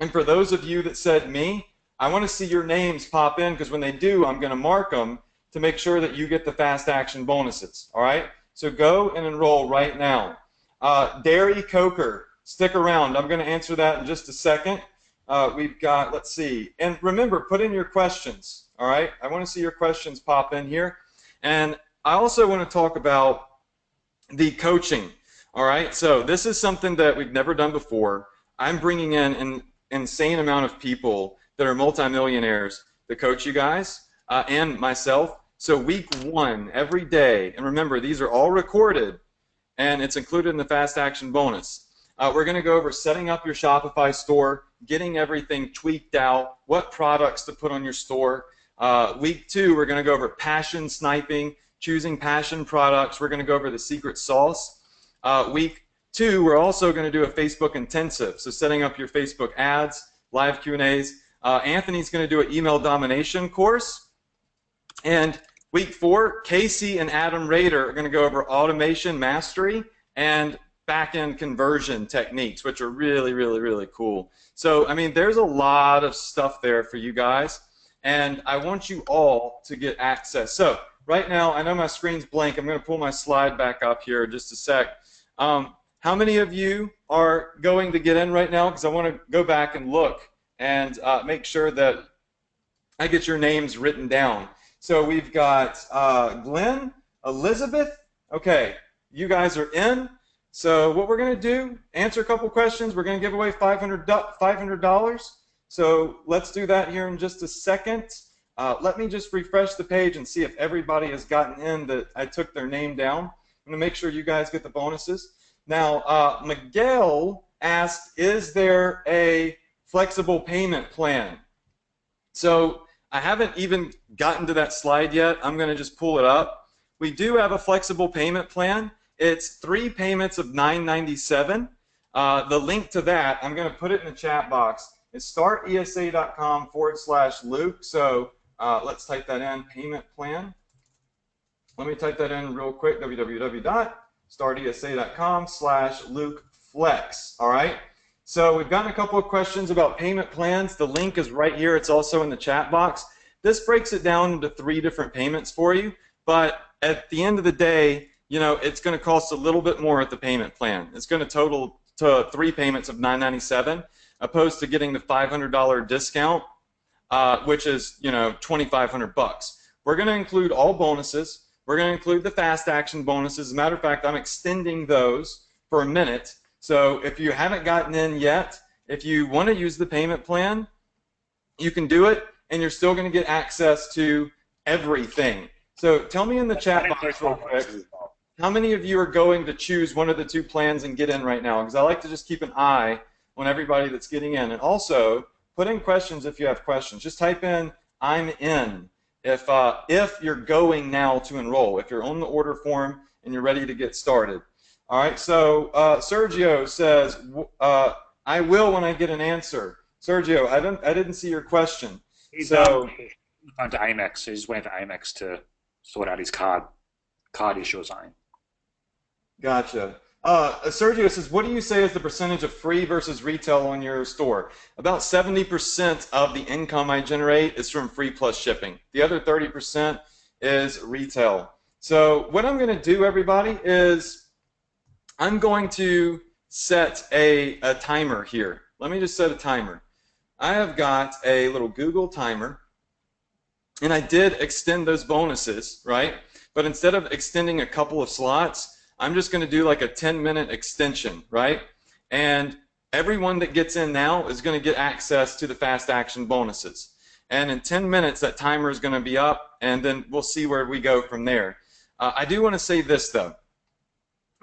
And for those of you that said me, I want to see your names pop in, because when they do, I'm going to mark them to make sure that you get the fast action bonuses. All right? So go and enroll right now. Dairy Coker, stick around. I'm going to answer that in just a second. We've got, let's see. And remember, put in your questions. All right? I want to see your questions pop in here. And I also want to talk about the coaching. All right? So this is something that we've never done before. I'm bringing in an insane amount of people that are multimillionaires to coach you guys and myself. So week 1, every day, and remember, these are all recorded, and it's included in the fast action bonus. We're going to go over setting up your Shopify store, getting everything tweaked out, what products to put on your store. Week 2, we're going to go over passion sniping, choosing passion products. We're going to go over the secret sauce. Week 2, we're also going to do a Facebook intensive, so setting up your Facebook ads, live Q&As. Anthony's going to do an email domination course. And week 4, Casey and Adam Rader are going to go over automation mastery and back-end conversion techniques, which are really, really, really cool. So, I mean, there's a lot of stuff there for you guys, and I want you all to get access. So, right now, I know my screen's blank. I'm going to pull my slide back up here in just a sec. How many of you are going to get in right now? Because I want to go back and look and make sure that I get your names written down. So we've got Glenn, Elizabeth. Okay, you guys are in. So what we're going to do, answer a couple questions. We're going to give away $500. So let's do that here in just a second. Let me just refresh the page and see if everybody has gotten in that I took their name down. I'm going to make sure you guys get the bonuses. Now, Miguel asked, is there a flexible payment plan? So I haven't even gotten to that slide yet. I'm going to just pull it up. We do have a flexible payment plan. It's 3 payments of $9.97. The link to that, I'm going to put it in the chat box. It's startesa.com/Luke. So let's type that in, payment plan. Let me type that in real quick, www.startesa.com/LukeFlex. All right. So we've gotten a couple of questions about payment plans. The link is right here. It's also in the chat box. This breaks it down into 3 different payments for you. But at the end of the day, you know, it's going to cost a little bit more at the payment plan. It's going to total to 3 payments of $9.97, opposed to getting the $500 discount, which is, you know, $2,500. We're going to include all bonuses. We're going to include the fast action bonuses. As a matter of fact, I'm extending those for a minute. So if you haven't gotten in yet, if you want to use the payment plan, you can do it, and you're still going to get access to everything. So tell me in the chat box real quick, how many of you are going to choose one of the 2 plans and get in right now? Because I like to just keep an eye on everybody that's getting in. And also, put in questions if you have questions. Just type in, I'm in, if you're going now to enroll, if you're on the order form and you're ready to get started. All right, so Sergio says, I will when I get an answer. Sergio, I didn't see your question. He's gone to Amex, so he's waiting for Amex to sort out his card issue or something. Gotcha. Sergio says, what do you say is the percentage of free versus retail on your store? About 70% of the income I generate is from free plus shipping. The other 30% is retail. So what I'm going to do, everybody, is I'm going to set a timer here. Let me just set a timer. I have got a little Google timer, and I did extend those bonuses, right? But instead of extending a couple of slots, I'm just going to do like a 10-minute extension, right? And everyone that gets in now is going to get access to the fast action bonuses. And in 10 minutes, that timer is going to be up, and then we'll see where we go from there. I do want to say this, though.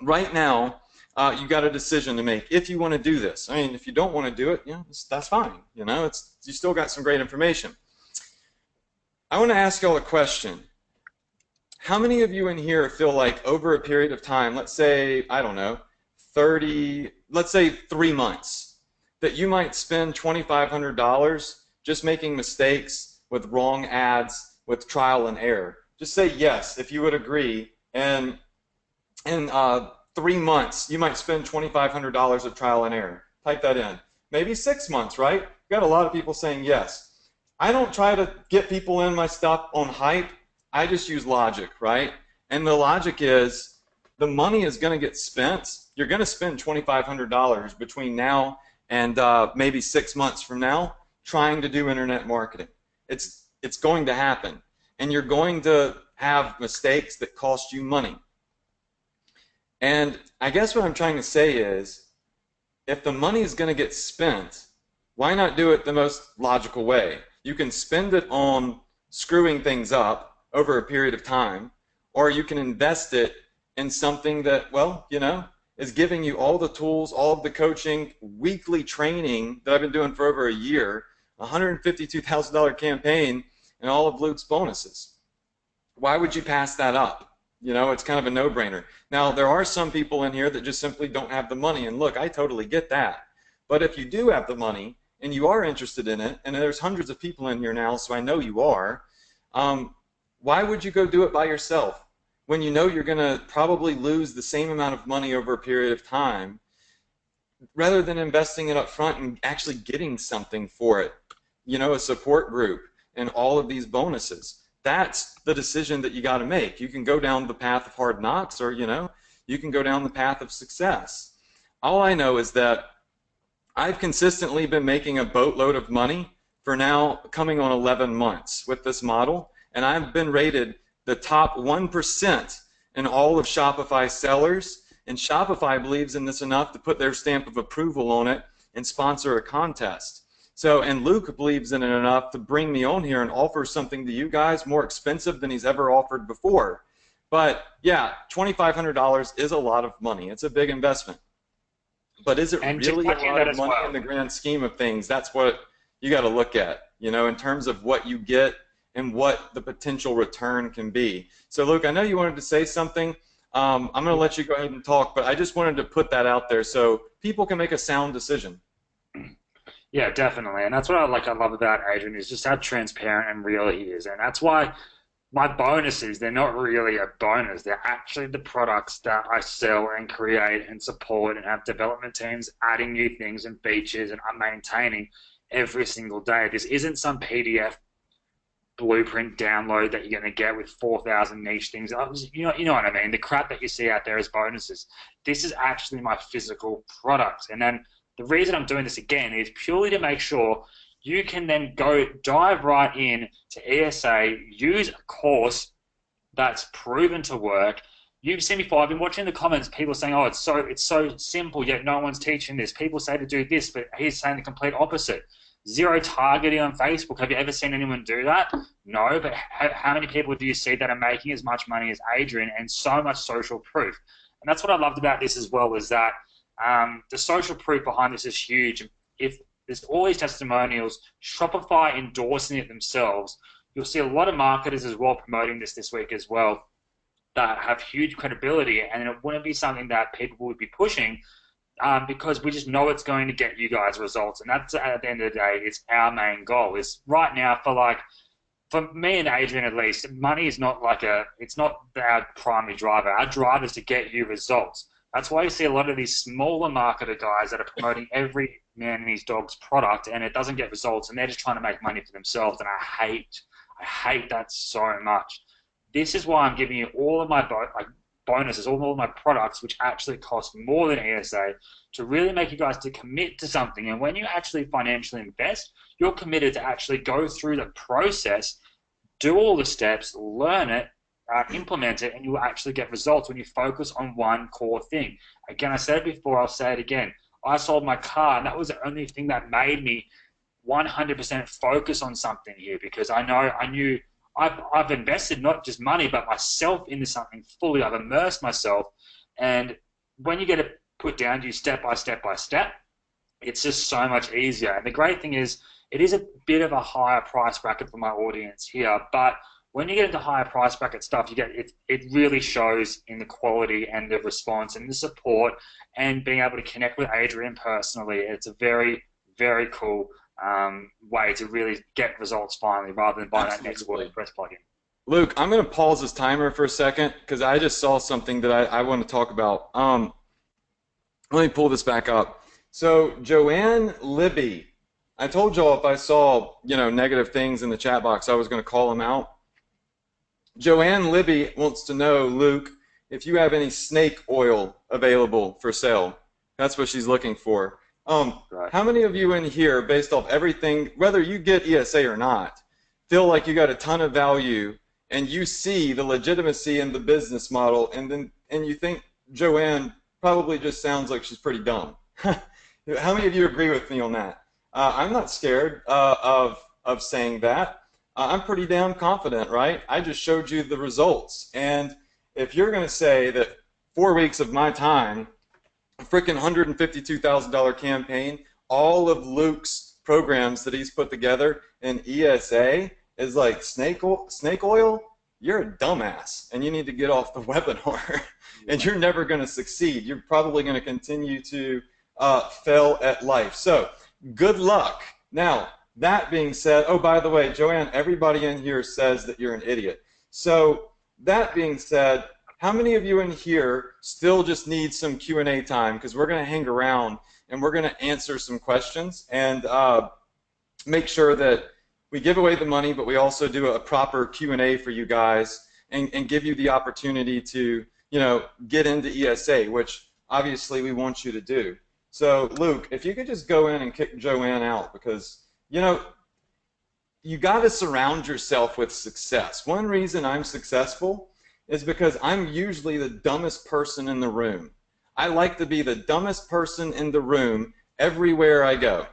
Right now, you got a decision to make if you want to do this. I mean, if you don't want to do it, that's fine. You know, you still got some great information. I want to ask y'all a question. How many of you in here feel like over a period of time, let's say, I don't know, let's say 3 months, that you might spend $2,500 just making mistakes with wrong ads, with trial and error? Just say yes if you would agree. And in 3 months, you might spend $2,500 of trial and error. Type that in. Maybe 6 months, right? You got a lot of people saying yes. I don't try to get people in my stuff on hype. I just use logic, right? And the logic is the money is going to get spent. You're going to spend $2,500 between now and maybe 6 months from now trying to do internet marketing. It's going to happen. And you're going to have mistakes that cost you money. And I guess what I'm trying to say is, if the money is going to get spent, why not do it the most logical way? You can spend it on screwing things up over a period of time, or you can invest it in something that, well, you know, is giving you all the tools, all of the coaching, weekly training that I've been doing for over a year, $152,000 campaign, and all of Luke's bonuses. Why would you pass that up? You know, it's kind of a no-brainer. Now, there are some people in here that just simply don't have the money, and look, I totally get that. But if you do have the money, and you are interested in it, and there's hundreds of people in here now, so I know you are, why would you go do it by yourself when you know you're going to probably lose the same amount of money over a period of time, rather than investing it up front and actually getting something for it? You know, a support group and all of these bonuses. That's the decision that you got to make. You can go down the path of hard knocks, or, you know, you can go down the path of success. All I know is that I've consistently been making a boatload of money for now coming on 11 months with this model, and I've been rated the top 1% in all of Shopify sellers, and Shopify believes in this enough to put their stamp of approval on it and sponsor a contest. So, and Luke believes in it enough to bring me on here and offer something to you guys more expensive than he's ever offered before. But yeah, $2,500 is a lot of money. It's a big investment. But is it really a lot of money in the grand scheme of things? That's what you got to look at, you know, in terms of what you get and what the potential return can be. So, Luke, I know you wanted to say something. I'm going to let you go ahead and talk, but I just wanted to put that out there so people can make a sound decision. Yeah, definitely, and that's what I love about Adrian, is just how transparent and real he is, and that's why my bonuses, they're not really a bonus. They're actually the products that I sell and create and support and have development teams adding new things and features, and I'm maintaining every single day. This isn't some PDF blueprint download that you're going to get with 4,000 niche things. You know what I mean? The crap that you see out there is bonuses. This is actually my physical product, and then the reason I'm doing this again is purely to make sure you can then go dive right in to ESA, use a course that's proven to work. You've seen before, I've been watching the comments, people saying, oh, it's so simple, yet no one's teaching this. People say to do this, but he's saying the complete opposite. Zero targeting on Facebook. Have you ever seen anyone do that? No, but how many people do you see that are making as much money as Adrian, and so much social proof? And that's what I loved about this as well, is that the social proof behind this is huge. If there's all these testimonials, Shopify endorsing it themselves, you'll see a lot of marketers as well promoting this week as well that have huge credibility, and it wouldn't be something that people would be pushing because we just know it's going to get you guys results, and that's, at the end of the day, it's our main goal. Is right now, for me and Adrian at least, money is not it's not our primary driver. Our driver is to get you results. That's why you see a lot of these smaller marketer guys that are promoting every man and his dog's product, and it doesn't get results, and they're just trying to make money for themselves, and I hate that so much. This is why I'm giving you all of my bonuses, all of my products, which actually cost more than ESA, to really make you guys to commit to something. And when you actually financially invest, you're committed to actually go through the process, do all the steps, learn it, implement it, and you will actually get results when you focus on one core thing. Again, I said it before, I'll say it again. I sold my car, and that was the only thing that made me 100% focus on something here, because I knew I've invested not just money but myself into something fully. I've immersed myself, and when you get it put down to you step by step by step, it's just so much easier. And the great thing is, it is a bit of a higher price bracket for my audience here, but when you get into higher price bracket stuff, you get it really shows in the quality and the response and the support and being able to connect with Adrian personally. It's a very, very cool way to really get results finally, rather than buying that next WordPress plugin. Luke, I'm going to pause this timer for a second because I just saw something that I want to talk about. Let me pull this back up. So Joanne Libby, I told y'all if I saw negative things in the chat box, I was going to call them out. Joanne Libby wants to know, Luke, if you have any snake oil available for sale. That's what she's looking for. Right. How many of you in here, based off everything, whether you get ESA or not, feel like you got a ton of value and you see the legitimacy in the business model, and you think Joanne probably just sounds like she's pretty dumb? How many of you agree with me on that? I'm not scared of saying that. I'm pretty damn confident, right? I just showed you the results. And if you're going to say that 4 weeks of my time, a freaking $152,000 campaign, all of Luke's programs that he's put together in ESA is like snake oil, you're a dumbass, and you need to get off the webinar, and you're never going to succeed. You're probably going to continue to fail at life. So good luck. Now, that being said, oh, by the way, Joanne, everybody in here says that you're an idiot. So that being said, how many of you in here still just need some Q&A time? Because we're going to hang around and we're going to answer some questions and make sure that we give away the money, but we also do a proper Q&A for you guys and give you the opportunity to, get into ESA, which obviously we want you to do. So, Luke, if you could just go in and kick Joanne out, because you got to surround yourself with success. One reason I'm successful is because I'm usually the dumbest person in the room. I like to be the dumbest person in the room everywhere I go.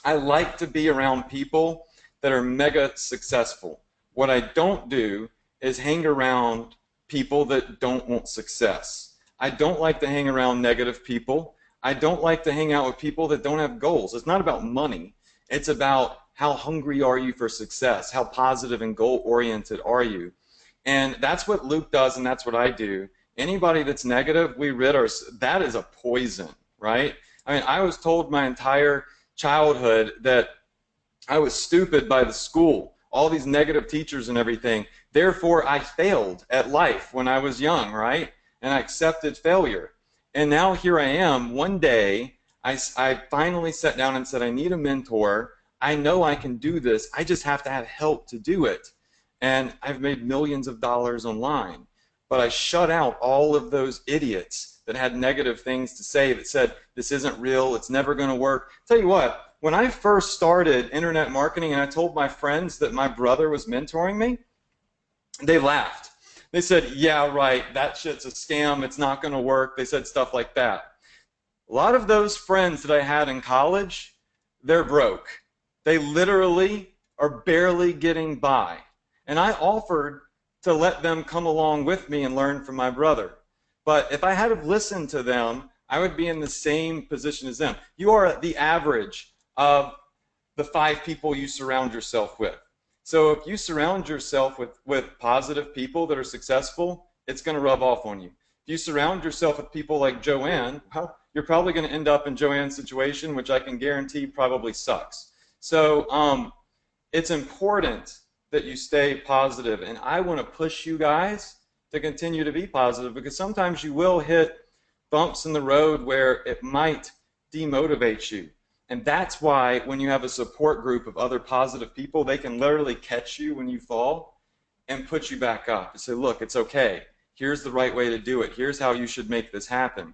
I like to be around people that are mega successful. What I don't do is hang around people that don't want success. I don't like to hang around negative people. I don't like to hang out with people that don't have goals. It's not about money. It's about how hungry are you for success? How positive and goal-oriented are you? And that's what Luke does, and that's what I do. Anybody that's negative, we rid ourselves. That is a poison, right? I mean, I was told my entire childhood that I was stupid by the school, all these negative teachers and everything. Therefore, I failed at life when I was young, right? And I accepted failure. And now here I am. One day, I finally sat down and said, I need a mentor. I know I can do this. I just have to have help to do it. And I've made millions of dollars online. But I shut out all of those idiots that had negative things to say, that said, this isn't real, it's never going to work. Tell you what, when I first started internet marketing and I told my friends that my brother was mentoring me, they laughed. They said, yeah, right, that shit's a scam, it's not going to work. They said stuff like that. A lot of those friends that I had in college, they're broke. They literally are barely getting by. And I offered to let them come along with me and learn from my brother. But if I had have listened to them, I would be in the same position as them. You are the average of the 5 people you surround yourself with. So if you surround yourself with positive people that are successful, it's going to rub off on you. If you surround yourself with people like Joanne, well, you're probably going to end up in Joanne's situation, which I can guarantee probably sucks. So it's important that you stay positive, and I want to push you guys to continue to be positive, because sometimes you will hit bumps in the road where it might demotivate you. And that's why when you have a support group of other positive people, they can literally catch you when you fall and put you back up and say, look, it's okay. Here's the right way to do it. Here's how you should make this happen.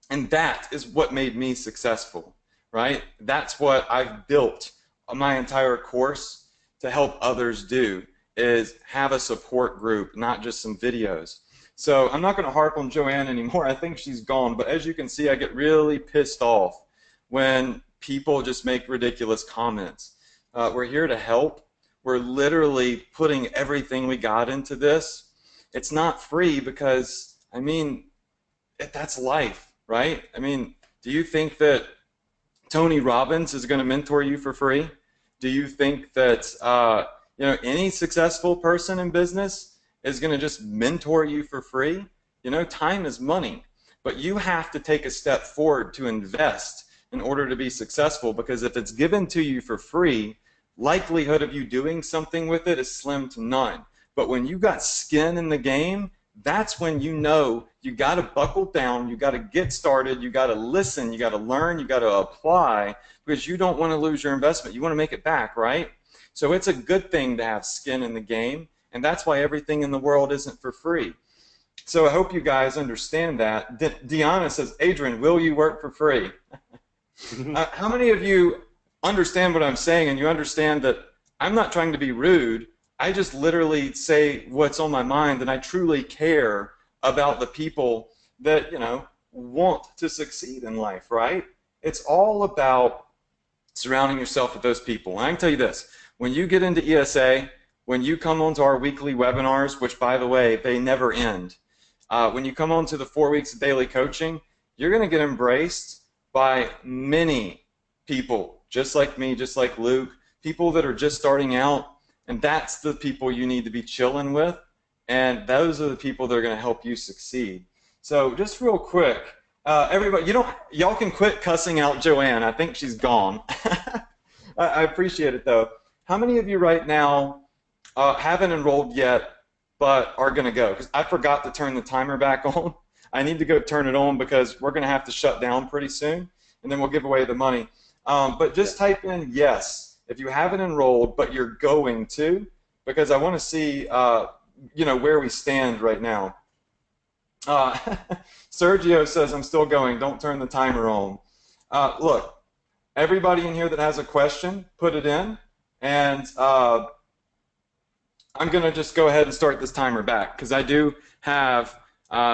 And that is what made me successful, right? That's what I've built my entire course to help others do is have a support group, not just some videos. So I'm not going to harp on Joanne anymore. I think she's gone. But as you can see, I get really pissed off when people just make ridiculous comments. We're here to help. We're literally putting everything we got into this. It's not free because, I mean, that's life, right? I mean, do you think that Tony Robbins is going to mentor you for free? Do you think that you know, any successful person in business is going to just mentor you for free? You know, time is money, but you have to take a step forward to invest in order to be successful, because if it's given to you for free, likelihood of you doing something with it is slim to none. But when you got skin in the game, that's when you know you got to buckle down, you got to get started, you got to listen, you got to learn, you got to apply, because you don't want to lose your investment. You want to make it back, right? So it's a good thing to have skin in the game, and that's why everything in the world isn't for free. So I hope you guys understand that. Deanna says, Adrian, will you work for free? How many of you understand what I'm saying, and you understand that I'm not trying to be rude? I just literally say what's on my mind, and I truly care about the people that, you know, want to succeed in life, right? It's all about surrounding yourself with those people. And I can tell you this, when you get into ESA, when you come onto our weekly webinars, which, by the way, they never end, when you come onto the 4 weeks of daily coaching, you're going to get embraced by many people, just like me, just like Luke, people that are just starting out. And that's the people you need to be chilling with, and those are the people that are going to help you succeed. So just real quick, everybody, y'all can quit cussing out Joanne. I think she's gone. I appreciate it though. How many of you right now haven't enrolled yet, but are going to go? Because I forgot to turn the timer back on. I need to go turn it on because we're going to have to shut down pretty soon, and then we'll give away the money. But just type in yes if you haven't enrolled, but you're going to, because I want to see, you know, where we stand right now. Sergio says, I'm still going. Don't turn the timer on. Look, everybody in here that has a question, put it in, and I'm going to just go ahead and start this timer back because I do have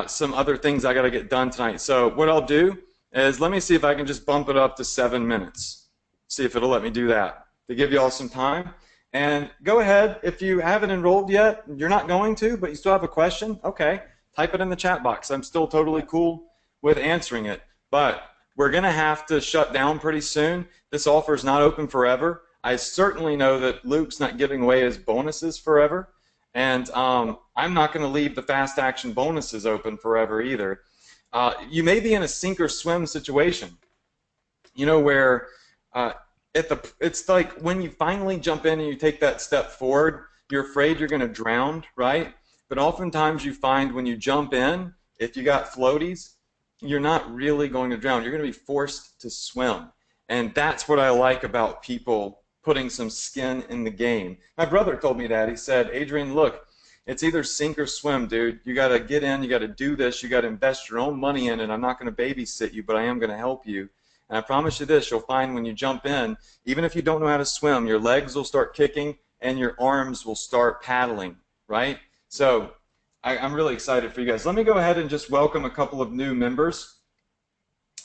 some other things I got to get done tonight. So what I'll do is let me see if I can just bump it up to 7 minutes. See if it'll let me do that to give you all some time. And go ahead, if you haven't enrolled yet, you're not going to, but you still have a question, okay, type it in the chat box. I'm still totally cool with answering it. But we're going to have to shut down pretty soon. This offer is not open forever. I certainly know that Luke's not giving away his bonuses forever. And I'm not going to leave the fast action bonuses open forever either. You may be in a sink or swim situation, you know, where it's like when you finally jump in and you take that step forward, you're afraid you're going to drown, right? But oftentimes you find when you jump in, if you got floaties, you're not really going to drown. You're going to be forced to swim. And that's what I like about people putting some skin in the game. My brother told me that. He said, Adrian, look, it's either sink or swim, dude. You got to get in, you got to do this, you got to invest your own money in it. I'm not going to babysit you, but I am going to help you. And I promise you this, you'll find when you jump in, even if you don't know how to swim, your legs will start kicking and your arms will start paddling, right? So I'm really excited for you guys. Let me go ahead and just welcome a couple of new members.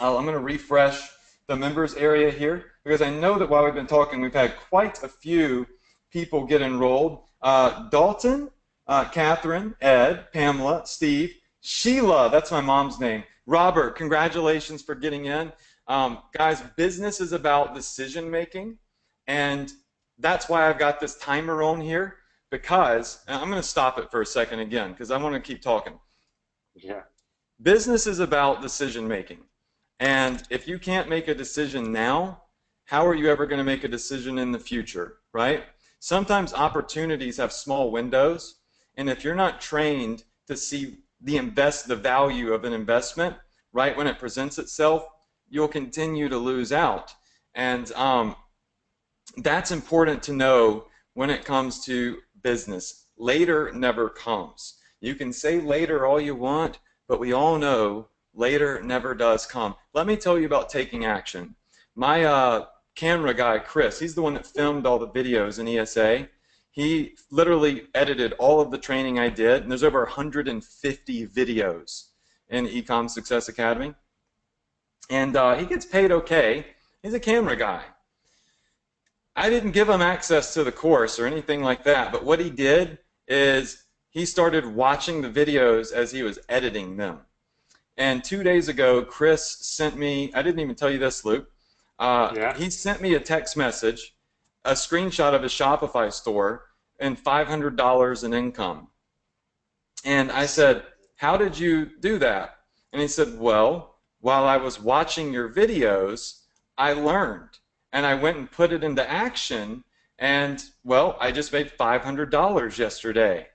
I'm going to refresh the members area here because I know that while we've been talking, we've had quite a few people get enrolled. Dalton, Catherine, Ed, Pamela, Steve, Sheila, that's my mom's name. Robert, congratulations for getting in. Guys, business is about decision making, and that's why I've got this timer on here, because, and I'm going to stop it for a second again because I want to keep talking. Yeah. Business is about decision making, and if you can't make a decision now, how are you ever going to make a decision in the future, right? Sometimes opportunities have small windows, and if you're not trained to see the value of an investment right when it presents itself, you'll continue to lose out. And that's important to know when it comes to business. Later never comes. You can say later all you want, but we all know later never does come. Let me tell you about taking action. My camera guy, Chris. He's the one that filmed all the videos in ESA. He literally edited all of the training I did, and there's over 150 videos in Ecom Success Academy. And he gets paid okay. He's a camera guy. I didn't give him access to the course or anything like that, but what he did is he started watching the videos as he was editing them. And 2 days ago, Chris sent me, I didn't even tell you this, Luke, he sent me a text message, a screenshot of his Shopify store, and $500 in income. And I said, how did you do that? And he said, well, while I was watching your videos, I learned. And I went and put it into action, and, well, I just made $500 yesterday.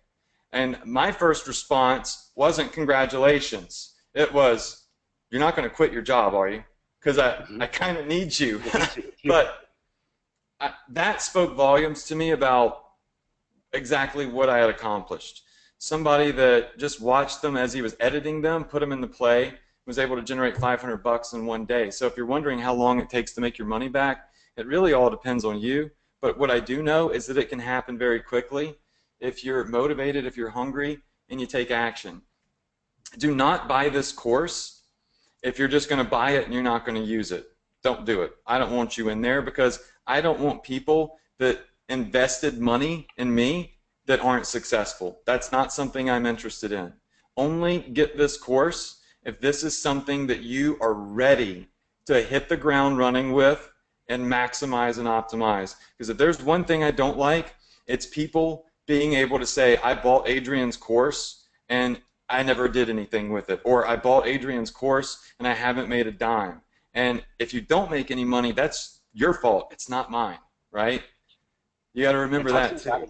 And my first response wasn't congratulations. It was, you're not going to quit your job, are you? Because I kind of need you. But that spoke volumes to me about exactly what I had accomplished. Somebody that just watched them as he was editing them, put them into play, was able to generate $500 in one day. So if you're wondering how long it takes to make your money back, it really all depends on you. But what I do know is that it can happen very quickly if you're motivated, if you're hungry, and you take action. Do not buy this course if you're just going to buy it and you're not going to use it. Don't do it. I don't want you in there because I don't want people that invested money in me that aren't successful. That's not something I'm interested in. Only get this course if this is something that you are ready to hit the ground running with and maximize and optimize. Because if there's one thing I don't like, it's people being able to say, I bought Adrian's course and I never did anything with it. Or I bought Adrian's course and I haven't made a dime. And if you don't make any money, that's your fault. It's not mine, right? You got to remember that too.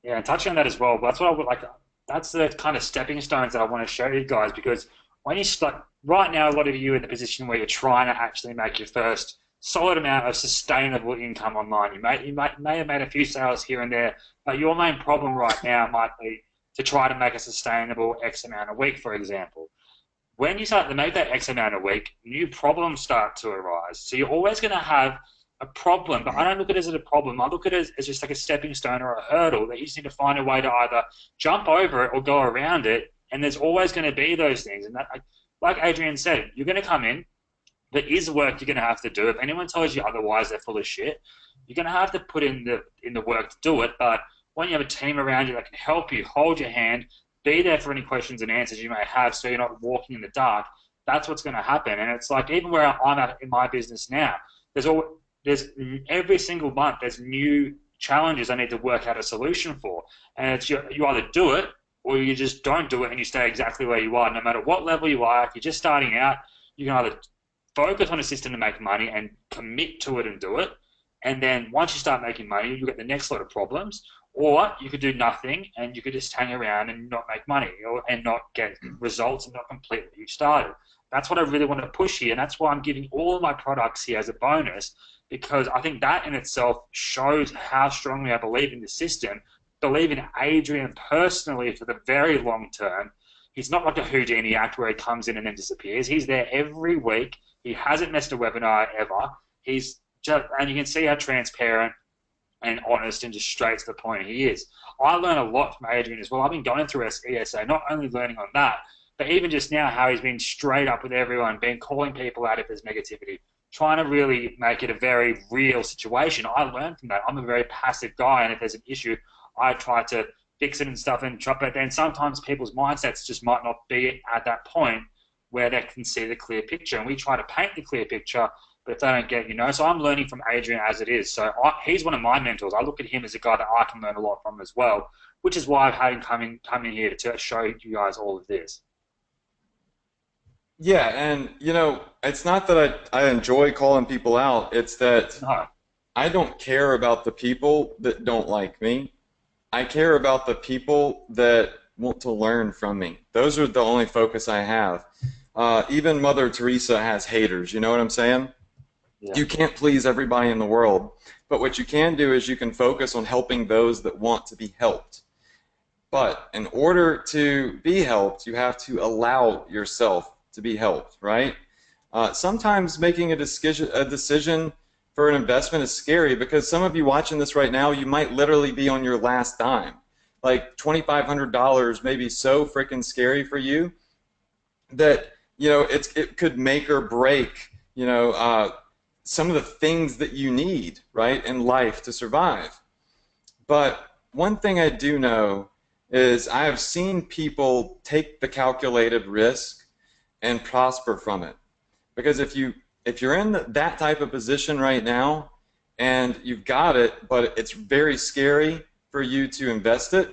Yeah, and touching on that as well, that's what I would like. That's the kind of stepping stones that I want to show you guys, because when you start, right now, a lot of you are in the position where you're trying to actually make your first solid amount of sustainable income online. You may have made a few sales here and there, but your main problem right now might be to try to make a sustainable X amount a week, for example. When you start to make that X amount a week, new problems start to arise. So you're always going to have a problem, but I don't look at it as a problem. I look at it as just like a stepping stone or a hurdle that you just need to find a way to either jump over it or go around it, and there's always going to be those things. And that, like Adrian said, you're going to come in, there is work you're going to have to do. If anyone tells you otherwise, they're full of shit. You're going to have to put in the work to do it, but when you have a team around you that can help you, hold your hand, be there for any questions and answers you may have so you're not walking in the dark, that's what's going to happen. And it's like, even where I'm at in my business now, there's every single month there's new challenges I need to work out a solution for. And it's you either do it or you just don't do it and you stay exactly where you are. No matter what level you are, if you're just starting out, you can either focus on a system to make money and commit to it and do it. And then once you start making money, you get the next lot of problems. Or you could do nothing and you could just hang around and not make money and not get results and not complete what you started. That's what I really want to push here, and that's why I'm giving all of my products here as a bonus, because I think that in itself shows how strongly I believe in the system, believe in Adrian personally for the very long term. He's not like a Houdini act where he comes in and then disappears. He's there every week. He hasn't missed a webinar ever. He's just, and you can see how transparent and honest and just straight to the point he is. I learn a lot from Adrian as well. I've been going through ESA, not only learning on that, but even just now how he's been straight up with everyone, been calling people out if there's negativity, trying to really make it a very real situation. I learned from that. I'm a very passive guy, and if there's an issue, I try to fix it and stuff, but then sometimes people's mindsets just might not be at that point where they can see the clear picture, and we try to paint the clear picture, but if they don't get, so I'm learning from Adrian as it is. So he's one of my mentors. I look at him as a guy that I can learn a lot from as well, which is why I've had him come in here to show you guys all of this. Yeah, and it's not that I enjoy calling people out. It's that I don't care about the people that don't like me. I care about the people that want to learn from me. Those are the only focus I have. Even Mother Teresa has haters, you know what I'm saying? Yeah. You can't please everybody in the world, but what you can do is you can focus on helping those that want to be helped. But in order to be helped, you have to allow yourself to be helped, right? Sometimes making a decision for an investment is scary because some of you watching this right now, you might literally be on your last dime. Like $2,500 may be so freaking scary for you that, you know, it could make or break, you know, some of the things that you need, right, in life to survive. But one thing I do know is I have seen people take the calculated risk and prosper from it. Because if you're in that type of position right now and you've got it, but it's very scary for you to invest it,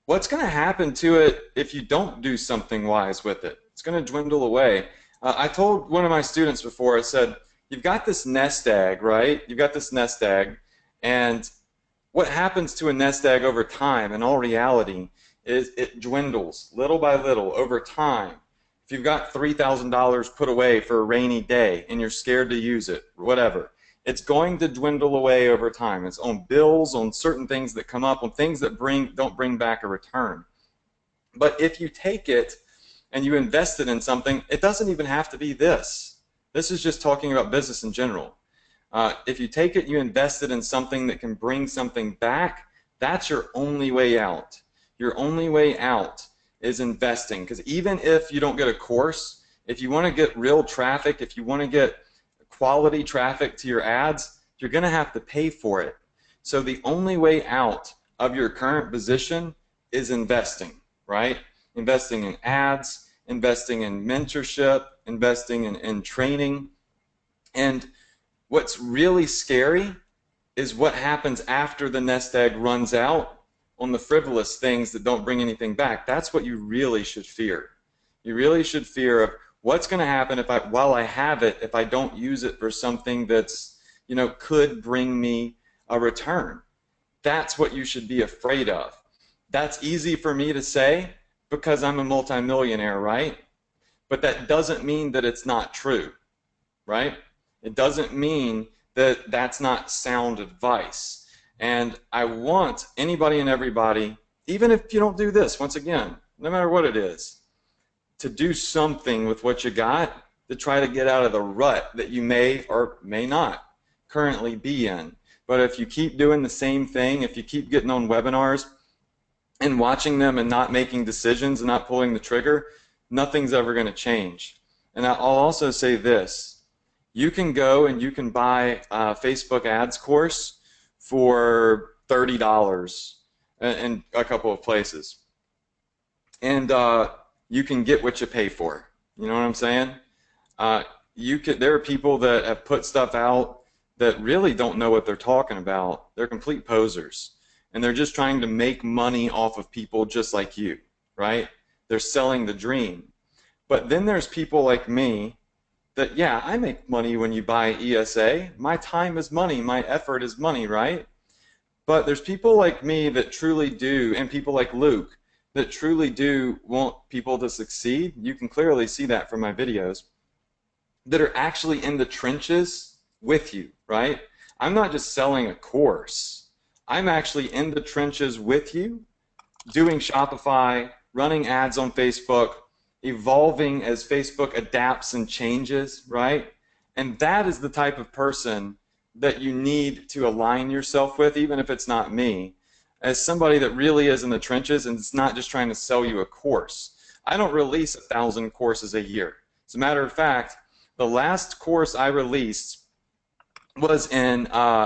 what's going to happen to it if you don't do something wise with it? It's going to dwindle away. I told one of my students before, I said, you've got this nest egg, right? You've got this nest egg, and what happens to a nest egg over time, in all reality, is it dwindles little by little over time. If you've got $3,000 put away for a rainy day and you're scared to use it, whatever, it's going to dwindle away over time. It's on bills, on certain things that come up, on things that don't bring back a return. But if you take it and you invest it in something, it doesn't even have to be this. This is just talking about business in general. If you take it, you invest it in something that can bring something back, that's your only way out. Your only way out is investing. Because even if you don't get a course, if you want to get real traffic, if you want to get quality traffic to your ads, you're going to have to pay for it. So the only way out of your current position is investing, right? Investing in ads, investing in mentorship, investing in training. And what's really scary is what happens after the nest egg runs out on the frivolous things that don't bring anything back. That's what you really should fear. You really should fear of what's going to happen if while I have it, if I don't use it for something that's, you know, could bring me a return. That's what you should be afraid of. That's easy for me to say because I'm a multimillionaire, right? But that doesn't mean that it's not true, right? It doesn't mean that that's not sound advice. And I want anybody and everybody, even if you don't do this, once again, no matter what it is, to do something with what you got to try to get out of the rut that you may or may not currently be in. But if you keep doing the same thing, if you keep getting on webinars and watching them and not making decisions and not pulling the trigger, nothing's ever going to change. And I'll also say this. You can go and you can buy a Facebook ads course for $30 in a couple of places. And you can get what you pay for. You know what I'm saying? There are people that have put stuff out that really don't know what they're talking about. They're complete posers. And they're just trying to make money off of people just like you, right? They're selling the dream. But then there's people like me that, yeah, I make money when you buy ESA. My time is money. My effort is money, right? But there's people like me that truly do, and people like Luke, that truly do want people to succeed. You can clearly see that from my videos, that are actually in the trenches with you, right? I'm not just selling a course. I'm actually in the trenches with you, doing Shopify, running ads on Facebook, evolving as Facebook adapts and changes, right? And that is the type of person that you need to align yourself with, even if it's not me, as somebody that really is in the trenches and it's not just trying to sell you a course. I don't release 1,000 courses a year. As a matter of fact, the last course I released was in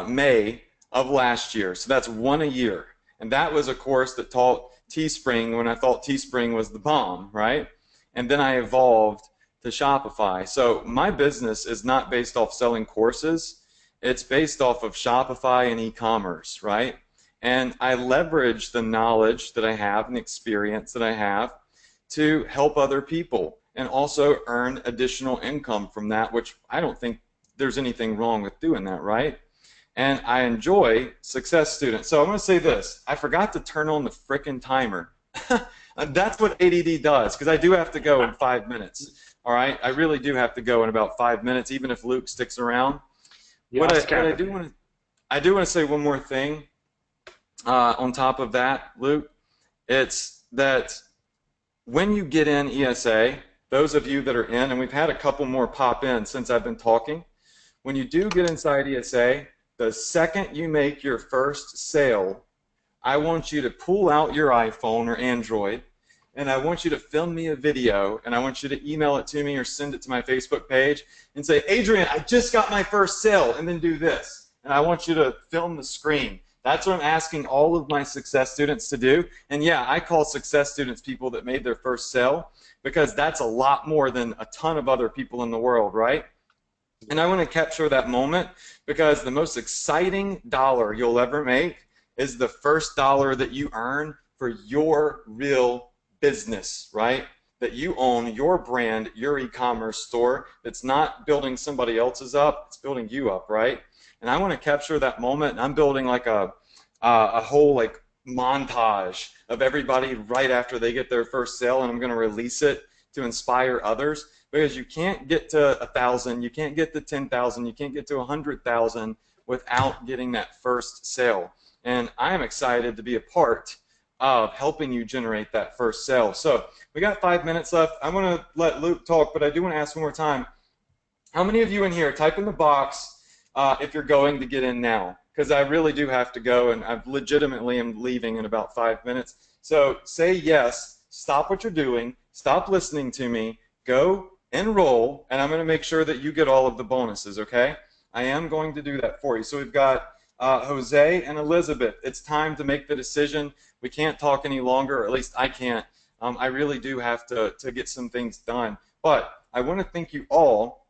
May of last year, so that's one a year. And that was a course that taught Teespring when I thought Teespring was the bomb, right? And then I evolved to Shopify. So my business is not based off selling courses. It's based off of Shopify and e-commerce, right? And I leverage the knowledge that I have and the experience that I have to help other people and also earn additional income from that, which I don't think there's anything wrong with doing that, right? And I enjoy success students. So I'm going to say this. I forgot to turn on the frickin' timer. That's what ADD does, because I do have to go in 5 minutes. All right? I really do have to go in about 5 minutes, even if Luke sticks around. I do want to say one more thing on top of that, Luke. It's that when you get in ESA, those of you that are in, and we've had a couple more pop in since I've been talking, when you do get inside ESA, the second you make your first sale, I want you to pull out your iPhone or Android, and I want you to film me a video, and I want you to email it to me or send it to my Facebook page and say, Adrian, I just got my first sale, and then do this. And I want you to film the screen. That's what I'm asking all of my success students to do. And yeah, I call success students people that made their first sale, because that's a lot more than a ton of other people in the world, right? And I want to capture that moment, because the most exciting dollar you'll ever make is the first dollar that you earn for your real business, right? That you own your brand, your e-commerce store. It's not building somebody else's up, it's building you up, right? And I want to capture that moment, and I'm building like a whole like montage of everybody right after they get their first sale, and I'm going to release it to inspire others, because you can't get to 1,000, you can't get to 10,000, you can't get to 100,000 without getting that first sale. And I'm excited to be a part of helping you generate that first sale. So we got 5 minutes left. I'm going to let Luke talk, but I do want to ask one more time. How many of you in here, type in the box if you're going to get in now? Because I really do have to go, and I legitimately am leaving in about 5 minutes. So say yes, stop what you're doing, stop listening to me, go enroll, and I'm going to make sure that you get all of the bonuses, okay? I am going to do that for you. So we've got Jose and Elizabeth. It's time to make the decision. We can't talk any longer, or at least I can't. I really do have to get some things done. But I want to thank you all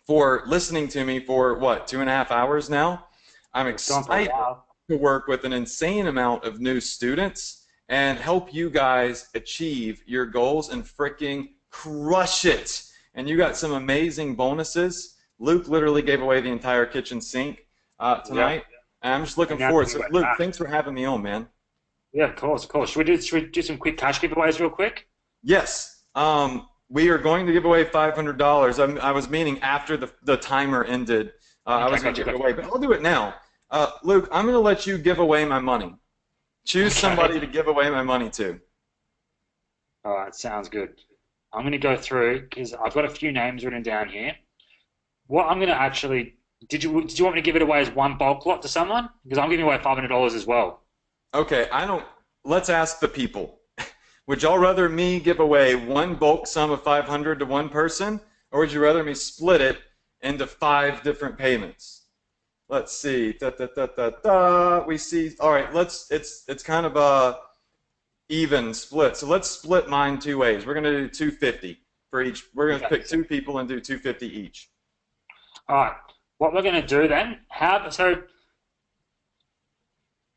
for listening to me for, what, 2.5 hours now? I'm excited to work with an insane amount of new students and help you guys achieve your goals and freaking crush it. And you got some amazing bonuses. Luke literally gave away the entire kitchen sink tonight. Yeah. And I'm just looking forward. So, Luke, thanks for having me on, man. Yeah, of course, of course. Should we do some quick cash giveaways real quick? Yes. We are going to give away $500. I was meaning after the timer ended. I was going to give it away, but I'll do it now. Luke, I'm going to let you give away my money. Choose somebody to give away my money to. All right, sounds good. I'm going to go through, because I've got a few names written down here. What I'm going to actually, did you want me to give it away as one bulk lot to someone? Because I'm giving away $500 as well. Okay, let's ask the people. Would y'all rather me give away one bulk sum of $500 to one person, or would you rather me split it into 5 different payments? Let's see. We see. All right. It's kind of a even split. So let's split mine 2 ways. We're going to do $250 for each. We're going to pick 2 people and do $250 each. All right. What we're going to do then? So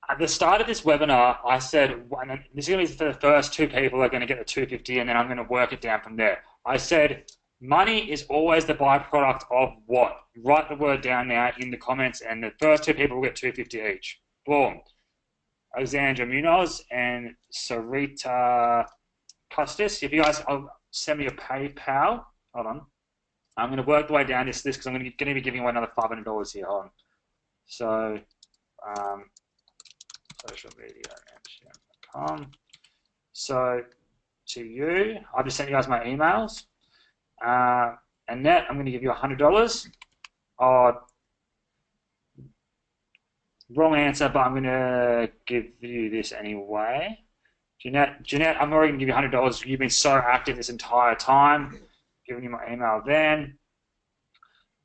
at the start of this webinar, I said, and this is going to be for the first 2 people are going to get the $250, and then I'm going to work it down from there. I said, money is always the byproduct of what? Write the word down now in the comments, and the first 2 people will get $250 each. Boom. Alexandra Munoz and Sarita Custis. If you guys, send me your PayPal. Hold on. I'm going to work the way down this list because I'm going to be giving away another $500 here. Hold on. So, socialmedia.com. So, to you, I've just sent you guys my emails. Annette, I'm going to give you $100. Wrong answer, but I'm going to give you this anyway. Jeanette, I'm already going to give you $100. You've been so active this entire time. Giving you my email then.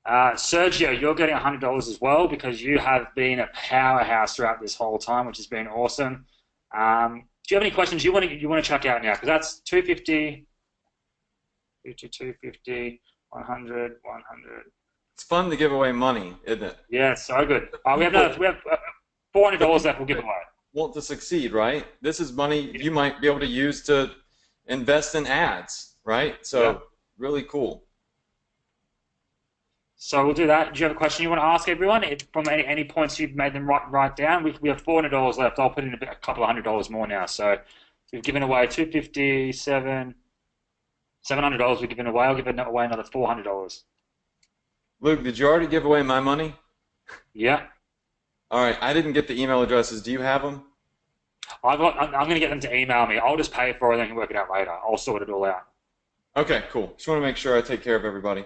Sergio, you're getting $100 as well because you have been a powerhouse throughout this whole time, which has been awesome. Do you have any questions you want to check out now? Because that's $250. 250, 100, 100. It's fun to give away money, isn't it? Yeah, so good. We have $400 left we'll give away. Want to succeed, right? This is money you might be able to use to invest in ads, right? So really cool. So we'll do that. Do you have a question you want to ask everyone? From any points you've made them write down. We have $400 left. I'll put in a couple of $100 more now. So we've given away $250, $700 we've given away. I'll give away another $400. Luke, did you already give away my money? Yeah. All right. I didn't get the email addresses. Do you have them? I'm going to get them to email me. I'll just pay for it and then you can work it out later. I'll sort it all out. Okay, cool. Just want to make sure I take care of everybody.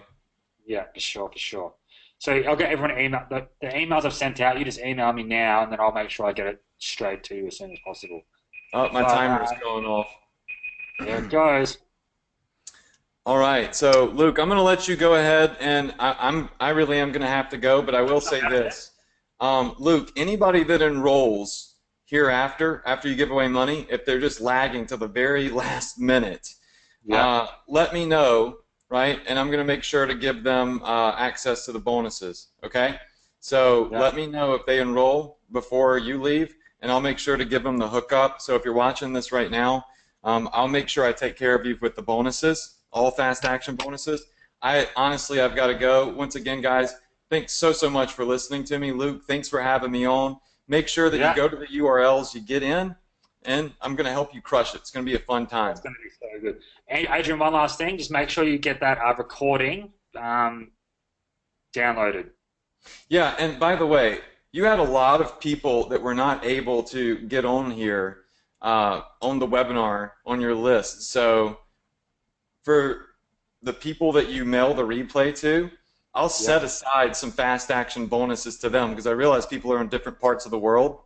Yeah, for sure, for sure. So I'll get everyone email the emails I've sent out. You just email me now, and then I'll make sure I get it straight to you as soon as possible. Oh, my timer is going off. There it goes. All right, so Luke, I'm going to let you go ahead, and I really am going to have to go, but I will say this. Luke, anybody that enrolls hereafter, after you give away money, if they're just lagging to the very last minute, let me know, right? And I'm going to make sure to give them access to the bonuses, okay? So let me know if they enroll before you leave, and I'll make sure to give them the hookup. So if you're watching this right now, I'll make sure I take care of you with the bonuses, all fast action bonuses. Honestly, I've got to go. Once again, guys, thanks so much for listening to me. Luke, thanks for having me on. Make sure that you go to the URLs, you get in, and I'm going to help you crush it. It's going to be a fun time. It's going to be so good. And Adrian, one last thing. Just make sure you get that recording downloaded. Yeah, and by the way, you had a lot of people that were not able to get on here on the webinar on your list. So for the people that you mail the replay to, I'll set aside some fast action bonuses to them because I realize people are in different parts of the world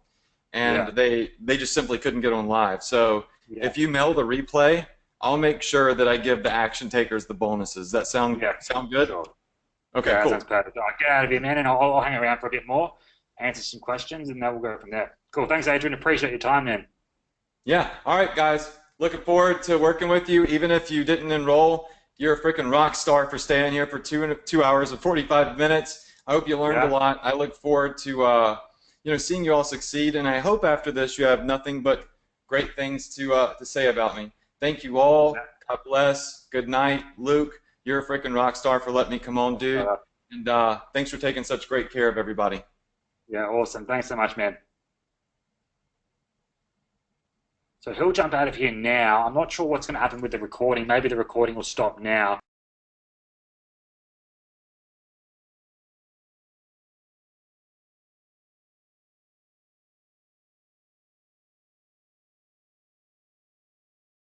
and they just simply couldn't get on live. So if you mail the replay, I'll make sure that I give the action takers the bonuses. Does that sound good? Sure. Okay, cool. Sounds perfect. All right, get out of here, man, and I'll hang around for a bit more, answer some questions, and then we'll go from there. Cool. Thanks, Adrian. Appreciate your time, man. Yeah. All right, guys. Looking forward to working with you. Even if you didn't enroll, you're a freaking rock star for staying here for 2 hours and 45 minutes. I hope you learned a lot. I look forward to seeing you all succeed, and I hope after this you have nothing but great things to say about me. Thank you all. God bless. Good night, Luke. You're a freaking rock star for letting me come on, dude. And thanks for taking such great care of everybody. Yeah, awesome. Thanks so much, man. So he'll jump out of here now. I'm not sure what's going to happen with the recording. Maybe the recording will stop now.